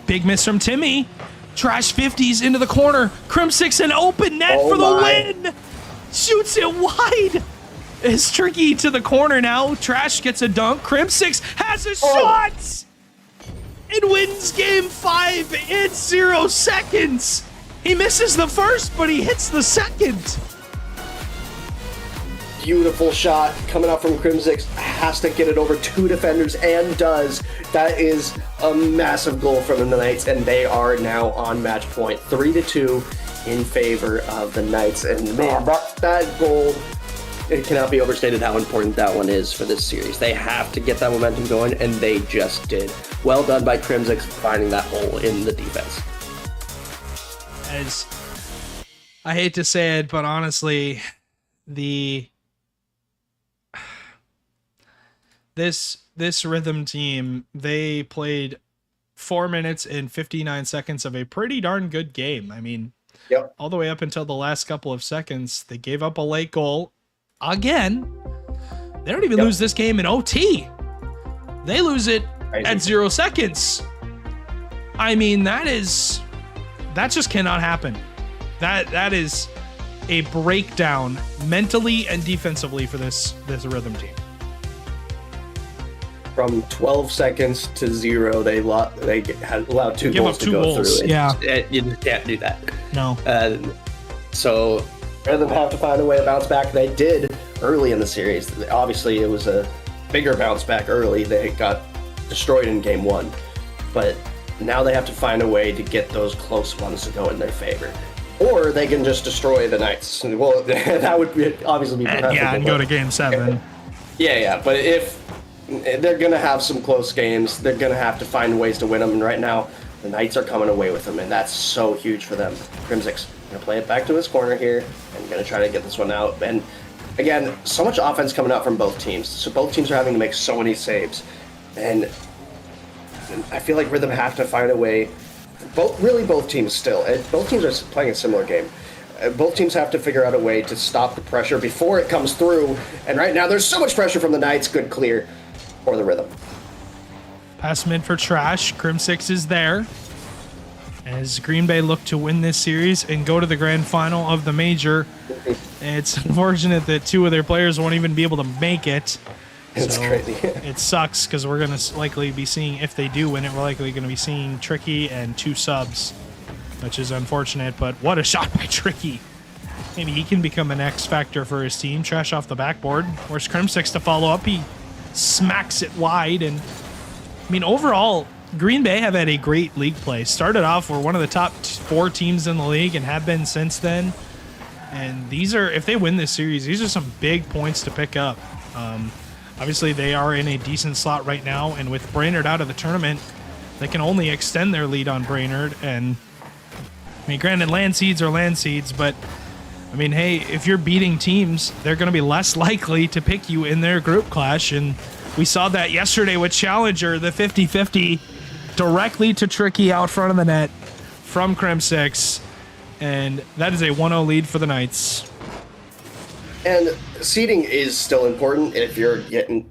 Big miss from Timmy. Trash 50s into the corner. Crimsix an open net for the win. Shoots it wide. It's tricky to the corner now. Trash gets a dunk. Crimsix has a shot. It wins game 5 in 0 seconds. He misses the first, but he hits the second. Beautiful shot coming up from Crimsix. Has to get it over 2 defenders and does. That is a massive goal from the Knights, and they are now on match point. 3-2 in favor of the Knights. And man, that goal, it cannot be overstated how important that one is for this series. They have to get that momentum going, and they just did. Well done by Crimsix finding that hole in the defense. As I hate to say it, but honestly, this Rhythm team, they played 4 minutes and 59 seconds of a pretty darn good game. I mean, yep. All the way up until the last couple of seconds, they gave up a late goal again. They don't even lose this game in OT. They lose it at 0 seconds. I mean, that just cannot happen. That is a breakdown mentally and defensively for this Rhythm team. From 12 seconds to 0, they had allowed 2 goals to go goals. through. Yeah, you just can't do that. No. So Rhythm have to find a way to bounce back. They did early in the series. Obviously, it was a bigger bounce back early. They got destroyed in game 1, but now they have to find a way to get those close ones to go in their favor. Or they can just destroy the Knights. Well, that would obviously be preferable. Yeah, and go to game 7. Yeah, but if they're going to have some close games, they're going to have to find ways to win them, and right now, the Knights are coming away with them, and that's so huge for them. Crimsix going to play it back to his corner here, and going to try to get this one out. And again, so much offense coming out from both teams. So both teams are having to make so many saves. And I feel like Rhythm have to find a way. Both teams still. Both teams are playing a similar game. Both teams have to figure out a way to stop the pressure before it comes through. And right now, there's so much pressure from the Knights. Good clear for the Rhythm. Pass mid for Trash. Crimsix is there. As Green Bay look to win this series and go to the grand final of the major. It's unfortunate that 2 of their players won't even be able to make it. It's crazy. It sucks because we're going to likely be seeing, if they do win it, we're likely going to be seeing Tricky and 2 subs, which is unfortunate, but what a shot by Tricky. Maybe he can become an X factor for his team. Trash off the backboard. Where's Crimsix to follow up? He smacks it wide. And I mean, overall, Green Bay have had a great league play. Started off, we're one of the top 4 teams in the league and have been since then. And these are, if they win this series, these are some big points to pick up. Obviously, they are in a decent slot right now, and with Brainerd out of the tournament, they can only extend their lead on Brainerd. And I mean, granted, land seeds are land seeds, but I mean, hey, if you're beating teams, they're going to be less likely to pick you in their group clash. And we saw that yesterday with Challenger, the 50-50 directly to Tricky out front of the net from Crimsix. And that is a 1-0 lead for the Knights. And seeding is still important if you're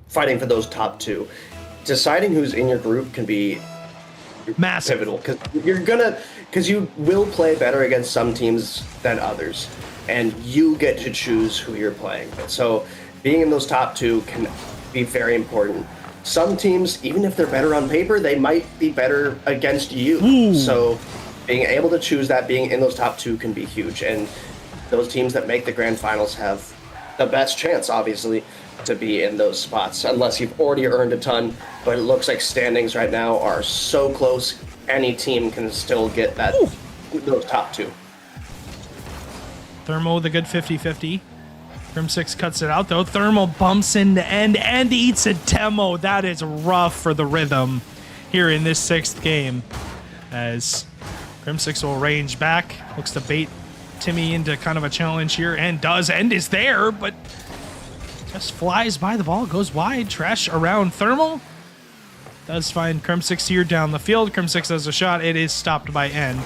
fighting for those top 2. Deciding who's in your group can be massive, pivotal, because you will play better against some teams than others, and you get to choose who you're playing. So being in those top 2 can be very important. Some teams, even if they're better on paper, they might be better against you. Ooh. So being able to choose that, being in those top 2 can be huge. And those teams that make the grand finals have the best chance, obviously, to be in those spots, unless you've already earned a ton. But it looks like standings right now are so close, any team can still get those top 2. Thermo with a good 50-50. Crim6 cuts it out, though. Thermal bumps into end and eats a demo. That is rough for the Rhythm here in this 6th game. As Crim6 will range back. Looks to bait Timmy into kind of a challenge here. And does. End is there, but just flies by the ball. Goes wide. Trash around Thermal. Does find Crim6 here down the field. Crim6 has a shot. It is stopped by End.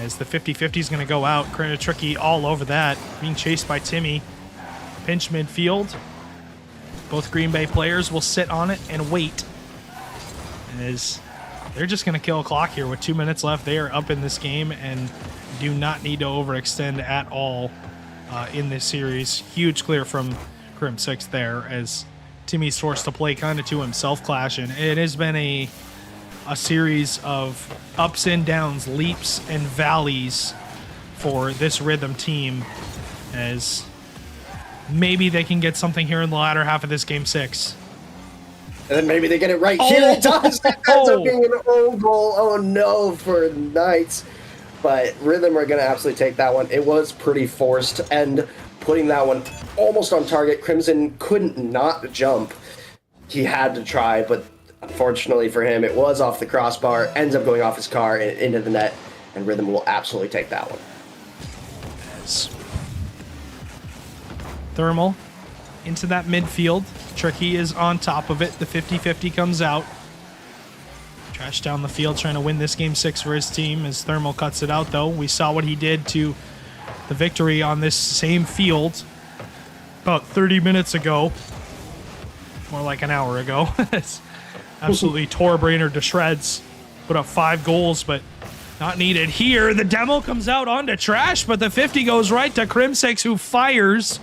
As the 50-50 is going to go out. Tricky all over that. Being chased by Timmy. Pinch midfield. Both Green Bay players will sit on it and wait. As they're just going to kill a clock here with 2 minutes left. They are up in this game and do not need to overextend at all in this series. Huge clear from Crim6 there as Timmy's forced to play kind of to himself clash. And it has been a series of ups and downs, leaps and valleys for this Rhythm team, as maybe they can get something here in the latter half of this game 6. And then maybe they get it right here. It does. It ends up being an own goal. Oh no, for Knights. But Rhythm are going to absolutely take that one. It was pretty forced, and putting that one almost on target. Crimson couldn't not jump. He had to try, but unfortunately for him, it was off the crossbar, ends up going off his car and into the net, and Rhythm will absolutely take that one. Thermal into that midfield. Tricky is on top of it. The 50-50 comes out. Trash down the field, trying to win this game 6 for his team as Thermal cuts it out, though. We saw what he did to the victory on this same field about 30 minutes ago. More like an hour ago. It's absolutely tore Brainerd to shreds. Put up 5 goals, but not needed here. The demo comes out onto Trash, but the 50 goes right to Crim6, who fires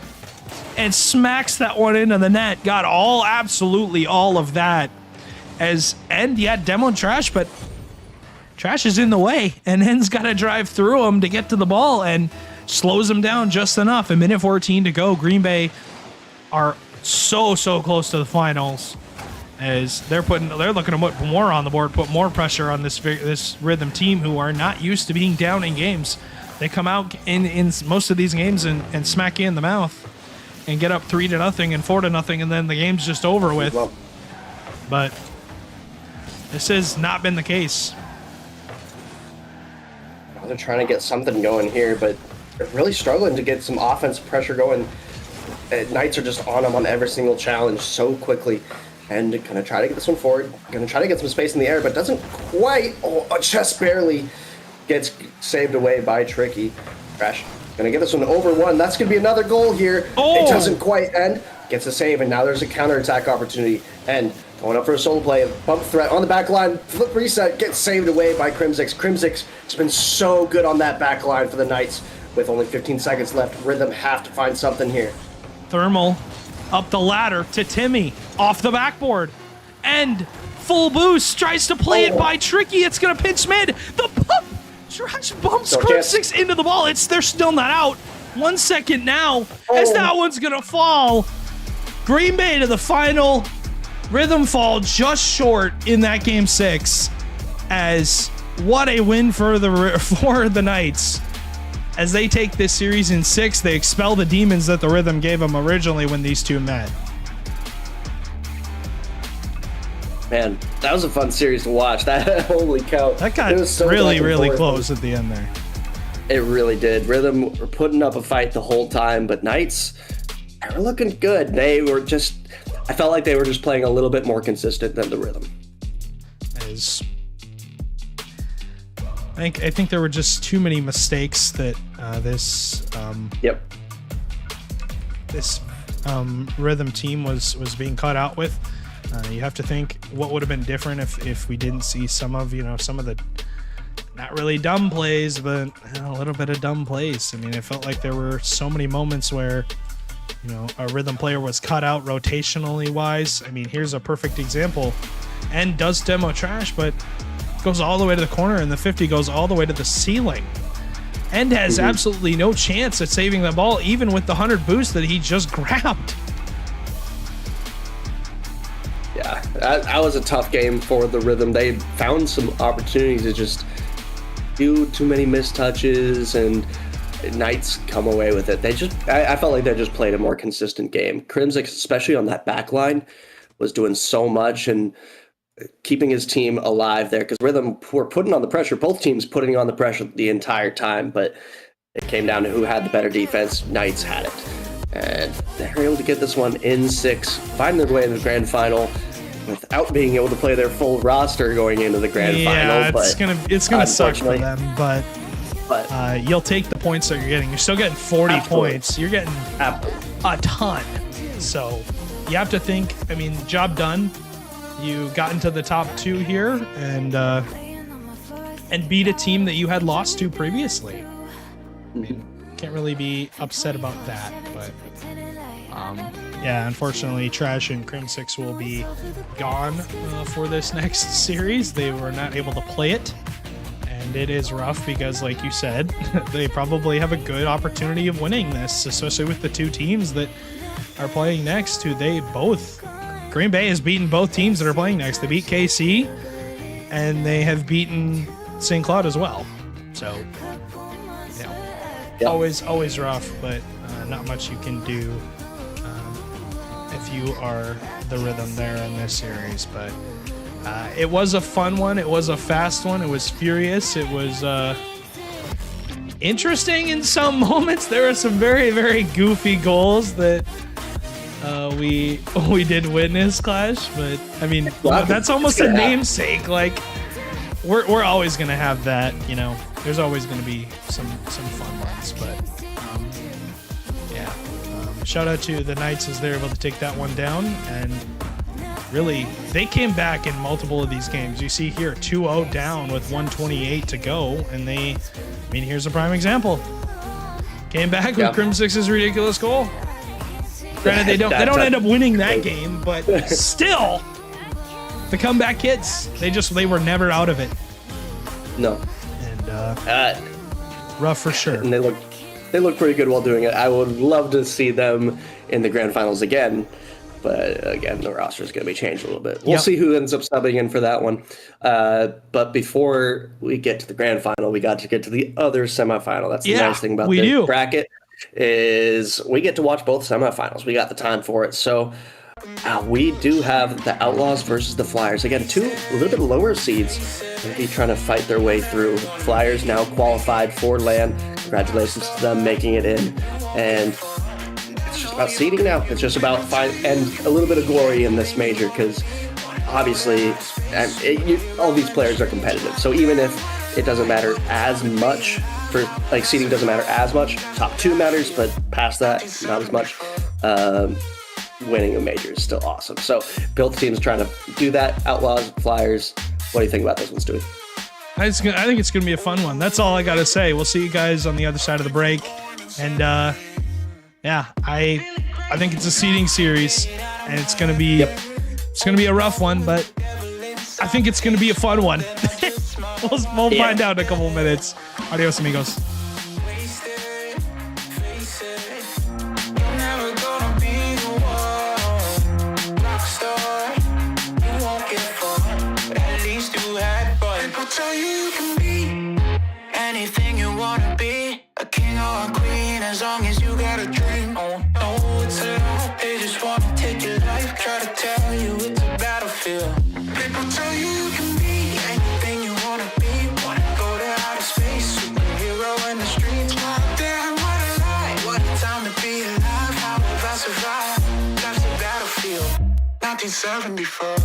and smacks that one into the net. Got absolutely all of that. Demo Trash, but Trash is in the way, and End's got to drive through him to get to the ball and slows him down just enough. A minute 14 to go. Green Bay are so close to the finals, as they're looking to put more on the board, put more pressure on this Rhythm team, who are not used to being down in games. They come out in most of these games and smack you in the mouth and get up 3-0 and 4-0, and then the game's just over with. But this has not been the case. They're trying to get something going here, but they're really struggling to get some offense pressure going. Knights are just on them on every single challenge so quickly. And gonna try to get this one forward. Gonna try to get some space in the air, but doesn't quite. Just barely gets saved away by Tricky. Trash. Gonna get this one over 1. That's gonna be another goal here. It doesn't quite end. Gets a save, and now there's a counterattack opportunity. And going up for a solo play, a bump threat on the back line. Flip reset, gets saved away by Crim6. Crim6 has been so good on that back line for the Knights. With only 15 seconds left, Rhythm have to find something here. Thermal up the ladder to Timmy, off the backboard, and full boost, tries to play it by Tricky. It's gonna pinch mid. The pump Trash bumps Crim6 into the ball. They're still not out. 1 second now, as that one's gonna fall. Green Bay to the final. Rhythm fall just short in that game 6. As what a win for the Knights. As they take this series in 6, they expel the demons that the Rhythm gave them originally when these two met. Man, that was a fun series to watch. That holy cow. That got really close at the end there. It really did. Rhythm were putting up a fight the whole time, but Knights, they were looking good. They were just, I felt like they were just playing a little bit more consistent than the Rhythm. I think there were just too many mistakes that this Rhythm team was being caught out with. You have to think what would have been different if we didn't see some of the not really dumb plays, but a little bit of dumb plays. I mean, it felt like there were so many moments where a Rhythm player was cut out rotationally wise. I mean, here's a perfect example. And does demo Trash, but goes all the way to the corner, and the 50 goes all the way to the ceiling. And has absolutely no chance at saving the ball, even with the 100 boost that he just grabbed. Yeah, that was a tough game for the Rhythm. They found some opportunities to just do too many missed touches and Knights come away with it. I felt like they just played a more consistent game. Crimson, especially on that back line, was doing so much and keeping his team alive there because Rhythm were putting on the pressure. Both teams putting on the pressure the entire time, but it came down to who had the better defense. Knights had it. And they were able to get this one in 6, find their way in the grand final without being able to play their full roster going into the grand final. It's gonna suck for them, but you'll take the points that you're getting. You're still getting 40 Absolutely. points. You're getting a ton. So you have to think, I mean, job done. You got into the top 2 here and beat a team that you had lost to previously. I mean, can't really be upset about that, but yeah, unfortunately, Trash and Crim 6 will be gone for this next series. They were not able to play it, and it is rough because, like you said, they probably have a good opportunity of winning this, especially with the 2 teams that are playing next. Green Bay has beaten both teams that are playing next. They beat KC, and they have beaten St. Cloud as well. So, always rough, but not much you can do if you are the Rhythm there in this series. But it was a fun one. It was a fast one. It was furious. It was interesting in some moments. There were some very, very goofy goals that we did witness, Clash. But I mean, that's almost a namesake. Like we're always gonna have that. You know, there's always gonna be some fun ones. But shout out to the Knights as they're able to take that one down, and really they came back in multiple of these games. You see here 2-0 down with 1:28 to go, and here's a prime example. Came back with Crim 6's ridiculous goal. Granted, they don't end up winning that game, but still, the comeback hits. They were never out of it. No. And rough for sure. And they look pretty good while doing it. I would love to see them in the grand finals again, but again, the roster is going to be changed a little bit. We'll see who ends up subbing in for that one. But before we get to the grand final, we got to get to the other semifinal. That's the nice thing about this bracket is we get to watch both semifinals. We got the time for it. So we do have the Outlaws versus the Flyers. Again, 2 a little bit lower seeds going to be trying to fight their way through. Flyers now qualified for LAN. Congratulations to them making it in. And it's just about seeding now. It's just about and a little bit of glory in this major because obviously all these players are competitive. So even if it doesn't matter as much, seeding doesn't matter as much, top 2 matters, but past that, not as much. Winning a major is still awesome. So both teams trying to do that. Outlaws, Flyers. What do you think about this one, Stewie? I think it's going to be a fun one. That's all I got to say. We'll see you guys on the other side of the break. And I think it's a seeding series, and it's going to be a rough one, but I think it's going to be a fun one. We'll find out in a couple of minutes. Adios, amigos. Tell you can be anything you wanna be, a king or a queen, as long as you got a dream. Oh no, it's a lie. They just wanna take your life, try to tell you it's a battlefield. People tell you can be anything you wanna be, wanna go to outer space, superhero in the streets. Damn, what a lie, what a time to be alive. How have I survived? Life's a battlefield. 1974.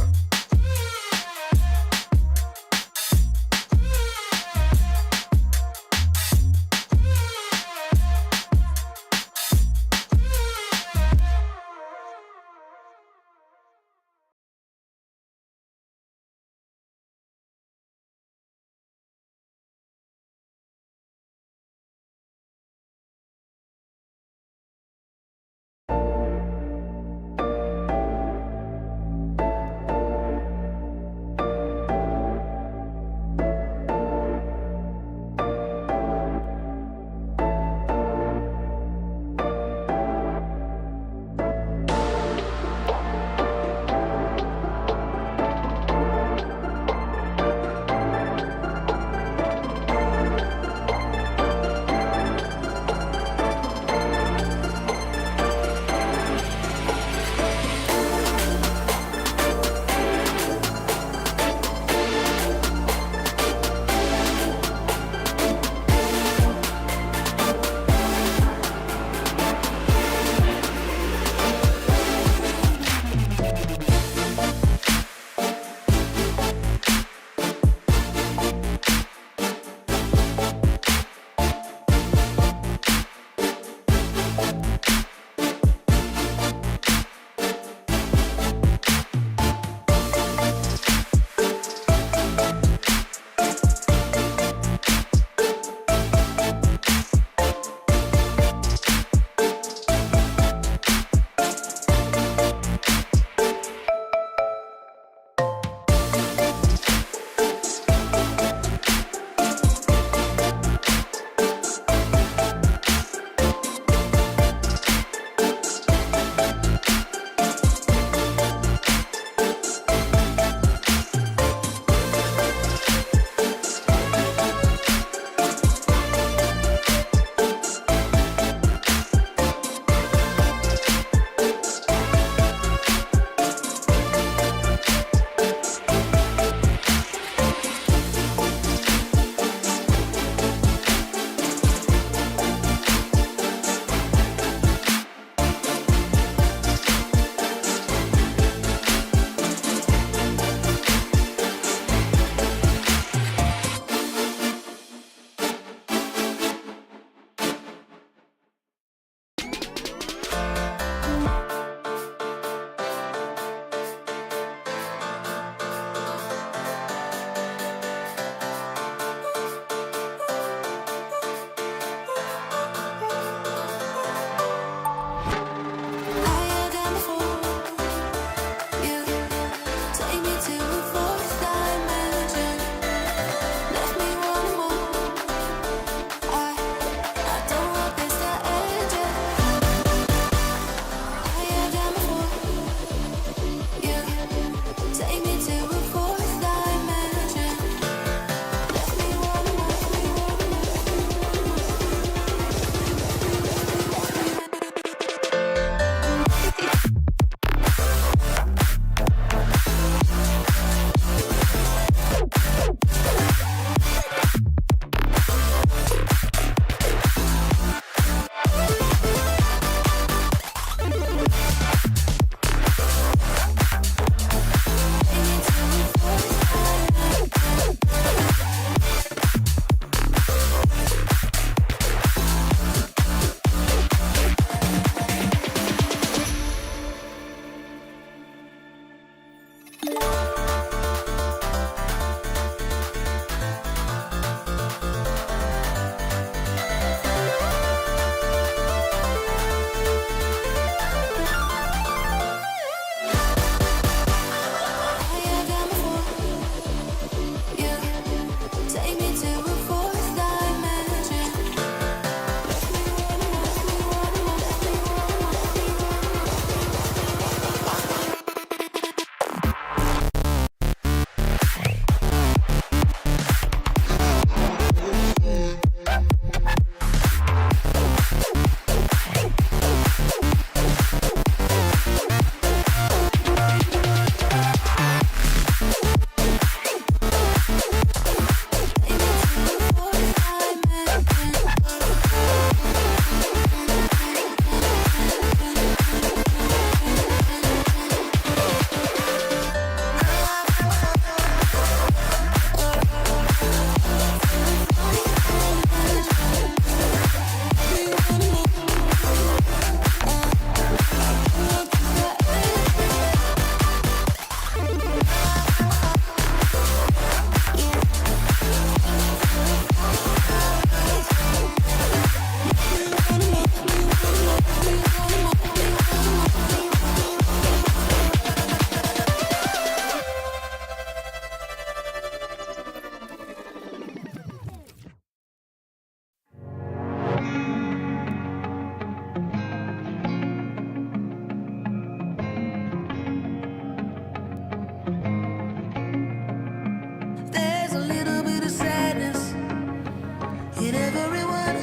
In everyone,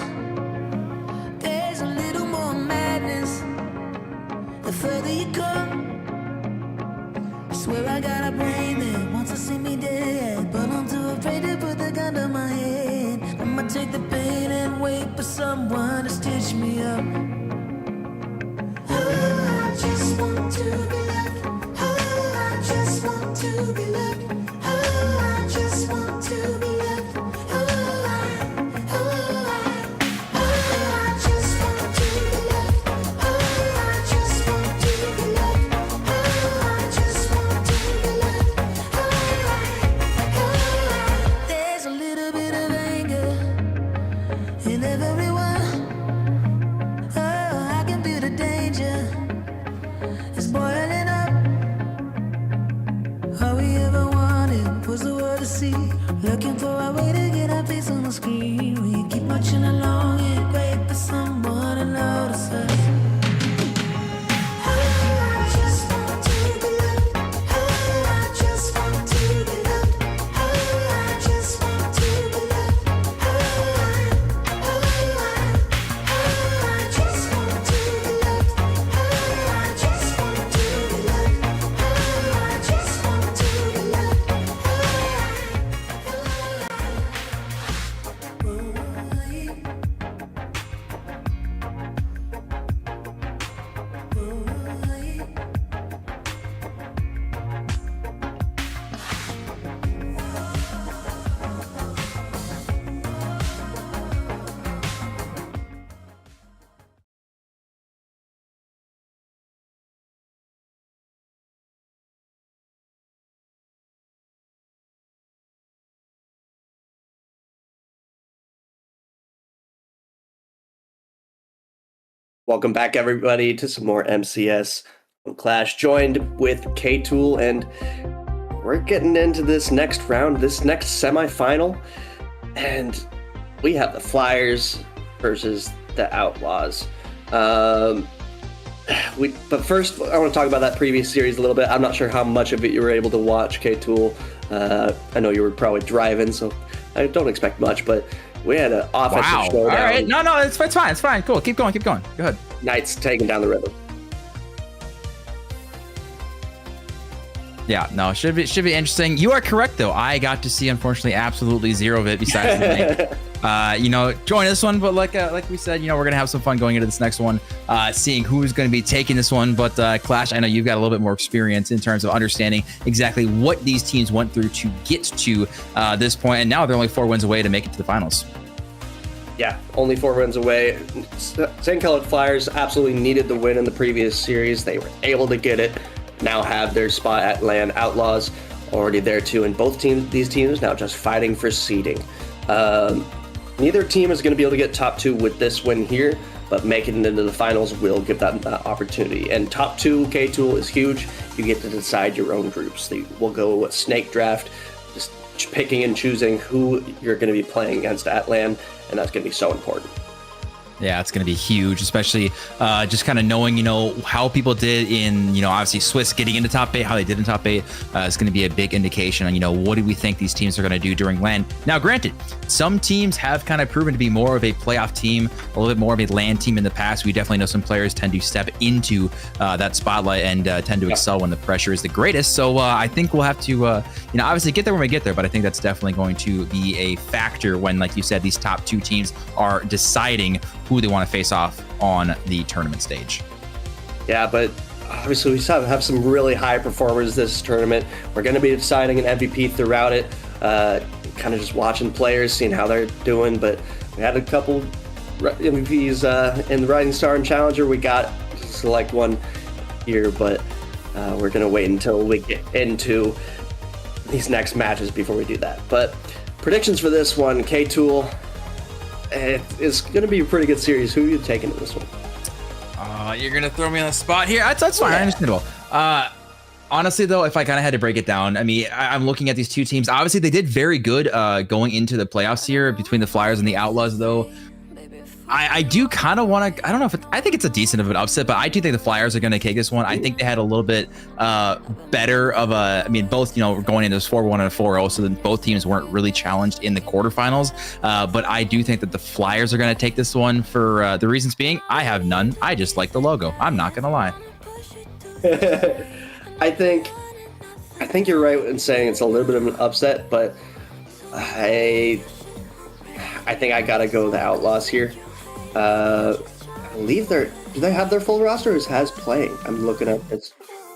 there's a little more madness. The further you come, I swear I got a brain that wants to see me dead, but I'm too afraid to put the gun to my head. I'ma take the pain and wait for someone to stitch me up. Oh, I just want to be loved. Oh, I just want to be loved. Oh, I just want to be loved. Oh, I just want to be loved. Oh, I just want to be loved. Oh, I just want to be loved. There's a little bit of anger in everyone. Oh, I can feel the danger. It's boiling up. All we ever wanted was the world to see. Looking for a way to get our face on the screen. We keep marching along and wait for someone to notice us. Oh, I just want to be loved. Oh, I just want to be loved. Oh, I just want to be loved. Oh, I just want to be loved. Oh, I just want to be loved. Oh, I just want to be loved. Welcome back, everybody, to some more MCS Clash, joined with K-Tool, and we're getting into this next round, this next semifinal, and we have the Flyers versus the Outlaws. But first, I want to talk about that previous series a little bit. I'm not sure how much of it you were able to watch, K-Tool. I know you were probably driving, so I don't expect much, but we had an offensive showdown. All right. No, it's fine. It's fine. Cool. Keep going. Go ahead. Knights taking down the rhythm. Yeah, no, should be interesting. You are correct, though. I got to see, unfortunately, absolutely zero of it besides the night. Join this one, but like we said, we're gonna have some fun going into this next one, seeing who's gonna be taking this one. But Clash, I know you've got a little bit more experience in terms of understanding exactly what these teams went through to get to this point, and now they're only 4 wins away to make it to the finals. Yeah, only 4 wins away. St. Cloud Flyers absolutely needed the win in the previous series. They were able to get it. Now have their spot at Land Outlaws already there too, and these teams now just fighting for seeding. Neither team is going to be able to get top 2 with this win here, but making it into the finals will give that opportunity. And top 2 K-Tool is huge. You get to decide your own groups. We'll go with snake draft, just picking and choosing who you're going to be playing against at Land, and that's going to be so important. Yeah, it's going to be huge, especially just kind of knowing, how people did in, obviously Swiss getting into top 8, how they did in top 8 is going to be a big indication on, what do we think these teams are going to do during LAN. Now, granted, some teams have kind of proven to be more of a playoff team, a little bit more of a LAN team in the past. We definitely know some players tend to step into that spotlight and tend to excel when the pressure is the greatest. So I think we'll have to, obviously get there when we get there, but I think that's definitely going to be a factor when, like you said, these top 2 teams are deciding who they want to face off on the tournament stage. Yeah, but obviously we have some really high performers this tournament. We're going to be deciding an MVP throughout it, kind of just watching players, seeing how they're doing. But we had a couple MVPs in the Rising Star and Challenger. We got to select one here, but we're going to wait until we get into these next matches before we do that. But predictions for this one, K-Tool, it's going to be a pretty good series. Who are you taking in this one? You're going to throw me on the spot here? That's fine. Understandable. Honestly, though, if I kind of had to break it down, I mean, I'm looking at these 2 teams. Obviously, they did very good going into the playoffs here between the Flyers and the Outlaws, though. I do kind of want to. I don't know if I think it's a decent of an upset, but I do think the Flyers are going to take this one. I think they had a little bit better of a. I mean, both were going into this 4-1 and a 4-0, so then both teams weren't really challenged in the quarterfinals. But I do think that the Flyers are going to take this one for the reasons being I have none. I just like the logo. I'm not going to lie. I think you're right in saying it's a little bit of an upset, but I think I gotta go the Outlaws here. I believe do they have their full roster, or is Haz playing? I'm looking up.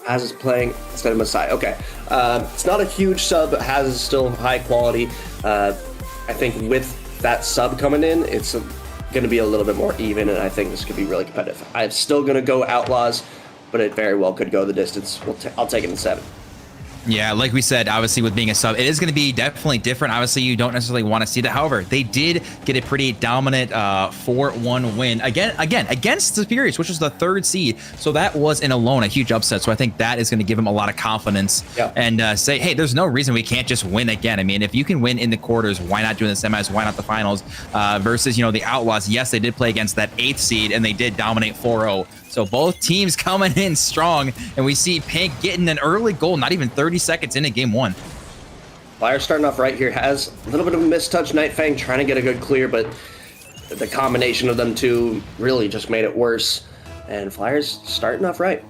Haz is playing instead of Masai. Okay. It's not a huge sub, but Haz is still high quality. I think with that sub coming in, it's going to be a little bit more even, and I think this could be really competitive. I'm still going to go Outlaws, but it very well could go the distance. I'll take it in 7. Yeah, like we said, obviously with being a sub, it is going to be definitely different. Obviously, you don't necessarily want to see that. However, they did get a pretty dominant 4-1 win again against the Superiors, which was the 3rd seed. So that was in alone a huge upset. So I think that is going to give them a lot of confidence and say, hey, there's no reason we can't just win again. I mean, if you can win in the quarters, why not do in the semis? Why not the finals? Versus, the Outlaws. Yes, they did play against that 8th seed and they did dominate 4-0. So both teams coming in strong, and we see Pink getting an early goal, not even 30 seconds into game 1. Flyers starting off right here. Has a little bit of a mistouch. Night Fang trying to get a good clear, but the combination of them two really just made it worse. And Flyers starting off right.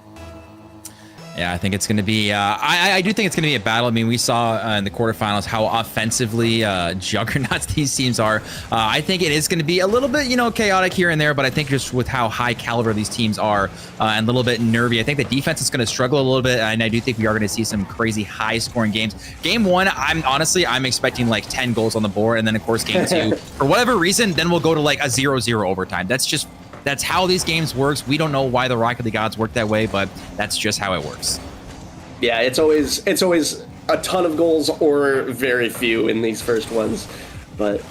Yeah, I think it's going to be, I do think it's going to be a battle. I mean, we saw in the quarterfinals how offensively juggernauts these teams are. I think it is going to be a little bit, chaotic here and there, but I think just with how high caliber these teams are and a little bit nervy, I think the defense is going to struggle a little bit, and I do think we are going to see some crazy high scoring games. Game 1, I'm expecting like 10 goals on the board, and then of course game 2, for whatever reason, then we'll go to like a 0-0 overtime. That's how these games works. We don't know why the Rocket League gods work that way, but that's just how it works. Yeah, it's always a ton of goals or very few in these first ones, but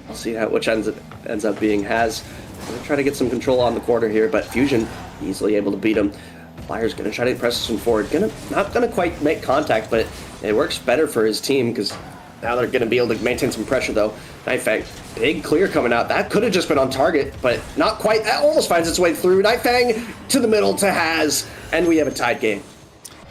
I'll see which ends up being Haz. Gonna try to get some control on the quarter here, but Fusion easily able to beat him. Flyers gonna try to press him forward. Not gonna quite make contact, but it works better for his team because now they're gonna be able to maintain some pressure though. Night Fang, big clear coming out. That could have just been on target, but not quite. That almost finds its way through. Night Fang to the middle to Haz, and we have a tied game.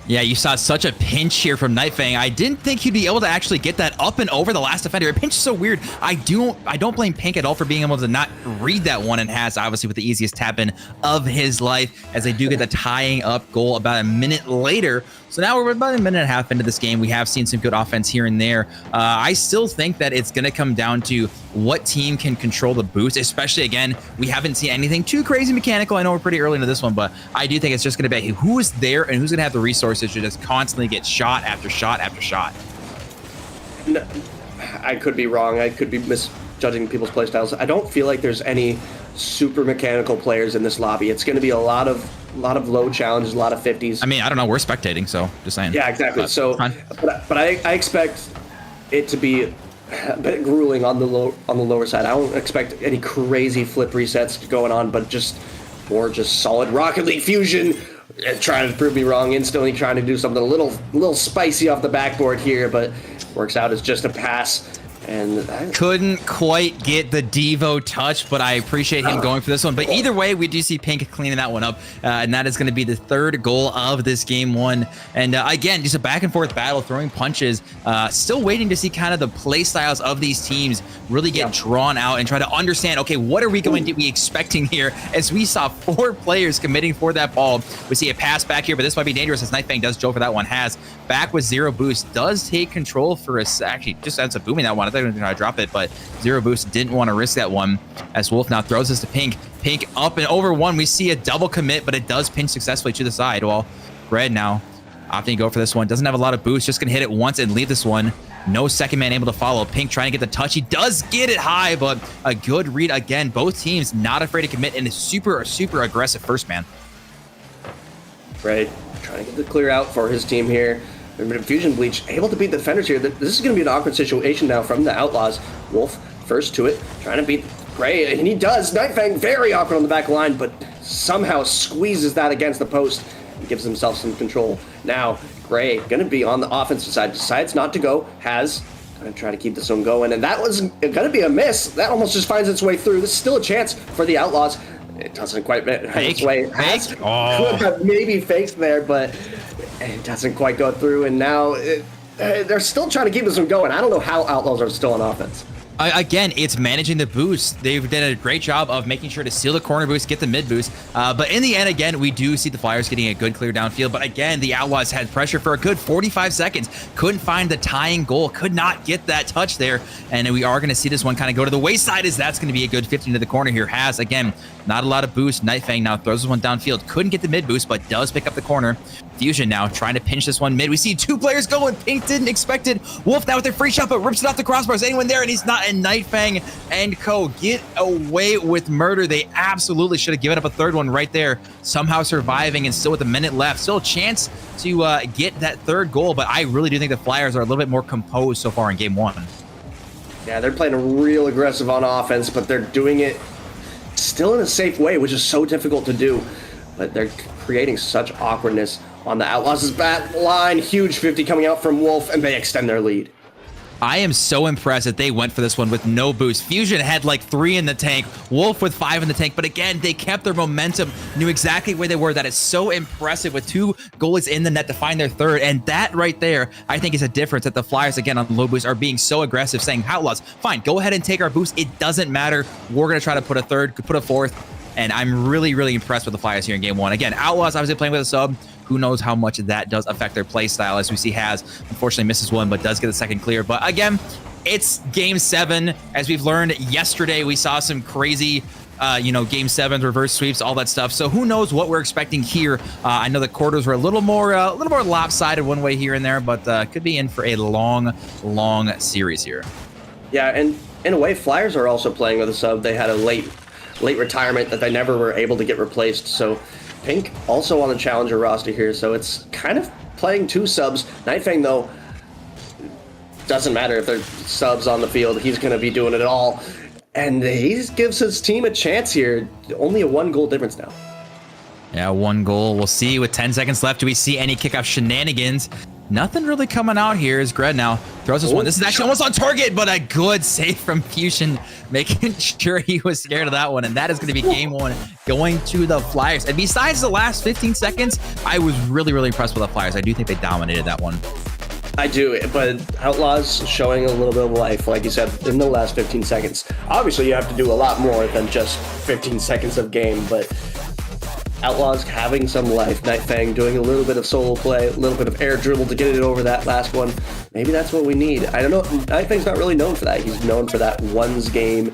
Yeah, you saw such a pinch here from Night Fang. I didn't think he'd be able to actually get that up and over the last defender. A pinch is so weird. I don't blame Pink at all for being able to not read that one, and Haz obviously with the easiest tap in of his life as they do get the tying up goal about a minute later. So now we're about a minute and a half into this game. We have seen some good offense here and there. I still think that it's going to come down to what team can control the boost, especially, again, we haven't seen anything too crazy mechanical. I know we're pretty early into this one, but I do think it's just going to be who's there and who's going to have the resources to just constantly get shot after shot after shot. No, I could be wrong. I could be misjudging people's playstyles. I don't feel like there's any super mechanical players in this lobby. It's going to be a lot of low challenges, a lot of 50s. I mean, I don't know. We're spectating, so just saying. Yeah, exactly. But I expect it to be a bit grueling on the lower side. I don't expect any crazy flip resets going on, but just solid Rocket League Fusion trying to prove me wrong, instantly trying to do something a little spicy off the backboard here, but works out as just a pass. And couldn't quite get the Devo touch, but I appreciate him going for this one. But either way, we do see Pink cleaning that one up, and that is going to be the 3rd goal of this game 1. And again, just a back and forth battle, throwing punches. Still waiting to see kind of the play styles of these teams really get drawn out and try to understand, okay, what are we going to be expecting here? As we saw 4 players committing for that ball. We see a pass back here, but this might be dangerous as Night Fang does Joe for that one. Has back with 0 boost, does take control for us. Actually, just ends up booming that one. I thought he was going to drop it, but 0 boost, didn't want to risk that one. As Wolf now throws this to Pink. Pink up and over 1. We see a double commit, but it does pinch successfully to the side. Well, Red now opting to go for this one. Doesn't have a lot of boost, just going to hit it once and leave this one. No second man able to follow. Pink trying to get the touch. He does get it high, but a good read again. Both teams not afraid to commit, and a super aggressive first man. Right, trying to get the clear out for his team here. Fusion Bleach able to beat the defenders here. This is going to be an awkward situation now from the Outlaws. Wolf first to it, trying to beat Gray, and he does. Night Fang very awkward on the back line, but somehow squeezes that against the post and gives himself some control. Now Gray going to be on the offensive side, decides not to go. Has Gonna try to keep this one going, and that was gonna be a miss. That almost just finds its way through. This is still a chance for the Outlaws. It doesn't quite make its way. Could have maybe faked there, but it doesn't quite go through, and now they're still trying to keep this one going. I don't know how Outlaws are still on offense. Again, it's managing the boost. They've done a great job of making sure to steal the corner boost, get the mid boost. But in the end, again, we do see the Flyers getting a good clear downfield. But again, the Outlaws had pressure for a good 45 seconds. Couldn't find the tying goal. Could not get that touch there. And we are going to see this one kind of go to the wayside, as that's going to be a good 15 to the corner here. Has, again, not a lot of boost. Nightfang now throws this one downfield. Couldn't get the mid boost, but does pick up the corner. Fusion now trying to pinch this one mid. We see two players going. Pink didn't expect it. Wolf now with their free shot, but rips it off the crossbars. Anyone there? And he's not. And Nightfang and co get away with murder. They absolutely should have given up a third one right there. Somehow surviving, and still with a minute left. Still a chance to get that third goal, but I really do think the Flyers are a little bit more composed so far in game one. Yeah, they're playing real aggressive on offense, but they're doing it still in a safe way, which is so difficult to do. But they're creating such awkwardness on the Outlaws' back line. Huge 50 coming out from Wolf, and they extend their lead. I am so impressed that they went for this one with no boost. Fusion had like 3 in the tank, Wolf with 5 in the tank, but again, they kept their momentum, knew exactly where they were. That is so impressive with 2 goalies in the net to find their third, and that right there, I think is a difference that the Flyers, again, on low boost are being so aggressive, saying, Outlaws, fine, go ahead and take our boost. It doesn't matter. We're going to try to put a third, put a fourth, and I'm really, really impressed with the Flyers here in game one. Again, Outlaws obviously playing with a sub. Who knows how much that does affect their play style, as we see Has unfortunately misses one, but does get the second clear. But again, it's game 7. As we've learned yesterday, we saw some crazy, game 7 reverse sweeps, all that stuff. So who knows what we're expecting here. I know the quarters were a little more lopsided one way here and there, but could be in for a long, long series here. Yeah, and in a way, Flyers are also playing with a sub. They had a late retirement that they never were able to get replaced. So Pink also on the challenger roster here, so it's kind of playing 2 subs. Nightfang, though, doesn't matter if there's subs on the field. He's going to be doing it all. And he gives his team a chance here. Only a 1-goal difference now. Yeah, 1 goal. We'll see with 10 seconds left. Do we see any kickoff shenanigans? Nothing really coming out here as Gred now throws this one. This is actually almost on target, but a good save from Fusion, making sure he was scared of that one. And that is going to be game 1 going to the Flyers. And besides the last 15 seconds, I was really, really impressed with the Flyers. I do think they dominated that one. I do, but Outlaws showing a little bit of life, like you said, in the last 15 seconds. Obviously, you have to do a lot more than just 15 seconds of game, but Outlaws having some life. Nightfang doing a little bit of solo play, a little bit of air dribble to get it over that last one. Maybe that's what we need. I don't know. Nightfang's not really known for that. He's known for that ones game,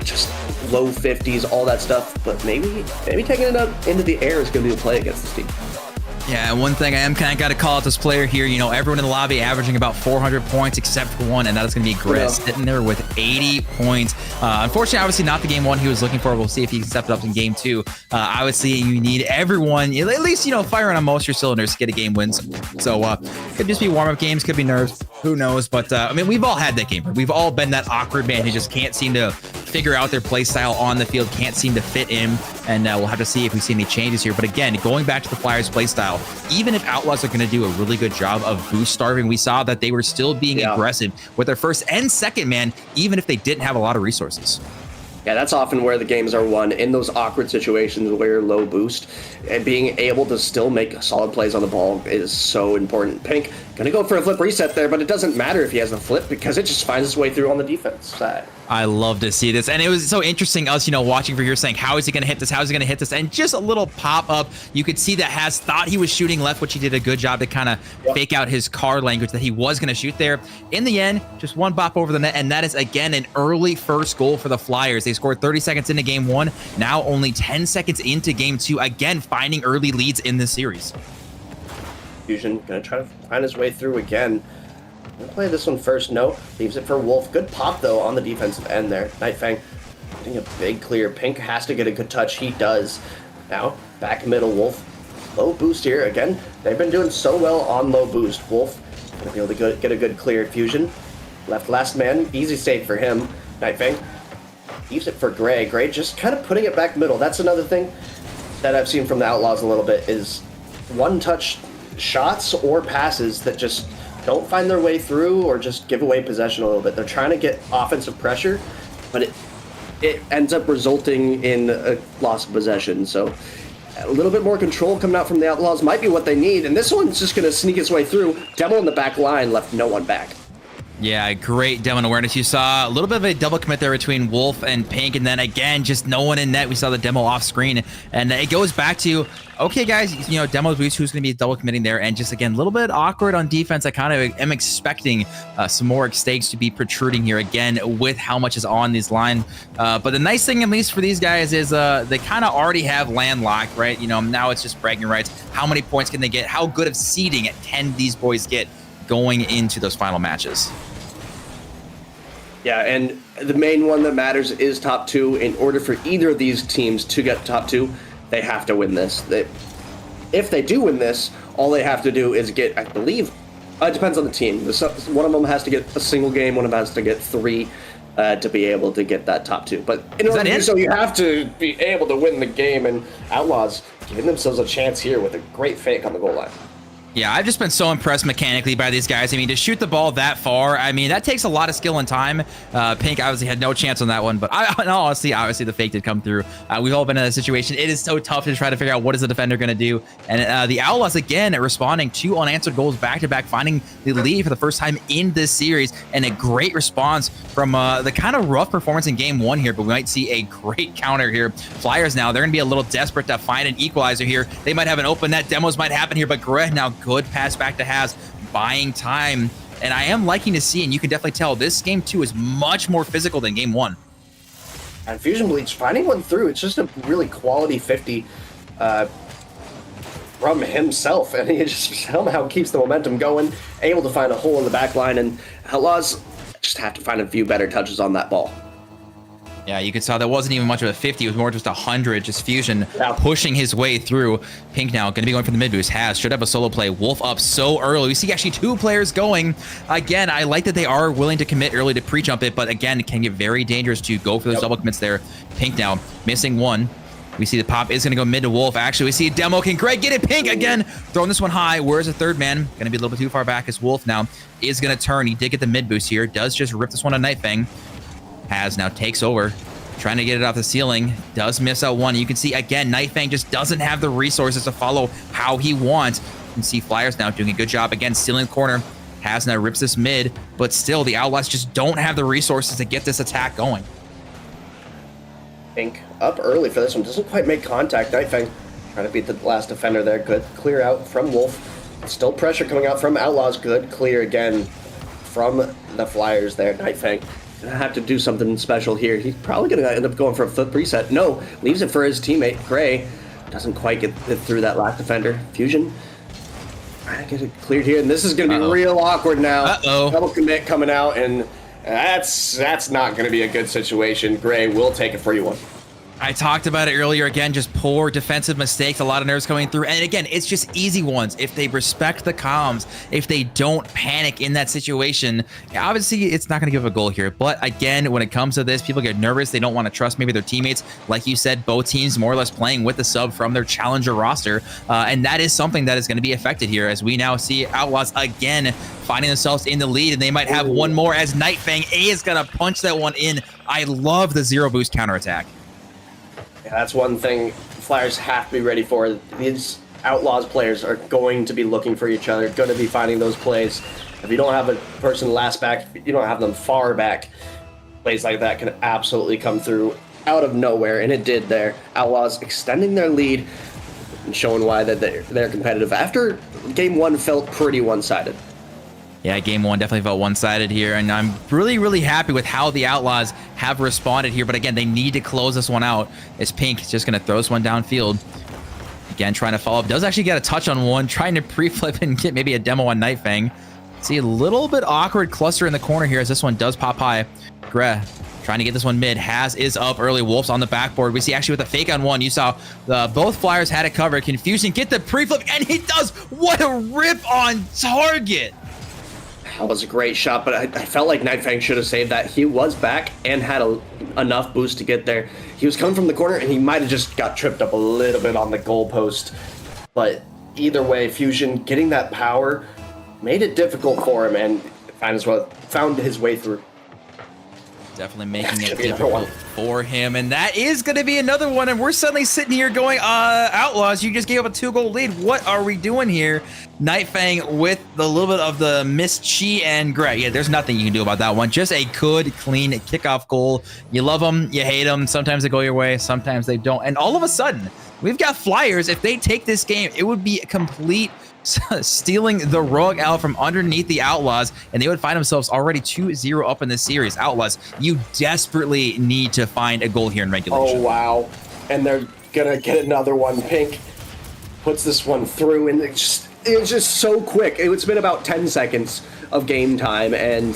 just low 50s, all that stuff. But maybe taking it up into the air is going to be the play against this team. Yeah, one thing I am kind of got to call out this player here. Everyone in the lobby averaging about 400 points except for one, and that is going to be Grizz, sitting there with 80 points. Unfortunately, obviously not the game 1 he was looking for. We'll see if he can step it up in game 2. Obviously, you need everyone, at least, firing on most of your cylinders to get a game win. So, could just be warm-up games, could be nerves. Who knows? But, we've all had that game. We've all been that awkward man who just can't seem to figure out their play style on the field, can't seem to fit in, and we'll have to see if we see any changes here. But again, going back to the Flyers play style, even if Outlaws are going to do a really good job of boost starving, we saw that they were still being aggressive with their first and second man, even if they didn't have a lot of resources. Yeah, that's often where the games are won, in those awkward situations where you're low boost, and being able to still make solid plays on the ball is so important. Pink gonna go for a flip reset there, but it doesn't matter if he has the flip because it just finds its way through on the defense side. I love to see this, and it was so interesting us, watching for here saying, how is he going to hit this? How is he going to hit this? And just a little pop up, you could see that Has thought he was shooting left, which he did a good job to kind of fake out his car language that he was going to shoot there. In the end, just one bop over the net, and that is again an early first goal for the Flyers. They scored 30 seconds into game 1, now only 10 seconds into game 2, again finding early leads in this series. Fusion gonna try to find his way through again. Gonna play this one first. No, leaves it for Wolf. Good pop though on the defensive end there. Nightfang getting a big clear. Pink has to get a good touch. He does. Now back middle. Wolf low boost here again. They've been doing so well on low boost. Wolf gonna be able to get a good clear. Fusion left last man. Easy save for him. Nightfang leaves it for Gray. Gray just kind of putting it back middle. That's another thing that I've seen from the Outlaws a little bit is one touch shots or passes that just don't find their way through or just give away possession a little bit. They're trying to get offensive pressure, but it ends up resulting in a loss of possession. So a little bit more control coming out from the Outlaws might be what they need, and this one's just going to sneak its way through. Demo in the back line left no one back. Yeah, great demo awareness. You saw a little bit of a double commit there between Wolf and Pink, and then again, just no one in net. We saw the demo off screen, and it goes back to, okay, guys, you know, demo boost, who's going to be double committing there, and just again, a little bit awkward on defense. I kind of am expecting some more stakes to be protruding here again with how much is on this line. But the nice thing, at least for these guys, is they kind of already have landlocked, right? You know, now it's just bragging rights. How many points can they get? How good of seeding can these boys get going into those final matches? Yeah, and the main one that matters is top two. In order for either of these teams to get top two, they have to win this. If they do win this, all they have to do is get, I believe, it depends on the team. One of them has to get a single game, one of them has to get 3 to be able to get that top 2. But in order to do so, you have to be able to win the game, and Outlaws giving themselves a chance here with a great fake on the goal line. Yeah, I've just been so impressed mechanically by these guys. I mean, to shoot the ball that far, I mean, that takes a lot of skill and time. Pink obviously had no chance on that one, but obviously the fake did come through. We've all been in a situation. It is so tough to try to figure out what is the defender going to do. And the Outlaws, again, responding to unanswered goals back-to-back, finding the lead for the first time in this series, and a great response from the kind of rough performance in game 1 here, but we might see a great counter here. Flyers now, they're going to be a little desperate to find an equalizer here. They might have an open net. Demos might happen here, but Greg now good pass back to Haz, buying time. And I am liking to see, and you can definitely tell, this game 2 is much more physical than game 1. And Fusion Bleach finding one through, it's just a really quality 50 from himself, and he just somehow keeps the momentum going, able to find a hole in the back line, and Outlaws just have to find a few better touches on that ball. Yeah, you could saw that wasn't even much of a 50. It was more just 100. Just Fusion pushing his way through. Pink now going to be going for the mid boost. Haz should have a solo play. Wolf up so early. We see actually 2 players going. Again, I like that they are willing to commit early to pre-jump it, but again, it can get very dangerous to go for those double commits there. Pink now missing one. We see the pop is going to go mid to Wolf. Actually, we see a demo. Can Greg get it? Pink again, throwing this one high. Where's the third man? Going to be a little bit too far back as Wolf now is going to turn. He did get the mid boost here. Does just rip this one on Nightfang. Haz now takes over, trying to get it off the ceiling. Does miss out one. You can see, again, Nightfang just doesn't have the resources to follow how he wants. You can see Flyers now doing a good job, again, stealing the corner. Haz now rips this mid, but still, the Outlaws just don't have the resources to get this attack going. Pink up early for this one. Doesn't quite make contact. Nightfang trying to beat the last defender there. Good clear out from Wolf. Still pressure coming out from Outlaws. Good clear again from the Flyers there. Nightfang gonna have to do something special here. He's probably gonna end up going for a flip reset. No, leaves it for his teammate. Gray doesn't quite get through that last defender. Fusion trying to get it cleared here, and this is gonna be real awkward now. Double commit coming out, and that's not gonna be a good situation. Gray will take it for you one. I talked about it earlier. Again, just poor defensive mistakes, a lot of nerves coming through. And again, it's just easy ones. If they respect the comms, if they don't panic in that situation, obviously it's not going to give a goal here. But again, when it comes to this, people get nervous. They don't want to trust maybe their teammates. Like you said, both teams more or less playing with the sub from their challenger roster. And that is something that is going to be affected here, as we now see Outlaws again finding themselves in the lead. And they might have one more as Nightfang is going to punch that one in. I love the zero boost counterattack. That's one thing Flyers have to be ready for. These Outlaws players are going to be looking for each other, going to be finding those plays. If you don't have a person last back, you don't have them far back, plays like that can absolutely come through out of nowhere, and it did there. Outlaws extending their lead and showing why that they're competitive. After game 1 felt pretty one-sided. Yeah, game 1 definitely felt one-sided here, and I'm really, really happy with how the Outlaws have responded here. But again, they need to close this one out. As Pink is just going to throw this one downfield. Again, trying to follow up. Does actually get a touch on one, trying to pre-flip and get maybe a demo on Nightfang. See a little bit awkward cluster in the corner here as this one does pop high. Gre trying to get this one mid. Haz is up early. Wolf's on the backboard. We see actually with a fake on one. You saw both Flyers had it covered. Confusion, get the pre-flip, and he does. What a rip on target. That was a great shot, but I felt like Nightfang should have saved that. He was back and had enough boost to get there. He was coming from the corner, and he might have just got tripped up a little bit on the goalpost. But either way, Fusion getting that power made it difficult for him and found his way through. Definitely making it That's gonna be another difficult for him, and that is going to be another one. And we're suddenly sitting here going, Outlaws, you just gave up a 2-goal lead. What are we doing here? Nightfang with the little bit of the missed chi and Greg. Yeah, there's nothing you can do about that one. Just a good, clean kickoff goal. You love them, you hate them. Sometimes they go your way, sometimes they don't. And all of a sudden, we've got Flyers. If they take this game, it would be a complete stealing the rug out from underneath the Outlaws, and they would find themselves already 2-0 up in this series. Outlaws, you desperately need to find a goal here in regulation. Oh, wow. And they're going to get another one. Pink puts this one through, and it's just so quick. It's been about 10 seconds of game time, and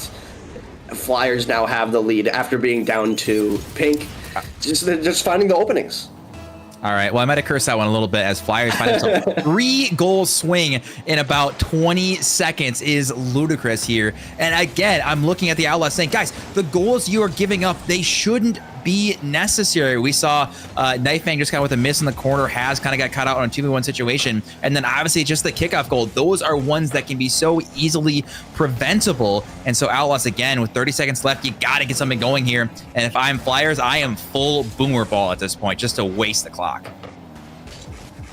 Flyers now have the lead after being down 2. Pink, just finding the openings. All right, well, I might have cursed that one a little bit as Flyers find themselves 3-goal swing in about 20 seconds is ludicrous here. And again, I'm looking at the Outlaws saying, guys, the goals you are giving up, they shouldn't be necessary. We saw Nightfang just kind of with a miss in the corner, has kind of got caught out on a 2v1 situation. And then obviously just the kickoff goal. Those are ones that can be so easily preventable. And so Outlaws, again, with 30 seconds left, you got to get something going here. And if I'm Flyers, I am full boomer ball at this point just to waste the clock.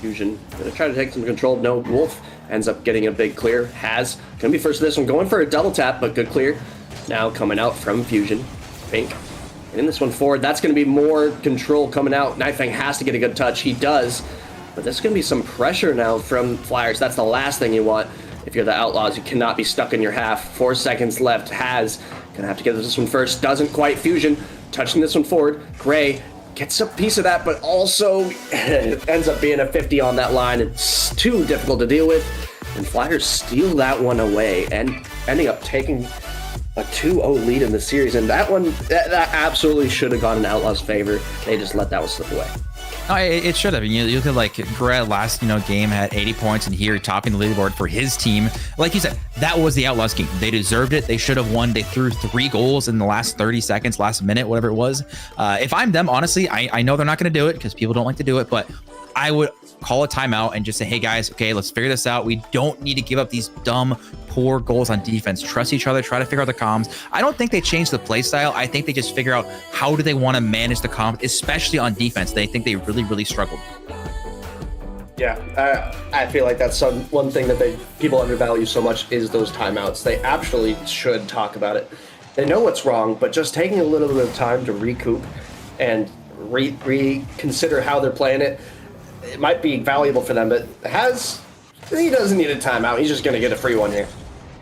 Fusion gonna try to take some control. No, Wolf ends up getting a big clear. Has gonna be first to this one, going for a double tap, but good clear. Now coming out from Fusion. Pink in this one forward. That's gonna be more control coming out. Nightfang has to get a good touch. He does, but there's gonna be some pressure now from Flyers. That's the last thing you want if you're the Outlaws. You cannot be stuck in your half. 4 seconds left. Has gonna have to get this one first. Doesn't quite. Fusion touching this one forward. Gray gets a piece of that, but also ends up being a 50 on that line. It's too difficult to deal with, and Flyers steal that one away and ending up taking a 2-0 lead in the series. And that one, that absolutely should have gone in Outlaws' favor. They just let that one slip away. Oh, it should have. You look at like Gret last game had 80 points, and here topping the leaderboard for his team. Like you said, that was the Outlaws game. They deserved it. They should have won. They threw 3 goals in the last 30 seconds, last minute, whatever it was. If I'm them, honestly, I know they're not going to do it because people don't like to do it, but I would call a timeout and just say, hey guys, okay, let's figure this out. We don't need to give up these dumb, poor goals on defense. Trust each other, try to figure out the comms. I don't think they changed the play style. I think they just figure out how do they want to manage the comms, especially on defense. They think they really struggled. Yeah, I feel like that's one thing that people undervalue so much is those timeouts. They actually should talk about it. They know what's wrong, but just taking a little bit of time to recoup and reconsider how they're playing it, it might be valuable for them. But he doesn't need a timeout. He's just going to get a free one here.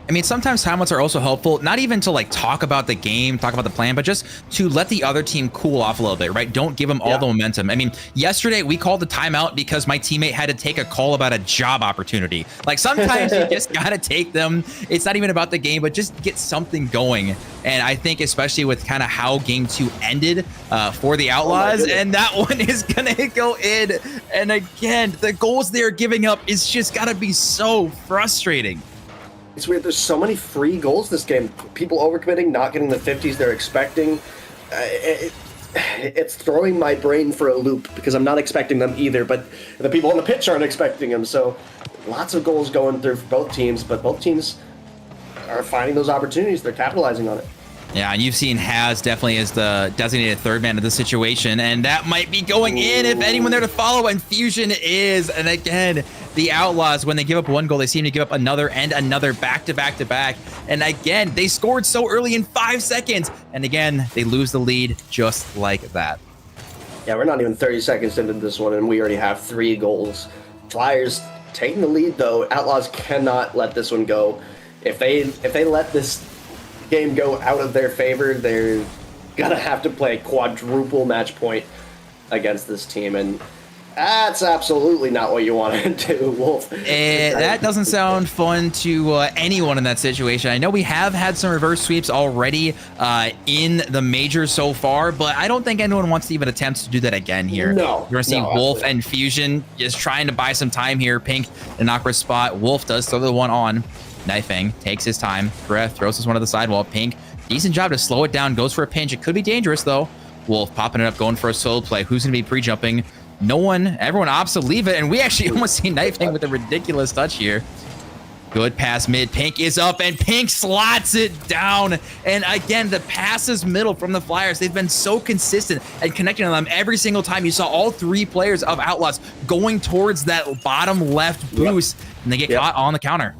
I mean, sometimes timeouts are also helpful, not even to like talk about the game, talk about the plan, but just to let the other team cool off a little bit, right? Don't give them all the momentum. I mean, yesterday we called the timeout because my teammate had to take a call about a job opportunity. Like sometimes you just got to take them. It's not even about the game, but just get something going. And I think especially with kind of how game 2 ended for the Outlaws, and that one is going to go in. And again, the goals they're giving up is just got to be so frustrating. It's weird. There's so many free goals this game. People overcommitting, not getting the 50s they're expecting. It's throwing my brain for a loop because I'm not expecting them either, but the people on the pitch aren't expecting them. So lots of goals going through for both teams, but both teams are finding those opportunities. They're capitalizing on it. Yeah, and you've seen Haz definitely as the designated third man of the situation, and that might be going in if anyone there to follow, and Fusion is. And again, the Outlaws, when they give up 1 goal, they seem to give up another and another back-to-back-to-back. And again, they scored so early in 5 seconds, and again, they lose the lead just like that. Yeah, we're not even 30 seconds into this one, and we already have 3 goals. Flyers taking the lead, though. Outlaws cannot let this one go. If they let this game go out of their favor, they're gonna have to play quadruple match point against this team, and that's absolutely not what you want to do, Wolf. That doesn't sound fun to anyone in that situation. I know we have had some reverse sweeps already in the majors so far, but I don't think anyone wants to even attempt to do that again here. No. You're gonna see Wolf and Fusion just trying to buy some time here. Pink, an awkward spot. Wolf does throw the one on. Nightfang takes his time. Breath throws this one to the sidewall. Pink, decent job to slow it down. Goes for a pinch. It could be dangerous, though. Wolf popping it up, going for a solo play. Who's going to be pre-jumping? No one. Everyone opts to leave it. And we actually almost see Nightfang with a ridiculous touch here. Good pass mid. Pink is up, and Pink slots it down. And again, the passes middle from the Flyers, they've been so consistent and connecting on them every single time. You saw all 3 players of Outlaws going towards that bottom left boost, and they get caught on the counter.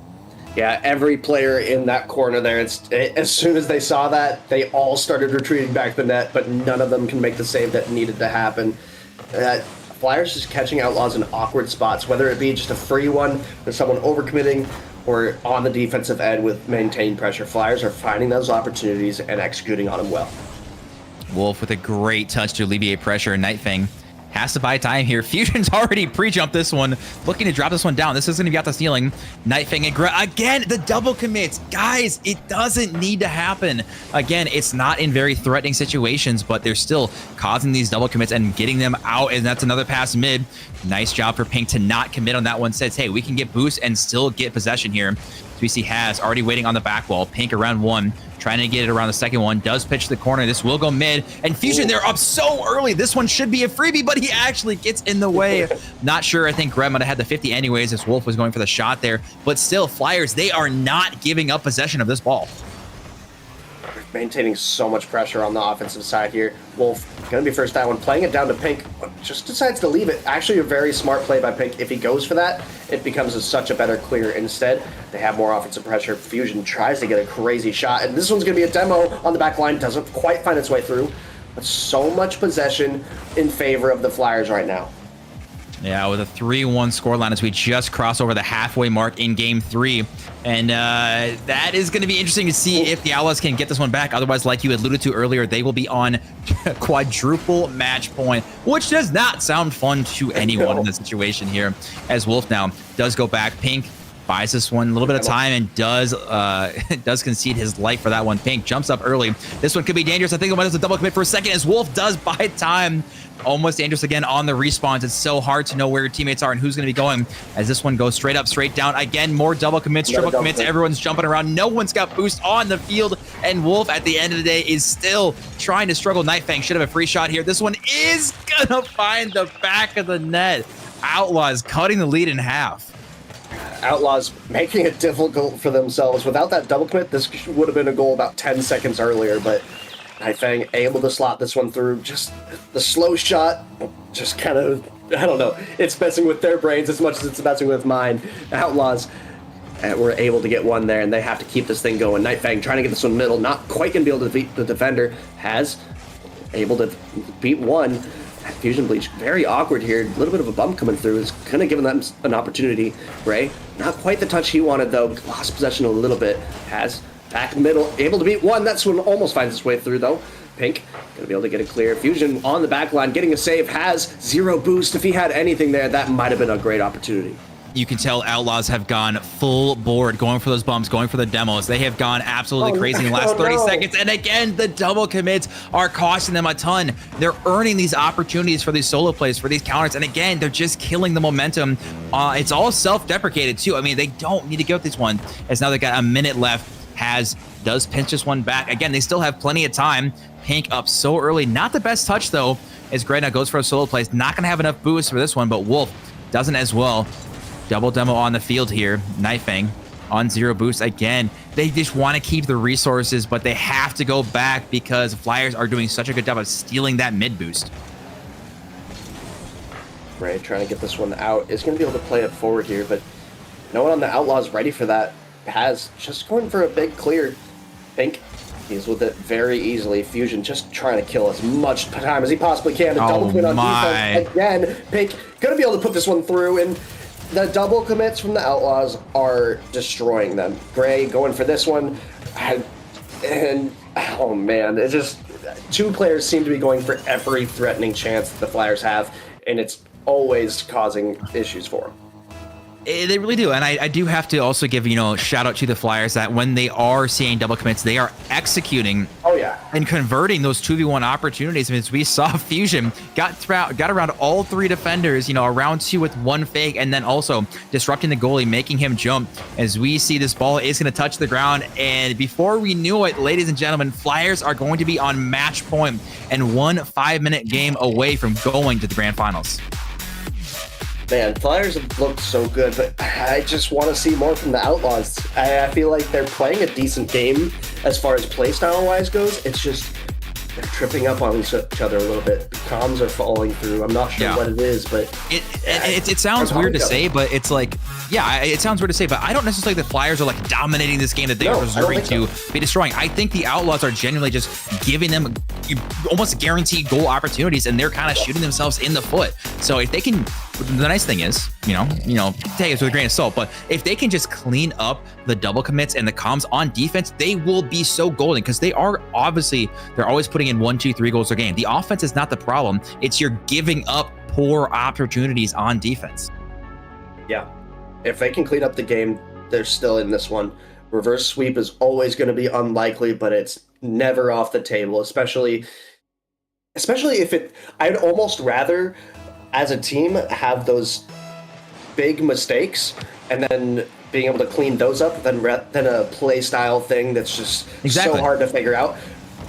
Yeah, every player in that corner there, as soon as they saw that, they all started retreating back to the net, but none of them can make the save that needed to happen. Flyers just catching Outlaws in awkward spots, whether it be just a free one or someone overcommitting, or on the defensive end with maintained pressure. Flyers are finding those opportunities and executing on them well. Wolf with a great touch to alleviate pressure. Nightfang has to buy time here. Fusion's already pre-jumped this one, looking to drop this one down. This is going to be out the ceiling. Nightfang again, the double commits. Guys, it doesn't need to happen. Again, it's not in very threatening situations, but they're still causing these double commits and getting them out, and that's another pass mid. Nice job for Pink to not commit on that one. Says, hey, we can get boost and still get possession here. So we see Has already waiting on the back wall. Pink around 1. Trying to get it around the second one. Does pitch to the corner. This will go mid. And Fusion, they're up so early. This one should be a freebie, but he actually gets in the way. Not sure. I think Greb might have had the 50 anyways as Wolf was going for the shot there. But still, Flyers, they are not giving up possession of this ball. Maintaining so much pressure on the offensive side here. Wolf going to be first down, playing it down to Pink, just decides to leave it. Actually, a very smart play by Pink. If he goes for that, it becomes such a better clear. Instead, they have more offensive pressure. Fusion tries to get a crazy shot, and this one's going to be a demo on the back line. Doesn't quite find its way through, but so much possession in favor of the Flyers right now. Yeah, with a 3-1 scoreline as we just cross over the halfway mark in Game 3. And that is going to be interesting to see if the Outlaws can get this one back. Otherwise, like you alluded to earlier, they will be on quadruple match point, which does not sound fun to anyone in this situation here. As Wolf now does go back. Pink buys this one a little bit of time and does concede his life for that one. Pink jumps up early. This one could be dangerous. I think it might have a double commit for a second as Wolf does buy time. Almost dangerous again on the respawns. It's so hard to know where your teammates are and who's going to be going as this one goes straight up, straight down. Again, more double commits, triple commits. Everyone's jumping around. No one's got boost on the field. And Wolf, at the end of the day, is still trying to struggle. Nightfang should have a free shot here. This one is going to find the back of the net. Outlaws cutting the lead in half. Outlaws making it difficult for themselves. Without that double commit, this would have been a goal about 10 seconds earlier, but Nightfang able to slot this one through. Just the slow shot, just kind of, I don't know. It's messing with their brains as much as it's messing with mine. Outlaws were able to get one there, and they have to keep this thing going. Nightfang trying to get this one middle, not quite going to be able to beat the defender. Has able to beat one. Fusion Bleach, very awkward here. A little bit of a bump coming through. Is kind of giving them an opportunity. Ray, not quite the touch he wanted, though. Lost possession a little bit. Has back middle, able to beat one. That's one almost finds its way through, though. Pink gonna be able to get it clear. Fusion on the back line, getting a save. Has 0 boost. If he had anything there, that might have been a great opportunity. You can tell Outlaws have gone full board, going for those bumps, going for the demos. They have gone absolutely crazy in the last 30 seconds. And again, the double commits are costing them a ton. They're earning these opportunities for these solo plays, for these counters. And again, they're just killing the momentum. It's all self-deprecated too. I mean, they don't need to go with this one. As now they've got a minute left. Does pinch this one back. Again, they still have plenty of time. Pink up so early. Not the best touch though, as Greg now goes for a solo play. Not going to have enough boost for this one, but Wolf doesn't as well. Double demo on the field here. Nightfang on 0 boost again. They just want to keep the resources, but they have to go back because Flyers are doing such a good job of stealing that mid boost. Ray trying to get this one out. Is going to be able to play it forward here, but no one on the Outlaws ready for that. Has just going for a big clear. Pink, he's with it very easily. Fusion just trying to kill as much time as he possibly can. A double commit on defense again. Pink going to be able to put this one through, and the double commits from the Outlaws are destroying them. Gray going for this one, and oh man, it's just 2 players seem to be going for every threatening chance that the Flyers have, and it's always causing issues for them. They really do. And I do have to also give, shout out to the Flyers that when they are seeing double commits, they are executing and converting those 2v1 opportunities. I mean, as we saw, Fusion got around all 3 defenders, around 2 with 1 fake, and then also disrupting the goalie, making him jump. As we see this ball is going to touch the ground. And before we knew it, ladies and gentlemen, Flyers are going to be on match point and 1 5-minute game away from going to the grand finals. Man, Flyers have looked so good, but I just want to see more from the Outlaws. I feel like they're playing a decent game as far as playstyle wise goes. It's just they're tripping up on each other a little bit. The comms are falling through. I'm not sure what it is, but it sounds weird to say, but it's like, it sounds weird to say, but I don't necessarily think the Flyers are like dominating this game that they are deserving to be destroying. I think the Outlaws are genuinely just giving them almost guaranteed goal opportunities, and they're kind of shooting themselves in the foot. So if they can, the nice thing is, you know, take it with a grain of salt, but if they can just clean up the double commits and the comms on defense, they will be so golden, because they're always putting in 1, 2, 3 goals a game. The offense is not the problem. It's you're giving up poor opportunities on defense. Yeah. If they can clean up the game, they're still in this one. Reverse sweep is always going to be unlikely, but it's never off the table, especially if it, I'd almost rather as a team have those big mistakes and then being able to clean those up than a play style thing that's just so hard to figure out.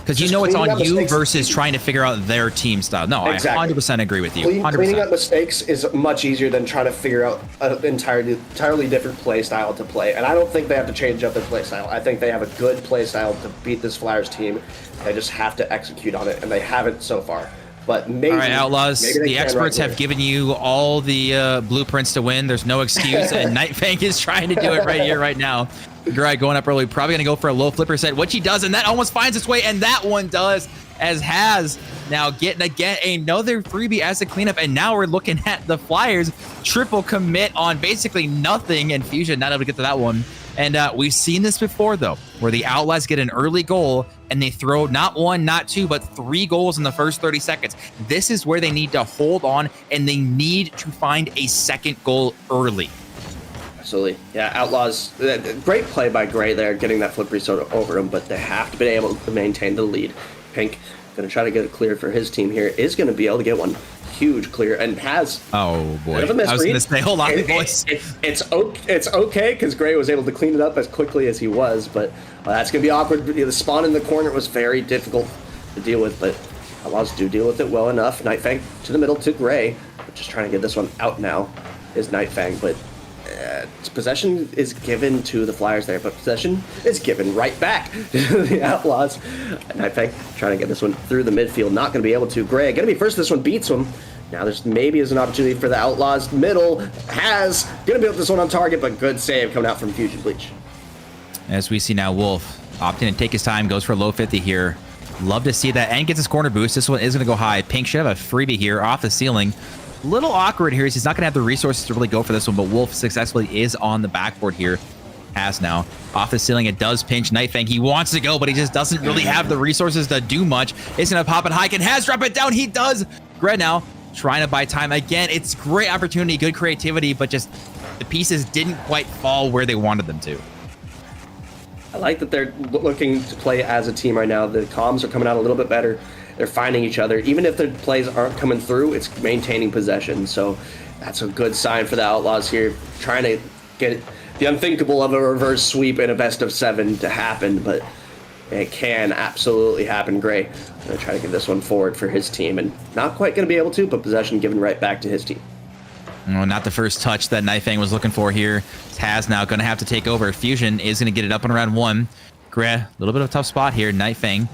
Because you know it's on you versus trying to figure out their team style. No, exactly. I 100% agree with you. 100%. Cleaning up mistakes is much easier than trying to figure out an entirely different play style to play. And I don't think they have to change up their play style. I think they have a good play style to beat this Flyers team. They just have to execute on it, and they haven't so far. But maybe. All right, Outlaws, the experts have given you all the blueprints to win. There's no excuse, and Nightfang is trying to do it right here, right now. Gray going up early, probably going to go for a low flipper set, which he does, and that almost finds its way, and that one does, as Has now getting again another freebie as a cleanup, and now we're looking at the Flyers triple commit on basically nothing, and Fusion not able to get to that one. And we've seen this before, though, where the Outlaws get an early goal, and they throw not 1, not 2, but 3 goals in the first 30 seconds. This is where they need to hold on, and they need to find a second goal early. Absolutely. Yeah, Outlaws, great play by Gray there, getting that flip reset over him, but they have to be able to maintain the lead. Pink, going to try to get it cleared for his team here, is going to be able to get one huge clear, and has. Oh, boy. I was going to say, hold on, boys. It's okay, because Gray was able to clean it up as quickly as he was, but that's going to be awkward. The spawn in the corner was very difficult to deal with, but Outlaws do deal with it well enough. Nightfang to the middle to Gray, just trying to get this one out now is Nightfang, but possession is given to the Flyers there, but possession is given right back to the Outlaws. Nightfang trying to get this one through the midfield, not going to be able to. Gray going to be first. This one beats him. Now there's maybe is an opportunity for the Outlaws. Middle has going to be able to this one on target, but good save coming out from Fusion Bleach. As we see now, Wolf opting to take his time, goes for low 50 here. Love to see that, and gets his corner boost. This one is going to go high. Pink should have a freebie here off the ceiling. Little awkward here. He's not going to have the resources to really go for this one, but Wolf successfully is on the backboard here. Has now. Off the ceiling, it does pinch Nightfang. He wants to go, but he just doesn't really have the resources to do much. It's going to pop it high. Can Has drop it down? He does. Gred now trying to buy time. Again, it's great opportunity, good creativity, but just the pieces didn't quite fall where they wanted them to. I like that they're looking to play as a team right now. The comms are coming out a little bit better. They're finding each other. Even if their plays aren't coming through, it's maintaining possession. So that's a good sign for the Outlaws here, trying to get the unthinkable of a reverse sweep in a best of 7 to happen, but it can absolutely happen. Gray going to try to get this one forward for his team, and not quite going to be able to, but possession given right back to his team. Oh, not the first touch that Nightfang was looking for here. Taz now going to have to take over. Fusion is going to get it up and around 1. Gray, a little bit of a tough spot here. Nightfang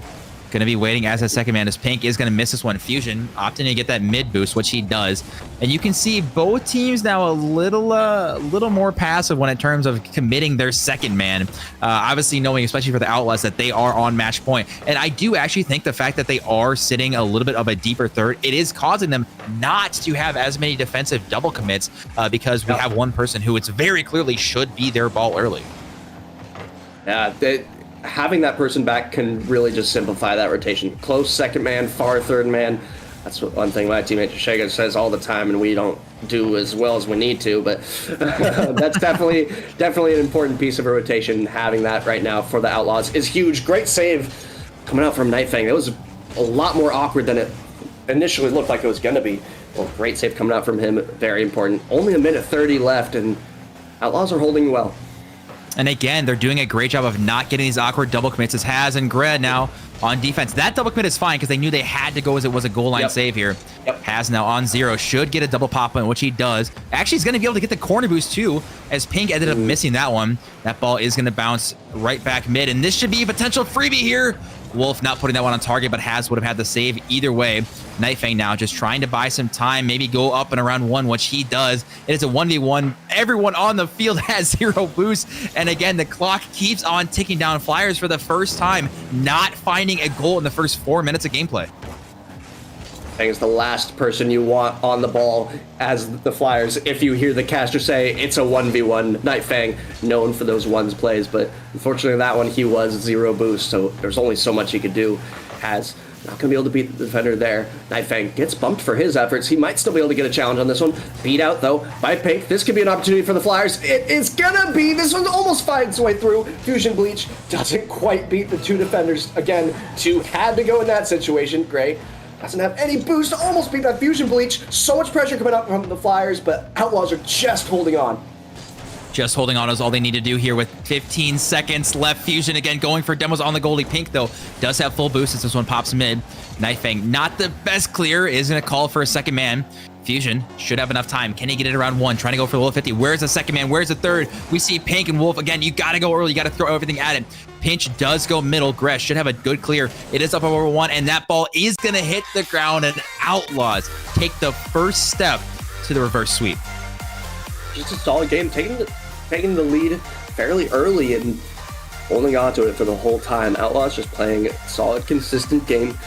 going to be waiting as a second man, as Pink is going to miss this one. Fusion opting to get that mid boost, which he does. And you can see both teams now a little more passive when in terms of committing their second man. Obviously knowing, especially for the Outlaws, that they are on match point. And I do actually think the fact that they are sitting a little bit of a deeper third, it is causing them not to have as many defensive double commits because we have one person who it's very clearly should be their ball early. Yeah, having that person back can really just simplify that rotation. Close second man, far third man. That's one thing my teammate Shega says all the time, and we don't do as well as we need to, but that's definitely an important piece of a rotation. Having that right now for the Outlaws is huge. Great save coming out from Nightfang. It was a lot more awkward than it initially looked like it was going to be. Well, great save coming out from him. Very important. Only a minute 30 left, and Outlaws are holding well. And again, they're doing a great job of not getting these awkward double commits as Has and Gred now on defense. That double commit is fine because they knew they had to go as it was a goal line save here. Has now on 0, should get a double pop in, which he does. Actually, he's going to be able to get the corner boost too, as Pink ended up missing that one. That ball is going to bounce right back mid, and this should be a potential freebie here. Wolf not putting that one on target, but Has would have had the save either way. Nightfang now just trying to buy some time, maybe go up and around 1, which he does. It is a 1v1. Everyone on the field has 0 boost. And again, the clock keeps on ticking down. Flyers for the first time not finding a goal in the first 4 minutes of gameplay. Is the last person you want on the ball as the Flyers. If you hear the caster say it's a 1v1, Nightfang known for those ones plays, but unfortunately that one he was 0 boost, so there's only so much he could do. Has not gonna be able to beat the defender there. Nightfang gets bumped for his efforts. He might still be able to get a challenge on this one. Beat out though by Pink. This could be an opportunity for the Flyers. It is gonna be. This one almost finds its way through. Fusion Bleach doesn't quite beat the 2 defenders. Again, 2 had to go in that situation. Gray doesn't have any boost, almost beat that Fusion Bleach. So much pressure coming up from the Flyers, but Outlaws are just holding on. Just holding on is all they need to do here with 15 seconds left. Fusion again going for demos on the goalie. Pink, though, does have full boost as this one pops mid. Nightfang, not the best clear, is going to call for a second man. Fusion should have enough time. Can he get it around 1? Trying to go for the low 50. Where's the second man? Where's the third? We see Pink and Wolf. Again, you got to go early. You got to throw everything at it. Pinch does go middle. Gresh should have a good clear. It is up over 1, and that ball is going to hit the ground, and Outlaws take the first step to the reverse sweep. Just a solid game, taking the lead fairly early and holding on to it for the whole time. Outlaws just playing a solid, consistent game.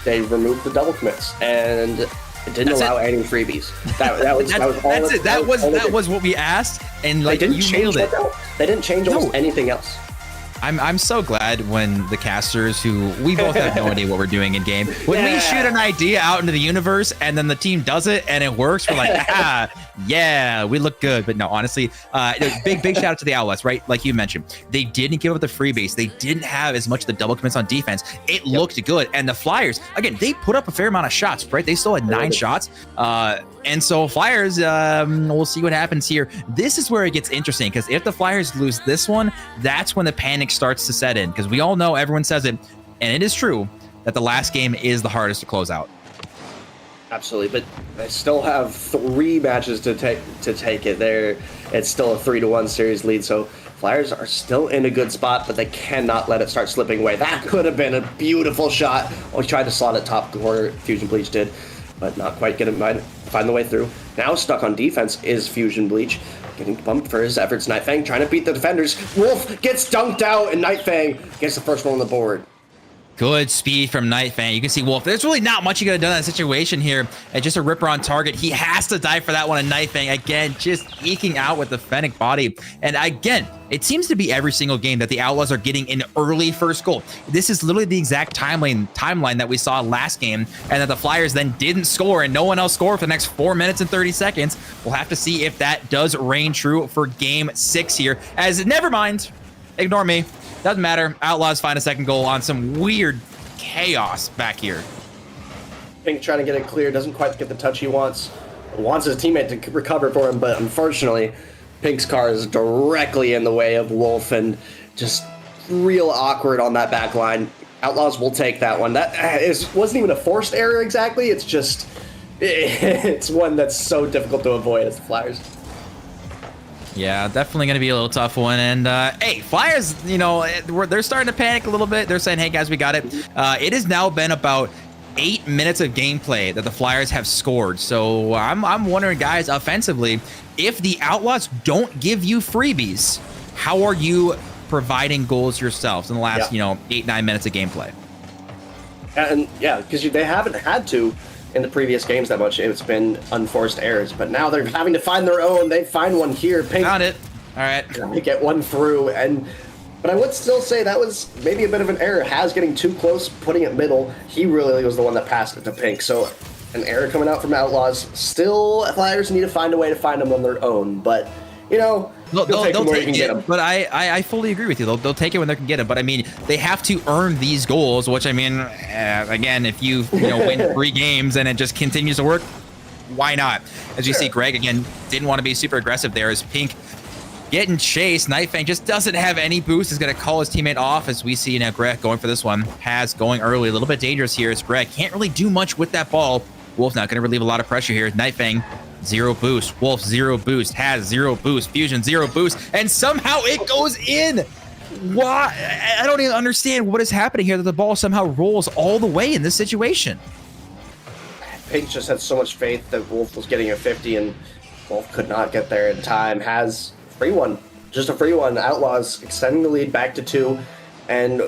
They removed the double commits, and it didn't allow any freebies. That was what we asked, and like you nailed it. They didn't change almost anything else. I'm so glad when the casters, who we both have no idea what we're doing in game, when we shoot an idea out into the universe and then the team does it and it works, we're like, yeah, we look good. But no, honestly, big shout out to the Outlaws, right? Like you mentioned, they didn't give up the freebase. They didn't have as much of the double commits on defense. It looked good. And the Flyers, again, they put up a fair amount of shots, right? They still had 9 shots. And so Flyers, we'll see what happens here. This is where it gets interesting, because if the Flyers lose this one, that's when the panic starts to set in, because we all know, everyone says it, and it is true, that the last game is the hardest to close out. Absolutely, but they still have 3 matches to take it there. It's still a 3-1 series lead, so Flyers are still in a good spot, but they cannot let it start slipping away. That could have been a beautiful shot. We tried to slot it top corner, Fusion Bleach did, but not quite find the way through. Now stuck on defense is Fusion Bleach, getting bumped for his efforts. Nightfang trying to beat the defenders. Wolf gets dunked out, and Nightfang gets the first one on the board. Good speed from Nightfang. You can see Wolf. There's really not much he could have done in that situation here. Just a ripper on target. He has to die for that one. And Nightfang, again, just eking out with the Fennec body. And again, it seems to be every single game that the Outlaws are getting an early first goal. This is literally the exact timeline that we saw last game, and that the Flyers then didn't score, and no one else scored for the next 4 minutes and 30 seconds. We'll have to see if that does reign true for game 6 here. As never mind, ignore me. Doesn't matter. Outlaws find a second goal on some weird chaos back here. Pink trying to get it clear, doesn't quite get the touch he wants. Wants his teammate to recover for him, but unfortunately, Pink's car is directly in the way of Wolf, and just real awkward on that back line. Outlaws will take that one. That wasn't even a forced error exactly. It's just, it's one that's so difficult to avoid as the Flyers. Yeah, definitely going to be a little tough one. And, hey, Flyers, you know, they're starting to panic a little bit. They're saying, hey, guys, we got it. It has now been about 8 minutes of gameplay that the Flyers have scored. So I'm wondering, guys, offensively, if the Outlaws don't give you freebies, how are you providing goals yourselves in the last, 8-9 minutes of gameplay? And, yeah, because they haven't had to in the previous games that much. It's been unforced errors, but now they're having to find their own. They find one here. Pink found it. All right. They get one through, but I would still say that was maybe a bit of an error. Has getting too close, putting it middle. He really was the one that passed it to Pink. So an error coming out from Outlaws. Still, Flyers need to find a way to find them on their own, but they'll take them where you can get them. But I fully agree with you. They'll take it when they can get them. But I mean, they have to earn these goals, which I mean, again, if you win 3 games and it just continues to work, why not? As you see, Greg again didn't want to be super aggressive there, as Pink getting chased. Nightfang just doesn't have any boost. Is going to call his teammate off as we see now Greg going for this one. Has going early. A little bit dangerous here as Greg can't really do much with that ball. Wolf not going to relieve a lot of pressure here. Nightfang, 0 boost. Wolf, 0 boost. Has 0 boost. Fusion, 0 boost. And somehow it goes in. Why? I don't even understand what is happening here that the ball somehow rolls all the way in this situation. Pink just had so much faith that Wolf was getting a 50, and Wolf could not get there in time. Has free one. Just a free one. Outlaws extending the lead back to 2. And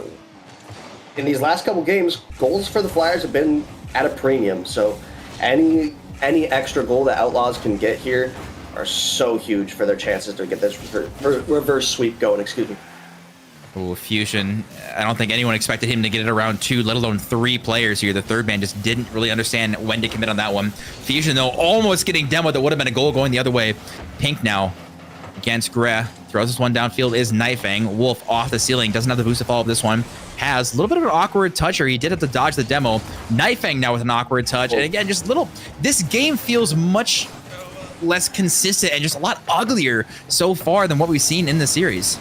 in these last couple games, goals for the Flyers have been at a premium. So any extra goal that Outlaws can get here are so huge for their chances to get this reverse sweep going, excuse me. Oh, Fusion. I don't think anyone expected him to get it around 2, let alone 3 players here. The third man just didn't really understand when to commit on that one. Fusion, though, almost getting demoed. That would have been a goal going the other way. Pink now against Gre. Throws this one downfield is Nightfang. Wolf off the ceiling. Doesn't have the boost to follow up this one. Has a little bit of an awkward touch, or he did have to dodge the demo. Nightfang now with an awkward touch. And again, just little... This game feels much less consistent and just a lot uglier so far than what we've seen in the series.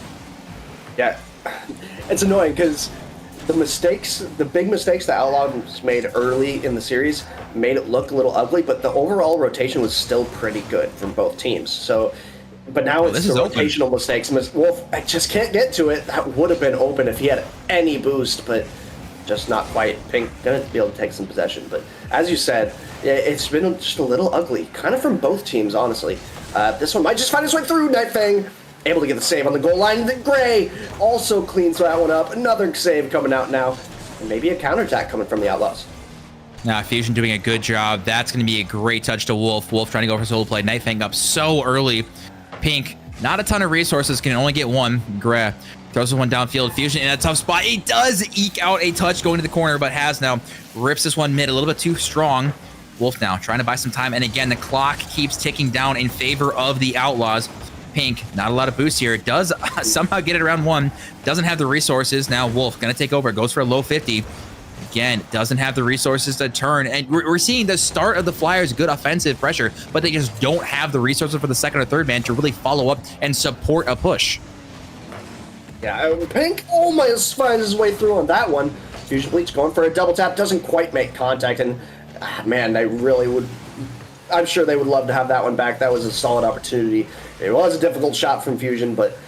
Yeah. It's annoying because the big mistakes that Outlaws made early in the series made it look a little ugly, but the overall rotation was still pretty good from both teams. So, but now it's the rotational mistakes. Wolf, I just can't get to it. That would have been open if he had any boost, but just not quite. Pink gonna be able to take some possession, but as you said, it's been just a little ugly, kind of from both teams, honestly. This one might just find its way through. Nightfang able to get the save on the goal line. The Gray also cleans that one up. Another save coming out now. And maybe a counterattack coming from the Outlaws. Now, Fusion doing a good job. That's going to be a great touch to Wolf. Wolf trying to go for solo play. Nightfang up so early. Pink, not a ton of resources. Can only get one. Gray throws one downfield. Fusion in a tough spot. He does eke out a touch going to the corner, but has now rips this one mid a little bit too strong. Wolf now trying to buy some time. And again, the clock keeps ticking down in favor of the Outlaws. Pink, not a lot of boost here. Does somehow get it around 1. Doesn't have the resources. Now Wolf going to take over. Goes for a low 50. Again, doesn't have the resources to turn. And we're seeing the start of the Flyers' good offensive pressure, but they just don't have the resources for the second or third man to really follow up and support a push. Yeah, Pink almost finds his way through on that one. Fusion Bleach going for a double tap. Doesn't quite make contact. And man, they really would... I'm sure they would love to have that one back. That was a solid opportunity. It was a difficult shot from Fusion, but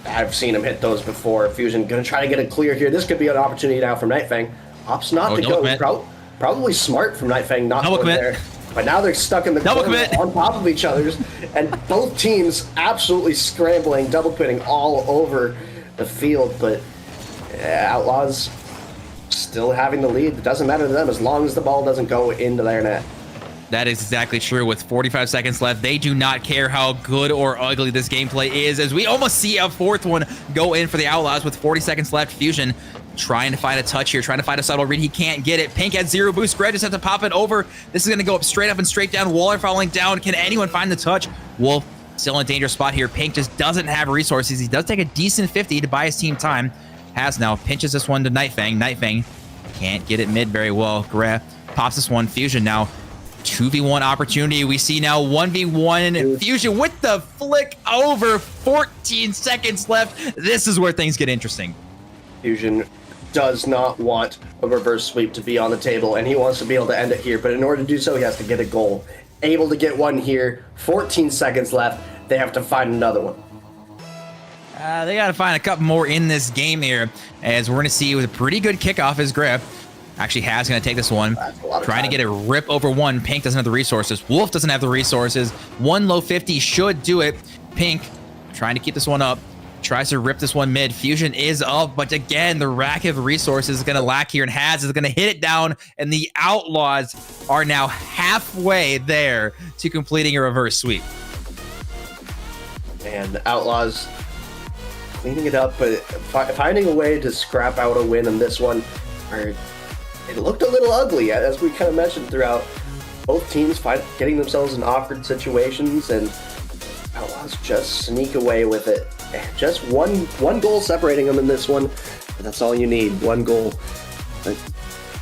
I've seen him hit those before. Fusion going to try to get it clear here. This could be an opportunity now from Nightfang. Opts not to go. Probably smart from Nightfang not to go there. But now they're stuck in the corner on top of each other. And both teams absolutely scrambling, double quitting all over the field. But Outlaws still having the lead. It doesn't matter to them as long as the ball doesn't go into their net. That is exactly true. With 45 seconds left, they do not care how good or ugly this gameplay is, as we almost see a fourth one go in for the Outlaws with 40 seconds left. Fusion trying to find a touch here, trying to find a subtle read. He can't get it. Pink at 0 boost. Greg just have to pop it over. This is going to go up and straight down. Waller falling down. Can anyone find the touch? Wolf still in a dangerous spot here. Pink just doesn't have resources. He does take a decent 50 to buy his team time. Has now pinches this one to Nightfang. Nightfang can't get it mid very well. Greg pops this one. Fusion now 2v1 opportunity. We see now 1v1 Fusion with the flick over. 14 seconds left. This is where things get interesting. Fusion does not want a reverse sweep to be on the table, and he wants to be able to end it here. But in order to do so, he has to get a goal. Able to get one here. 14 seconds left. They have to find another one. They got to find a couple more in this game here, as we're going to see with a pretty good kickoff is Greg. Actually, Has going to take this one. Trying to get a rip over 1. Pink doesn't have the resources. Wolf doesn't have the resources. 1 low 50 should do it. Pink trying to keep this one up. Tries to rip this one mid. Fusion is up, but again, the rack of resources is going to lack here, and Has is going to hit it down, and the Outlaws are now halfway there to completing a reverse sweep. And the Outlaws cleaning it up, but finding a way to scrap out a win in this one. It looked a little ugly, as we kind of mentioned throughout. Both teams getting themselves in awkward situations, and Outlaws just sneak away with it. Just one goal separating them in this one, but that's all you need, one goal. But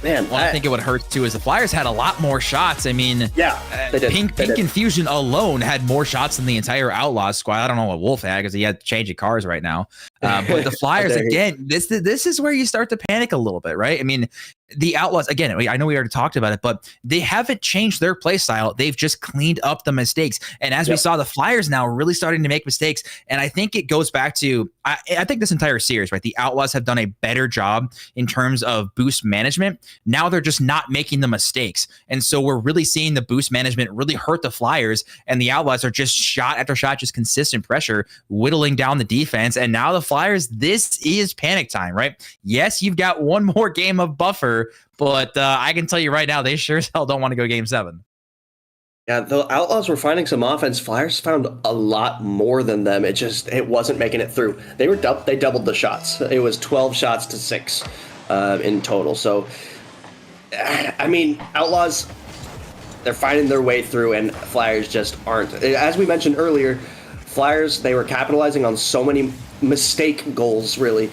Man, Well, I think it would hurt too is the Flyers had a lot more shots. I mean, yeah, they did. Pink They did. and Fusion alone had more shots than the entire Outlaws squad. I don't know what Wolf had because he had to change cars right now. But the Flyers, again, this is where you start to panic a little bit, right? I mean, the Outlaws, again, I know we already talked about it, but they haven't changed their play style. They've just cleaned up the mistakes. And as we saw, the Flyers now really starting to make mistakes. And I think it goes back to, I think this entire series, right? The Outlaws have done a better job in terms of boost management. Now they're just not making the mistakes. And so we're really seeing the boost management really hurt the Flyers, and the Outlaws are just shot after shot, just consistent pressure, whittling down the defense. And now the Flyers, this is panic time, right? Yes, you've got one more game of buffer, but I can tell you right now, they sure as hell don't want to go game 7. Yeah, the Outlaws were finding some offense. Flyers found a lot more than them. It wasn't making it through. They doubled the shots. It was 12 shots to 6 in total. So, I mean, Outlaws, they're finding their way through, and Flyers just aren't. As we mentioned earlier, Flyers, they were capitalizing on so many mistake goals, really,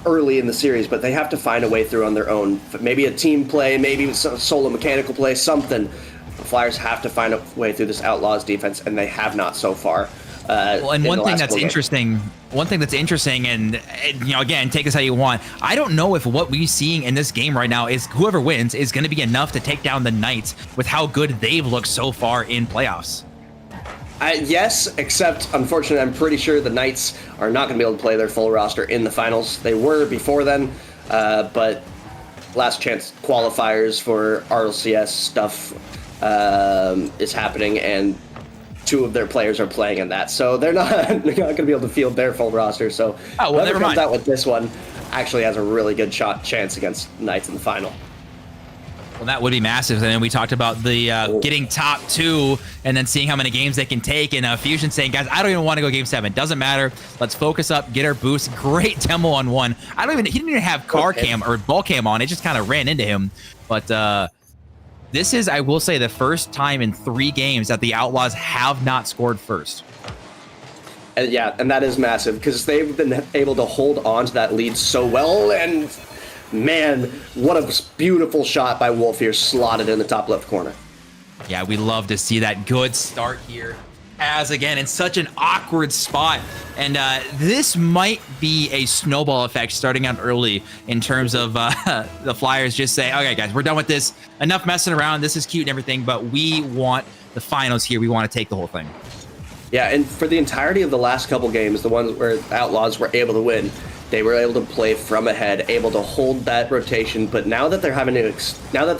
early in the series, but they have to find a way through on their own. Maybe a team play, maybe solo mechanical play, something. The Flyers have to find a way through this Outlaws defense, and they have not so far. And one thing that's interesting, and you know, again, take this how you want. I don't know if what we're seeing in this game right now is whoever wins is going to be enough to take down the Knights with how good they've looked so far in playoffs. Yes, except unfortunately, I'm pretty sure the Knights are not going to be able to play their full roster in the finals. They were before then, but last chance qualifiers for RLCS stuff is happening, and 2 of their players are playing in that, so they're not going to be able to field their full roster. So whoever comes out with this one actually has a really good chance against Knights in the final. Well, that would be massive. And then we talked about the getting top 2 and then seeing how many games they can take. And Fusion saying, guys, I don't even want to go game 7. Doesn't matter. Let's focus up, get our boost. Great demo on 1. He didn't even have car cam or ball cam on. It just kind of ran into him. But this is, I will say, the first time in 3 games that the Outlaws have not scored first. And that is massive because they've been able to hold on to that lead so well. And man, what a beautiful shot by Wolf here, slotted in the top left corner. Yeah, we love to see that good start here. As again, in such an awkward spot. And this might be a snowball effect starting out early in terms of the Flyers just say, okay, guys, we're done with this. Enough messing around. This is cute and everything, but we want the finals here. We want to take the whole thing. Yeah, and for the entirety of the last couple games, the ones where the Outlaws were able to win, they were able to play from ahead, able to hold that rotation. But now that they're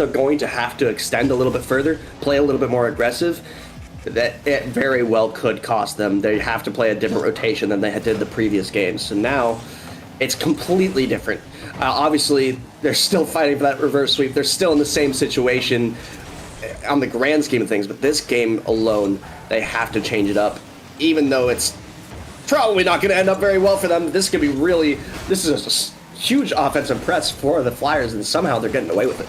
going to have to extend a little bit further, play a little bit more aggressive, that it very well could cost them. They have to play a different rotation than they did the previous games. So now it's completely different. Obviously, they're still fighting for that reverse sweep. They're still in the same situation on the grand scheme of things. But this game alone, they have to change it up, even though it's probably not going to end up very well for them. This is a huge offensive press for the Flyers, and somehow they're getting away with it.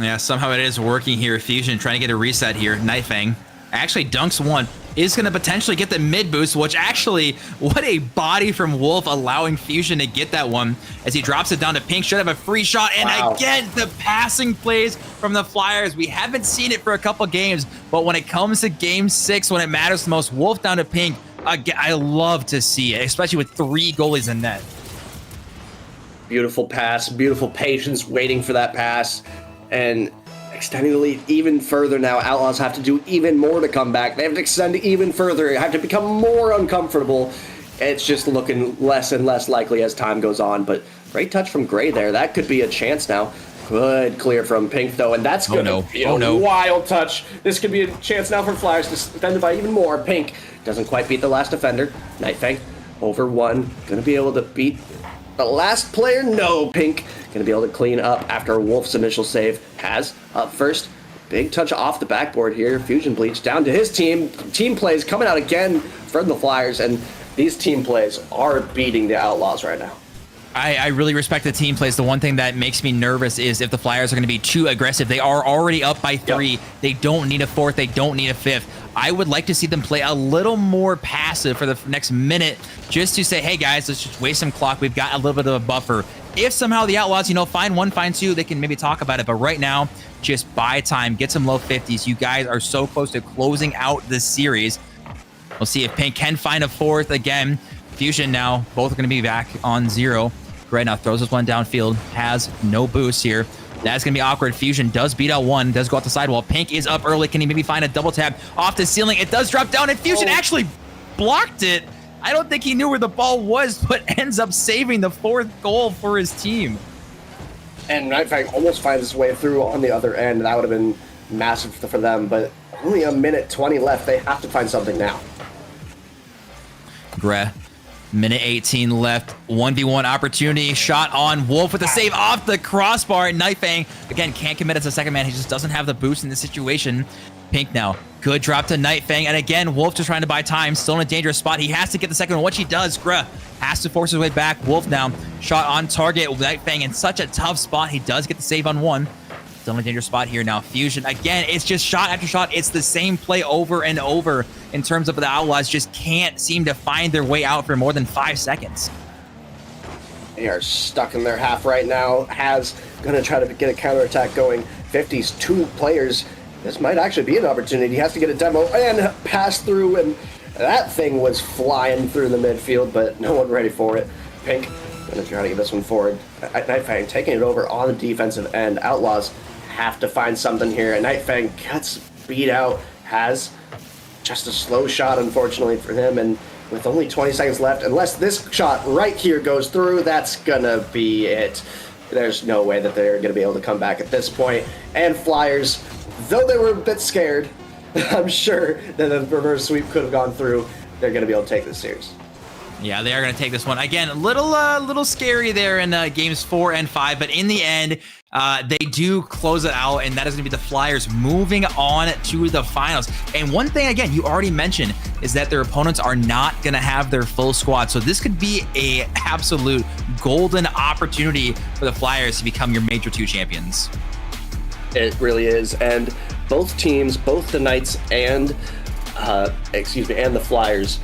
Yeah, somehow it is working here. Fusion trying to get a reset here. Knifing actually dunks 1. Is going to potentially get the mid boost, which actually, what a body from Wolf, allowing Fusion to get that one as he drops it down to Pink. Should have a free shot. And again, the passing plays from the Flyers. We haven't seen it for a couple games, but when it comes to game 6, when it matters the most, Wolf down to Pink. I love to see it, especially with 3 goalies in net. Beautiful pass, beautiful patience waiting for that pass, and extending the lead even further now. Outlaws have to do even more to come back. They have to extend even further. They have to become more uncomfortable. It's just looking less and less likely as time goes on, but great touch from Gray there. That could be a chance now. Good clear from Pink, though, and that's going to be a wild touch. This could be a chance now for Flyers to defend by even more. Pink doesn't quite beat the last defender. Nightfang over 1. Going to be able to beat the last player. No, Pink going to be able to clean up after Wolf's initial save. Has up first. Big touch off the backboard here. Fusion Bleach down to his team. Team plays coming out again from the Flyers, and these team plays are beating the Outlaws right now. I really respect the team plays. The one thing that makes me nervous is if the Flyers are going to be too aggressive. They are already up by 3. Yep. They don't need a 4th. They don't need a 5th. I would like to see them play a little more passive for the next minute just to say, hey, guys, let's just waste some clock. We've got a little bit of a buffer. If somehow the Outlaws, find one, find two, they can maybe talk about it. But right now, just buy time, get some low 50s. You guys are so close to closing out this series. We'll see if Pink can find a fourth again. Fusion now, both are going to be back on 0. Right now throws this one downfield, has no boost here. That's going to be awkward. Fusion does beat out one, does go out the sidewall. Pink is up early. Can he maybe find a double tap off the ceiling? It does drop down, and Fusion actually blocked it. I don't think he knew where the ball was, but ends up saving the 4th goal for his team. And Nightfang almost finds his way through on the other end. That would have been massive for them, but only a minute 20 left. They have to find something now. Greh. Minute 18 left. 1v1 opportunity. Shot on Wolf with a save off the crossbar. Nightfang, again, can't commit as a second man. He just doesn't have the boost in this situation. Pink now. Good drop to Nightfang. And again, Wolf just trying to buy time. Still in a dangerous spot. He has to get the second one, which he does. Greh has to force his way back. Wolf now. Shot on target. Nightfang in such a tough spot. He does get the save on one. Still in a dangerous spot here now. Fusion, again, it's just shot after shot. It's the same play over and over in terms of the Outlaws just can't seem to find their way out for more than 5 seconds. They are stuck in their half right now. Has going to try to get a counterattack going. 50's 2 players. This might actually be an opportunity. He has to get a demo and pass through, and that thing was flying through the midfield, but no one ready for it. Pink going to try to get this one forward. Nightfang taking it over on the defensive end. Outlaws have to find something here, and Nightfang gets beat out. Has just a slow shot, unfortunately for him, and with only 20 seconds left, unless this shot right here goes through, that's gonna be it. There's no way that they're gonna be able to come back at this point. And Flyers, though they were a bit scared, I'm sure that a reverse sweep could have gone through. They're gonna be able to take this series. Yeah, they are going to take this one. Again, a little scary there in games 4 and 5, but in the end, they do close it out, and that is going to be the Flyers moving on to the finals. And one thing, again, you already mentioned, is that their opponents are not going to have their full squad. So this could be a absolute golden opportunity for the Flyers to become your Major 2 champions. It really is, and both teams, both the Knights and the Flyers,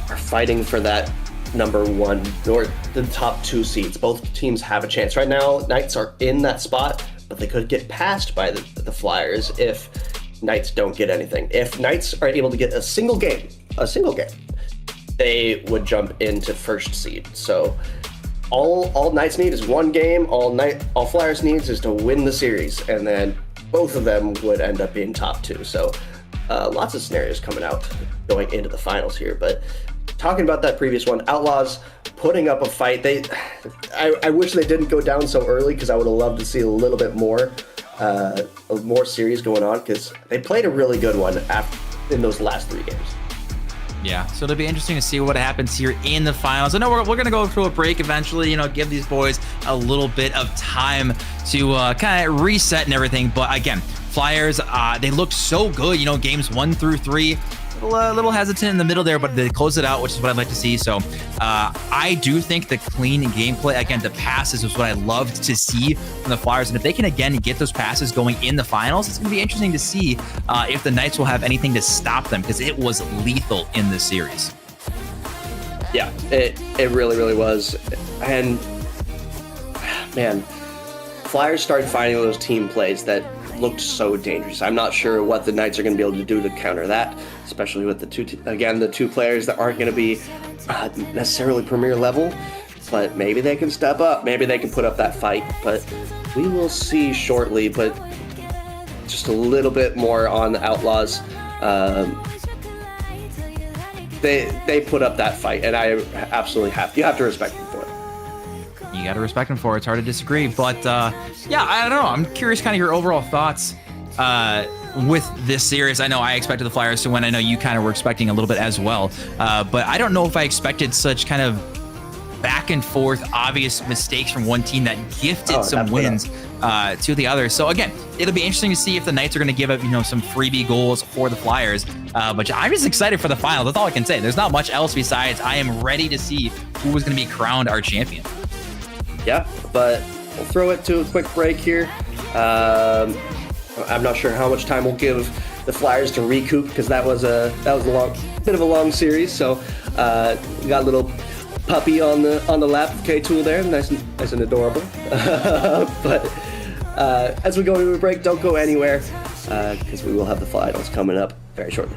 are fighting for that number 1 or the top 2 seeds. Both teams have a chance right now. Knights are in that spot, but they could get passed by the Flyers if Knights don't get anything. If Knights are able to get a single game, they would jump into first seed. So all Knights need is 1 game. All Flyers needs is to win the series, and then both of them would end up being top 2. So lots of scenarios coming out going into the finals here, but talking about that previous one, Outlaws putting up a fight. I wish they didn't go down so early, because I would have loved to see a little bit more series going on, because they played a really good one in those last 3 games. Yeah, so it'll be interesting to see what happens here in the finals. I know we're going to go through a break eventually, give these boys a little bit of time to kind of reset and everything. But again, Flyers, they looked so good, games 1 through 3. A little hesitant in the middle there, but they close it out, which is what I'd like to see. So I do think the clean gameplay, again, the passes is what I loved to see from the Flyers. And if they can, again, get those passes going in the finals, it's going to be interesting to see if the Knights will have anything to stop them, because it was lethal in this series. Yeah, it really, really was. And, man, Flyers started finding those team plays that looked so dangerous. I'm not sure what the Knights are going to be able to do to counter that, especially with the two players that aren't going to be necessarily premier level, but maybe they can step up. Maybe they can put up that fight, but we will see shortly. But just a little bit more on the Outlaws. They put up that fight, and I absolutely you have to respect them for it. You got to respect them for it. It's hard to disagree. But, yeah, I don't know. I'm curious kind of your overall thoughts with this series. I know I expected the Flyers to win. I know you kind of were expecting a little bit as well. But I don't know if I expected such kind of back and forth, obvious mistakes from one team that gifted some wins to the other. So, again, it'll be interesting to see if the Knights are going to give up, some freebie goals for the Flyers. But I'm just excited for the finals. That's all I can say. There's not much else besides I am ready to see who is going to be crowned our champion. Yeah, but we'll throw it to a quick break here. I'm not sure how much time we'll give the Flyers to recoup, because that was a bit of a long series. So we got a little puppy on the lap of K-Tool there, nice and adorable. But as we go into a break, don't go anywhere because we will have the finals coming up very shortly.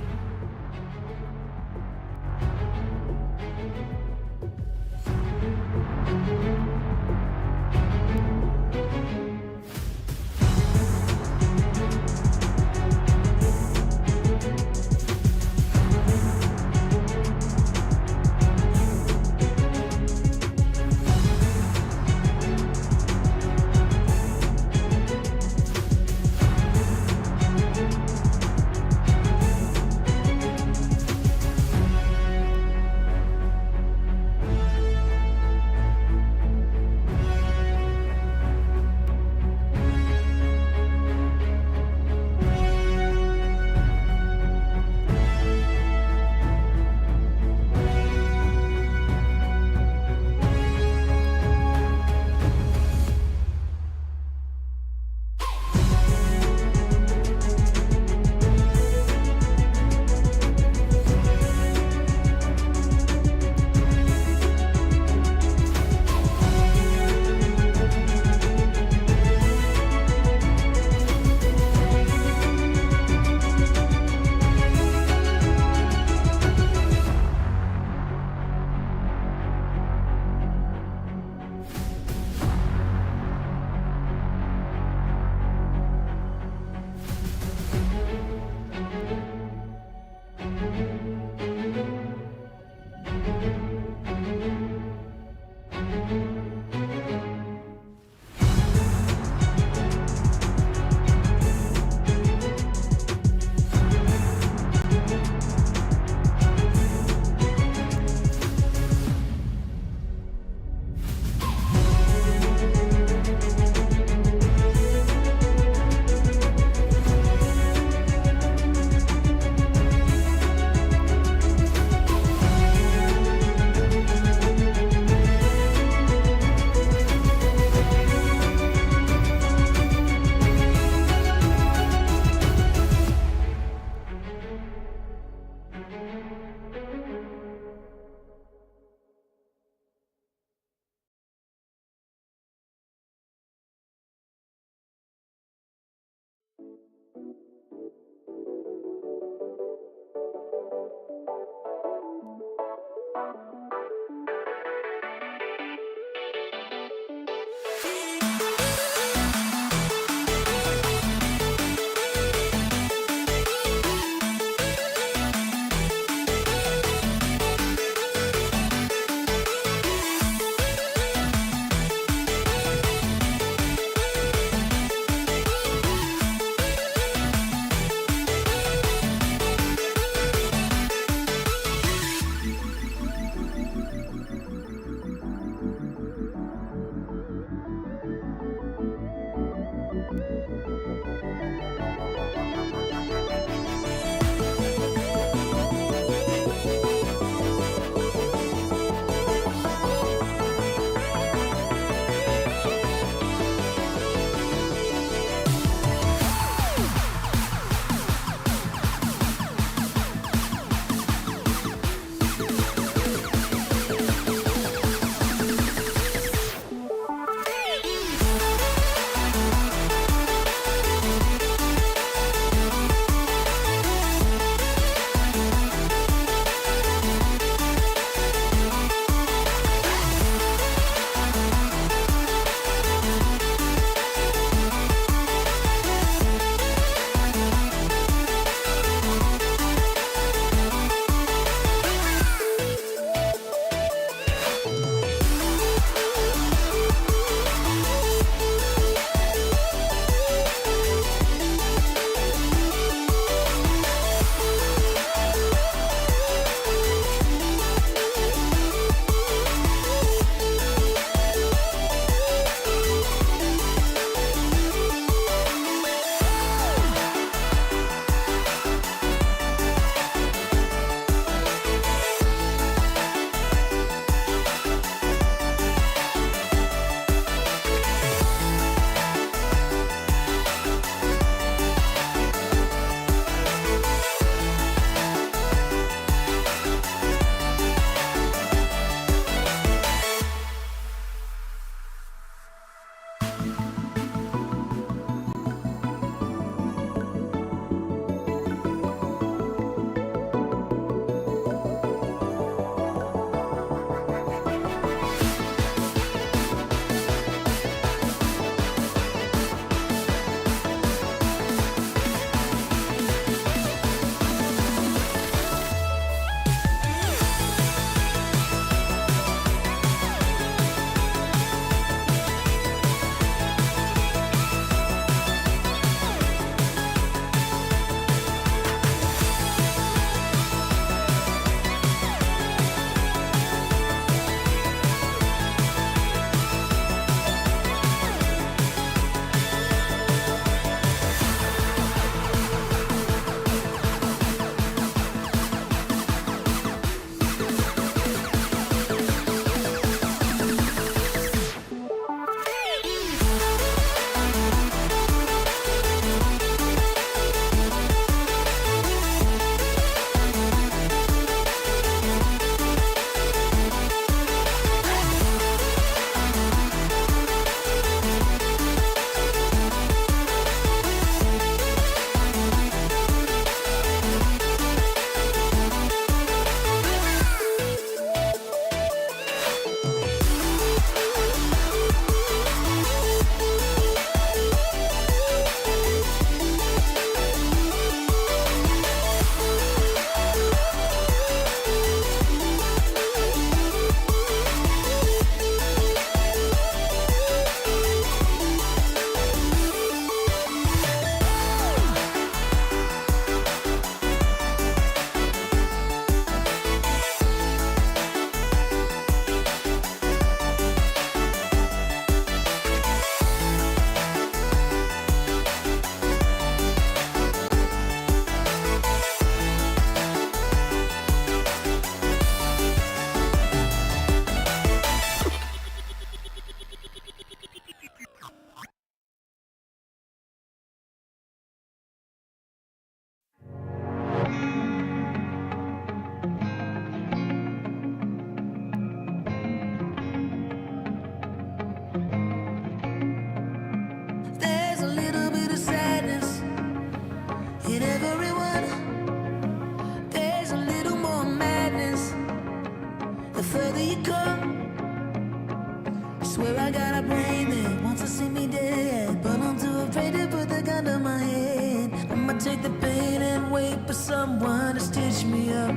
gun to my head. I'ma take the pain and wait for someone to stitch me up.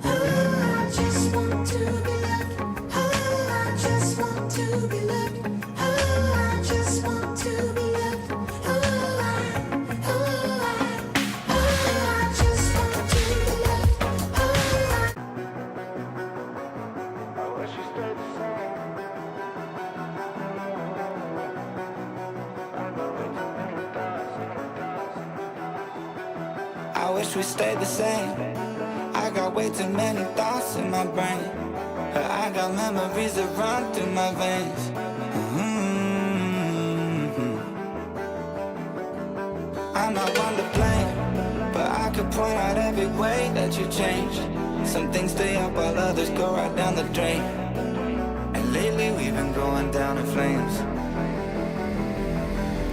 Oh, I just want to be loved. Oh, I just want to be loved. Oh, I just want to be loved. Oh, I just want to be loved. Oh, I wish you stayed the same. I wish we stayed the same. I got way too many thoughts in my brain, but I got memories that run through my veins. I'm not one to blame, but I could point out every way that you changed. Some things stay up while others go right down the drain. And lately we've been going down in flames.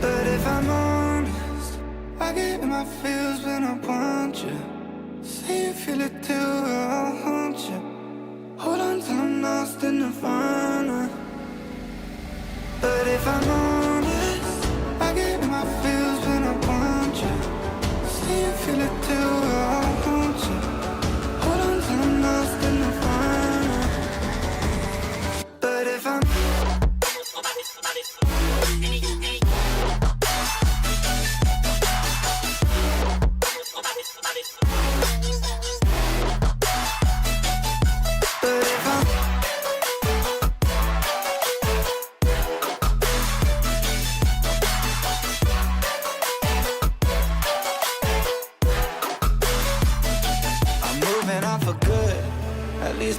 But if I'm honest, I get in my feels when I want you. Say you feel it too, I'll haunt you. Hold on till I'm lost in nirvana. But if I'm honest, I get in my feels when I want you. Say you feel it too, I'll haunt you. Hold on till I'm lost in nirvana. But if I'm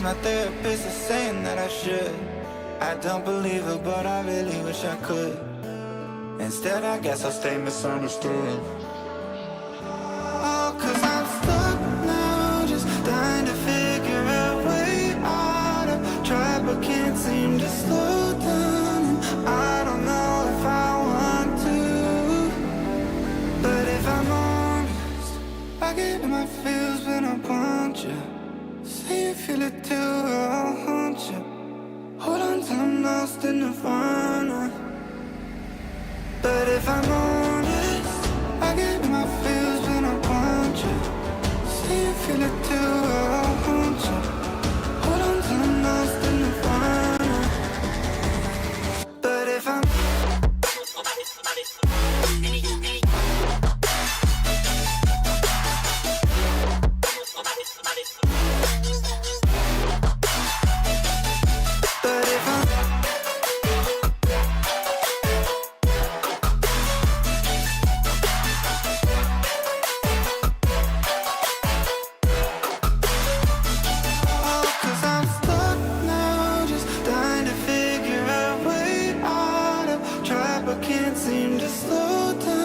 my therapist is saying that I should. I don't believe her, but I really wish I could. Instead, I guess I'll stay misunderstood. Oh, 'cause I'm stuck now, just trying to figure a way out. I've tried but can't seem to slow down. I don't know if I want to. But if I'm honest, I get in my feels when I want you. Say you feel it too, I'll haunt you. Hold on till I'm lost in nirvana. But if I'm honest, I get in my feels when I want you. Say you feel it too, I'll haunt you. Hold on till I'm lost in nirvana. But if I'm can't seem to slow down.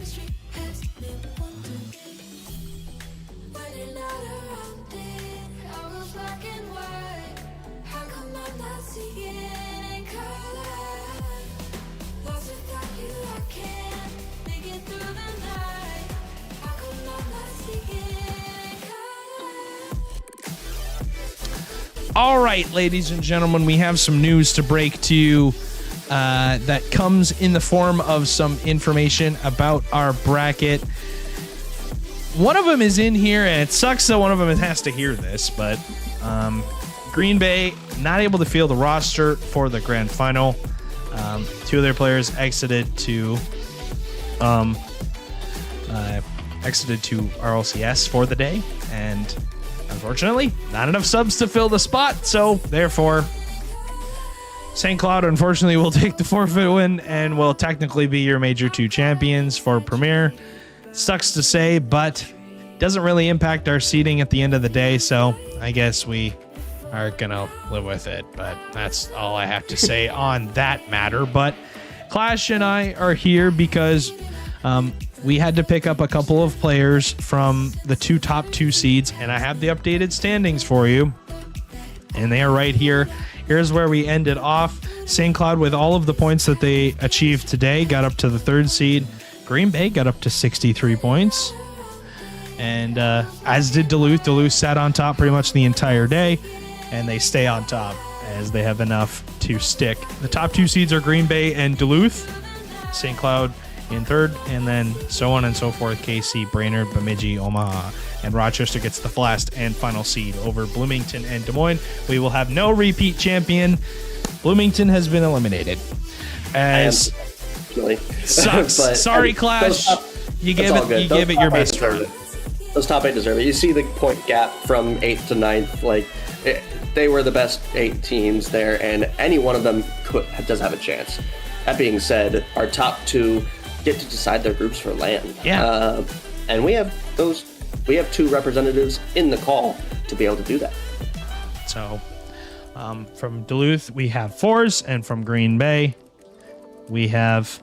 chemistry has me wondering why you're not around it. All goes black and white. How come I'm not seeing in color? Lost without you, I can't make it through the night. How come I'm not seeing in color? All right, ladies and gentlemen, we have some news to break to you that comes in the form of some information about our bracket. One of them is in here, and it sucks that one of them has to hear this, but Green Bay not able to field the roster for the grand final. Two of their players exited to RLCS for the day, and unfortunately, not enough subs to fill the spot, so therefore, St. Cloud unfortunately will take the forfeit win and will technically be your Major 2 champions for Premier. Sucks to say, but doesn't really impact our seeding at the end of the day, so I guess we are gonna live with it. But that's all I have to say on that matter. But Clash and I are here because we had to pick up a couple of players from the top two seeds, and I have the updated standings for you, and they are right here. Here's where we ended off. St. Cloud, with all of the points that they achieved today, got up to the 3rd seed. Green Bay got up to 63 points. And as did Duluth. Duluth sat on top pretty much the entire day, and they stay on top as they have enough to stick. The top 2 seeds are Green Bay and Duluth. St. Cloud in 3rd, and then so on and so forth. KC, Brainerd, Bemidji, Omaha, and Rochester gets the last and final seed over Bloomington and Des Moines. We will have no repeat champion. Bloomington has been eliminated. As sucks. But, sorry, Clash. You gave it your best try. Those top 8 deserve it. You see the point gap from 8th to 9th. They were the best 8 teams there, and any one of them does have a chance. That being said, our top 2 get to decide their groups for land. Yeah. And we have 2 representatives in the call to be able to do that. So, from Duluth, we have Fours, and from Green Bay, we have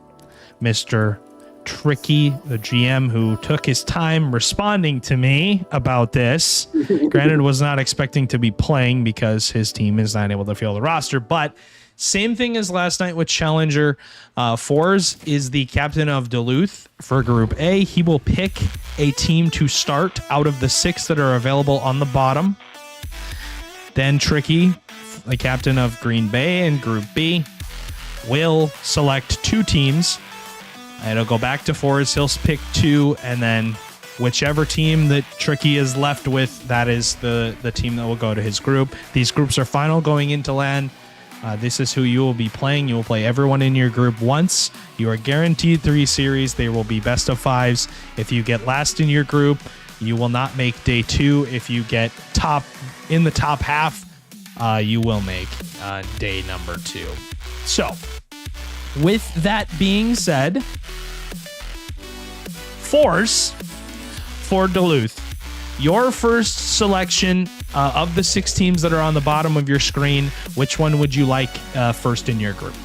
Mr. Tricky, the GM, who took his time responding to me about this. Granted, was not expecting to be playing because his team is not able to field the roster, but same thing as last night with Challenger. Fours is the captain of Duluth for Group A. He will pick a team to start out of the 6 that are available on the bottom. Then Tricky, the captain of Green Bay in Group B, will select 2 teams. It'll go back to Fours. He'll pick 2, and then whichever team that Tricky is left with, that is the team that will go to his group. These groups are final going into LAN. This is who you will be playing. You will play everyone in your group once. You are guaranteed 3 series. They will be best of 5s. If you get last in your group, you will not make day 2. If you get in the top half, you will make day number 2. So, with that being said, Force for Duluth. Your first selection of the 6 teams that are on the bottom of your screen, which one would you like first in your group?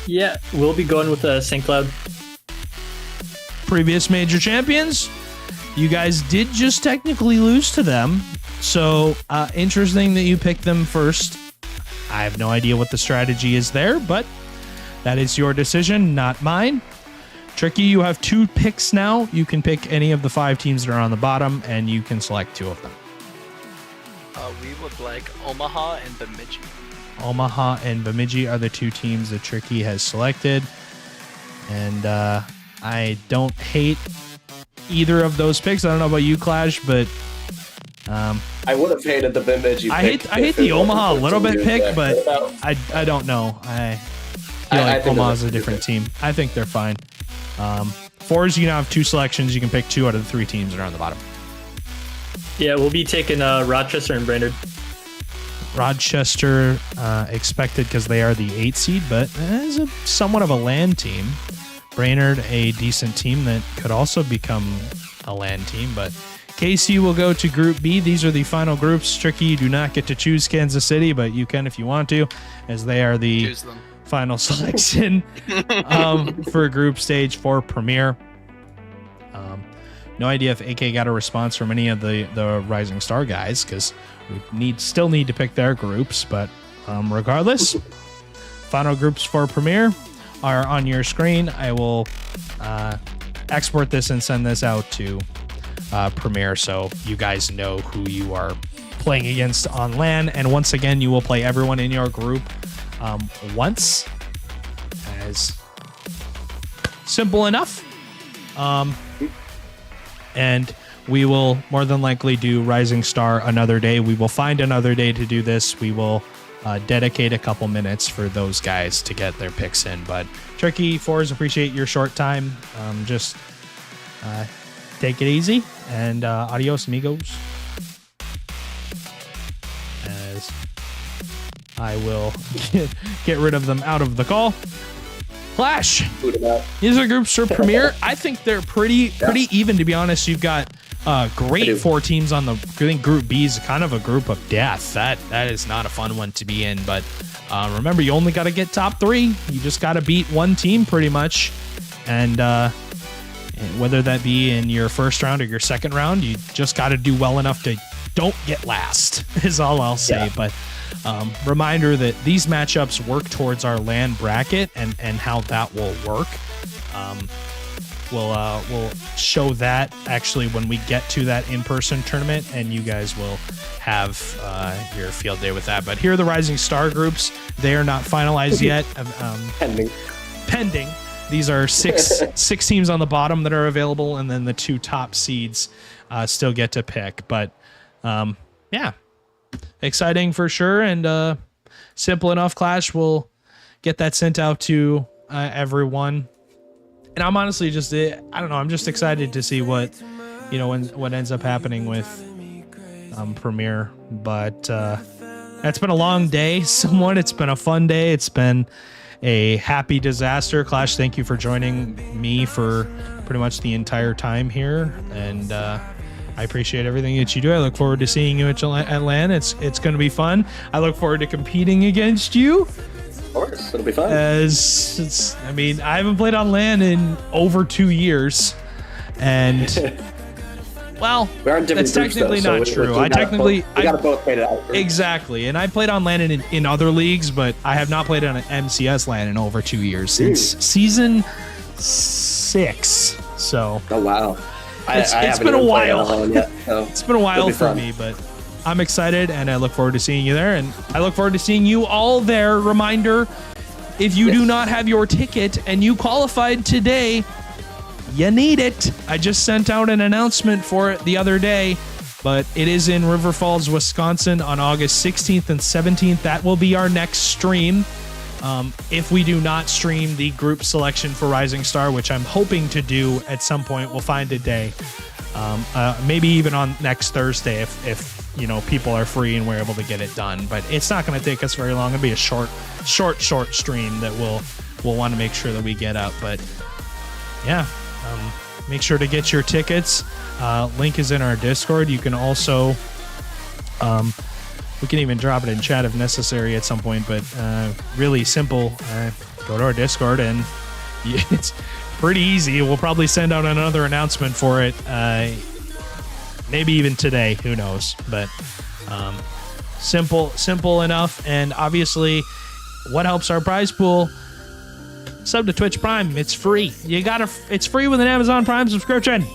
Yeah, we'll be going with St. Cloud. Previous major champions. You guys did just technically lose to them. So interesting that you picked them first. I have no idea what the strategy is there, but that is your decision, not mine. Tricky, you have 2 picks now. You can pick any of the 5 teams that are on the bottom, and you can select 2 of them. We would like Omaha and Bemidji. Omaha and Bemidji are the 2 teams that Tricky has selected. And I don't hate either of those picks. I don't know about you, Clash, but I would have hated the Bemidji pick. I hate the Omaha a little bit pick, but I don't know. I feel like Omaha's a different team. I think they're fine. Fours, you now have 2 selections. You can pick 2 out of the 3 teams that are on the bottom. Yeah, we'll be taking Rochester and Brainerd. Rochester expected because they are the 8 seed, but is somewhat of a LAN team. Brainerd, a decent team that could also become a LAN team, but KC will go to Group B. These are the final groups. Tricky, you do not get to choose Kansas City, but you can if you want to, as they are the final selection for group stage for Premier. No idea if AK got a response from any of the Rising Star guys, because we still need to pick their groups. But regardless, final groups for Premier are on your screen. I will export this and send this out to Premier so you guys know who you are playing against on LAN. And once again, you will play everyone in your group once. As simple enough. And we will more than likely do Rising Star another day. We will find another day to do this. We will dedicate a couple minutes for those guys to get their picks in. But Tricky Fours, appreciate your short time. Just take it easy, and adios, amigos. As I will get rid of them out of the call. Clash. These are groups for Premier. I think they're pretty even, to be honest. You've got great 4 teams on the. I think Group B is kind of a group of death. That is not a fun one to be in. But remember, you only got to get top 3. You just got to beat one team pretty much, and whether that be in your first round or your second round, you just got to do well enough to don't get last. Is all I'll say. Yeah. But. Reminder that these matchups work towards our LAN bracket, and how that will work. We'll show that actually when we get to that in-person tournament, and you guys will have your field day with that. But here are the Rising Star groups. They are not finalized yet. Pending. These are six teams on the bottom that are available, and then the 2 top seeds still get to pick. But yeah. Exciting for sure, and simple enough. Clash will get that sent out to everyone, and I'm honestly just I don't know, I'm just excited to see what ends up happening with Premier. But it's been a long day. Somewhat, it's been a fun day. It's been a happy disaster. Clash, thank you for joining me for pretty much the entire time here, and I appreciate everything that you do. I look forward to seeing you at LAN. It's going to be fun. I look forward to competing against you. Of course, it'll be fun. I haven't played on LAN in over 2 years, and well, that's technically not true. We gotta both play it out. Exactly, and I played on LAN in other leagues, but I have not played on an MCS LAN in over 2 years since season 6. So. Oh wow. It's been a while. Yet, so it's been a while for me, but I'm excited, and I look forward to seeing you there, and I look forward to seeing you all there. Reminder, if you do not have your ticket and you qualified today, you need it. I just sent out an announcement for it the other day, but it is in River Falls, Wisconsin on August 16th and 17th. That will be our next stream. If we do not stream the group selection for Rising Star, which I'm hoping to do at some point, we'll find a day. Maybe even on next Thursday if people are free and we're able to get it done. But it's not going to take us very long. It'll be a short stream that we'll want to make sure that we get up. But yeah, make sure to get your tickets. Link is in our Discord. You can also we can even drop it in chat if necessary at some point, but really simple. Go to our Discord, and it's pretty easy. We'll probably send out another announcement for it, maybe even today. Who knows? But simple enough. And obviously, what helps our prize pool? Sub to Twitch Prime. It's free. It's free with an Amazon Prime subscription.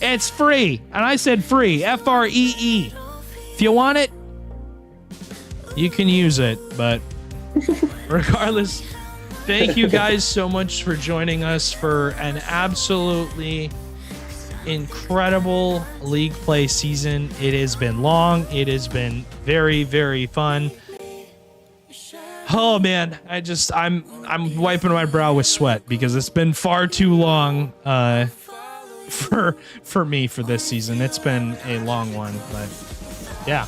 It's free, and I said free. FREE. If you want it, you can use it, but regardless, thank you guys so much for joining us for an absolutely incredible league play season. It has been long. It has been very, very fun. Oh man, I'm wiping my brow with sweat because it's been far too long for me for this season. It's been a long one, but yeah.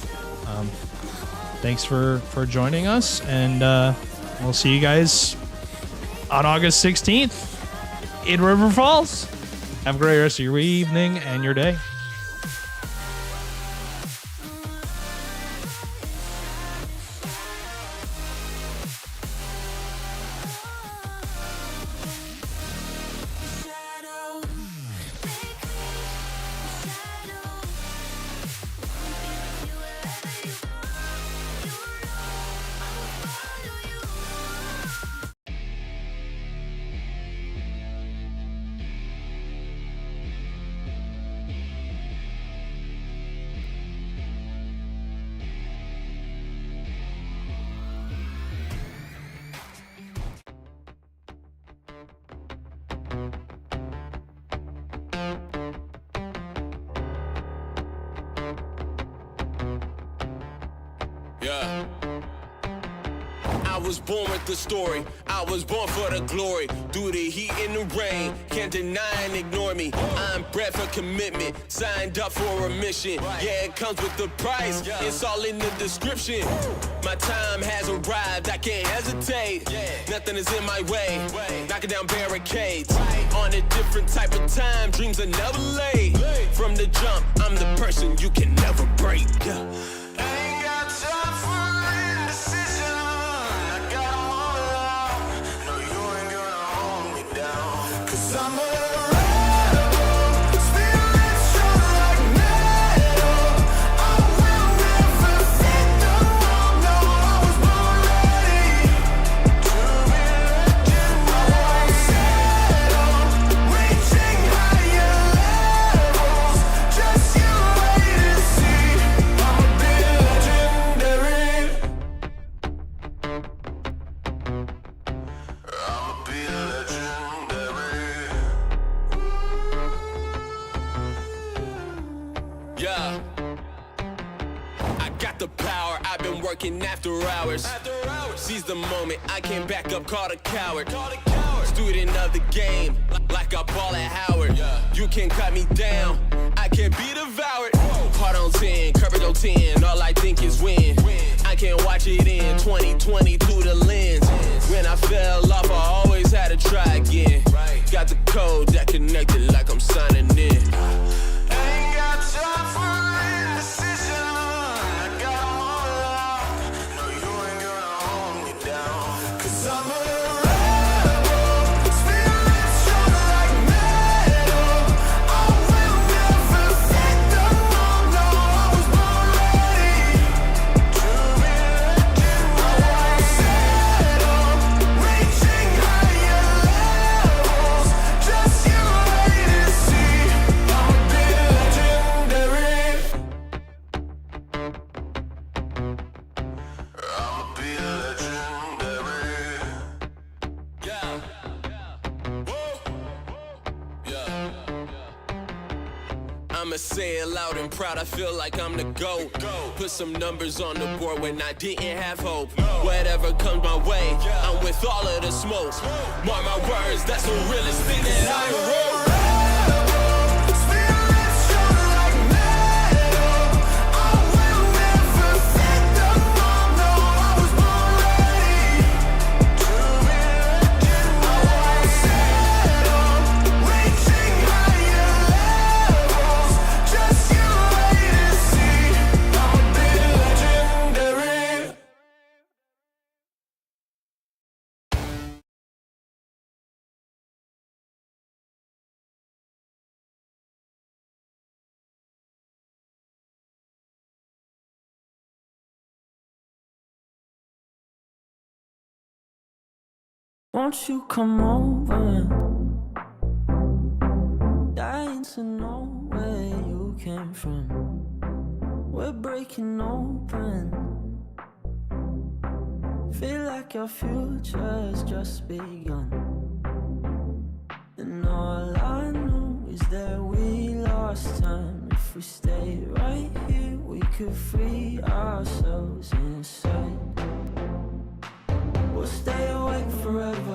Thanks for joining us, and we'll see you guys on August 16th in River Falls. Have a great rest of your evening and your day. Yeah. I was born with the story. I was born for the glory. Through the heat and the rain, can't deny and ignore me. I'm bred for commitment, signed up for a mission. Yeah, it comes with the price. It's all in the description. My time has arrived. I can't hesitate. Nothing is in my way. Knocking down barricades. On a different type of time. Dreams are never late. From the jump, I'm the person you can never break. Ain't got time for indecision. I got 'em all out. No, you ain't gonna hold me down. 'Cause I'm a rebel, spirit strong like metal. I will never fit the wrong. No, I was born ready to be legend. I won't settle, reaching higher levels. Just you wait and see. I'ma be legendary. I'ma be legendary. Yeah. I got the power, I've been working after hours. Seize the moment, I can't back up, called a coward. Student of the game, like I ball at Howard. You can cut me down, I can't be devoured. Heart on 10, courage on 10, all I think is win. I can't watch it in 2020 through the lens. When I fell off, I always had to try again. Got the code that connected like I'm signing in. Ain't got time for indecision. I got 'em all out. No, you ain't gonna hold me down. 'Cause I'm a rebel, spirit strong like metal. I will never fit the wrong. No, I was born ready to be legend. I won't settle, reaching higher levels. Just you wait and see. I'ma be legendary. I'ma be legendary. Yeah. Whoa. Yeah. I'ma say it loud and proud. I feel like I'm the GOAT. Put some numbers on the board when I didn't have hope. Whatever comes my way, I'm with all of the smoke. Mark my words, that's the realest thing that I wrote. Spirit strong like metal. I will never fit the wrong. No, I was born ready to be legend. I won't settle, reaching higher levels. Just you wait and see. I'ma be legendary. Won't you come over? Dying to know where you came from. We're breaking open. Feel like your future's just begun. And all I know is that we lost time. If we stay right here, we could free ourselves inside. We'll stay awake forever.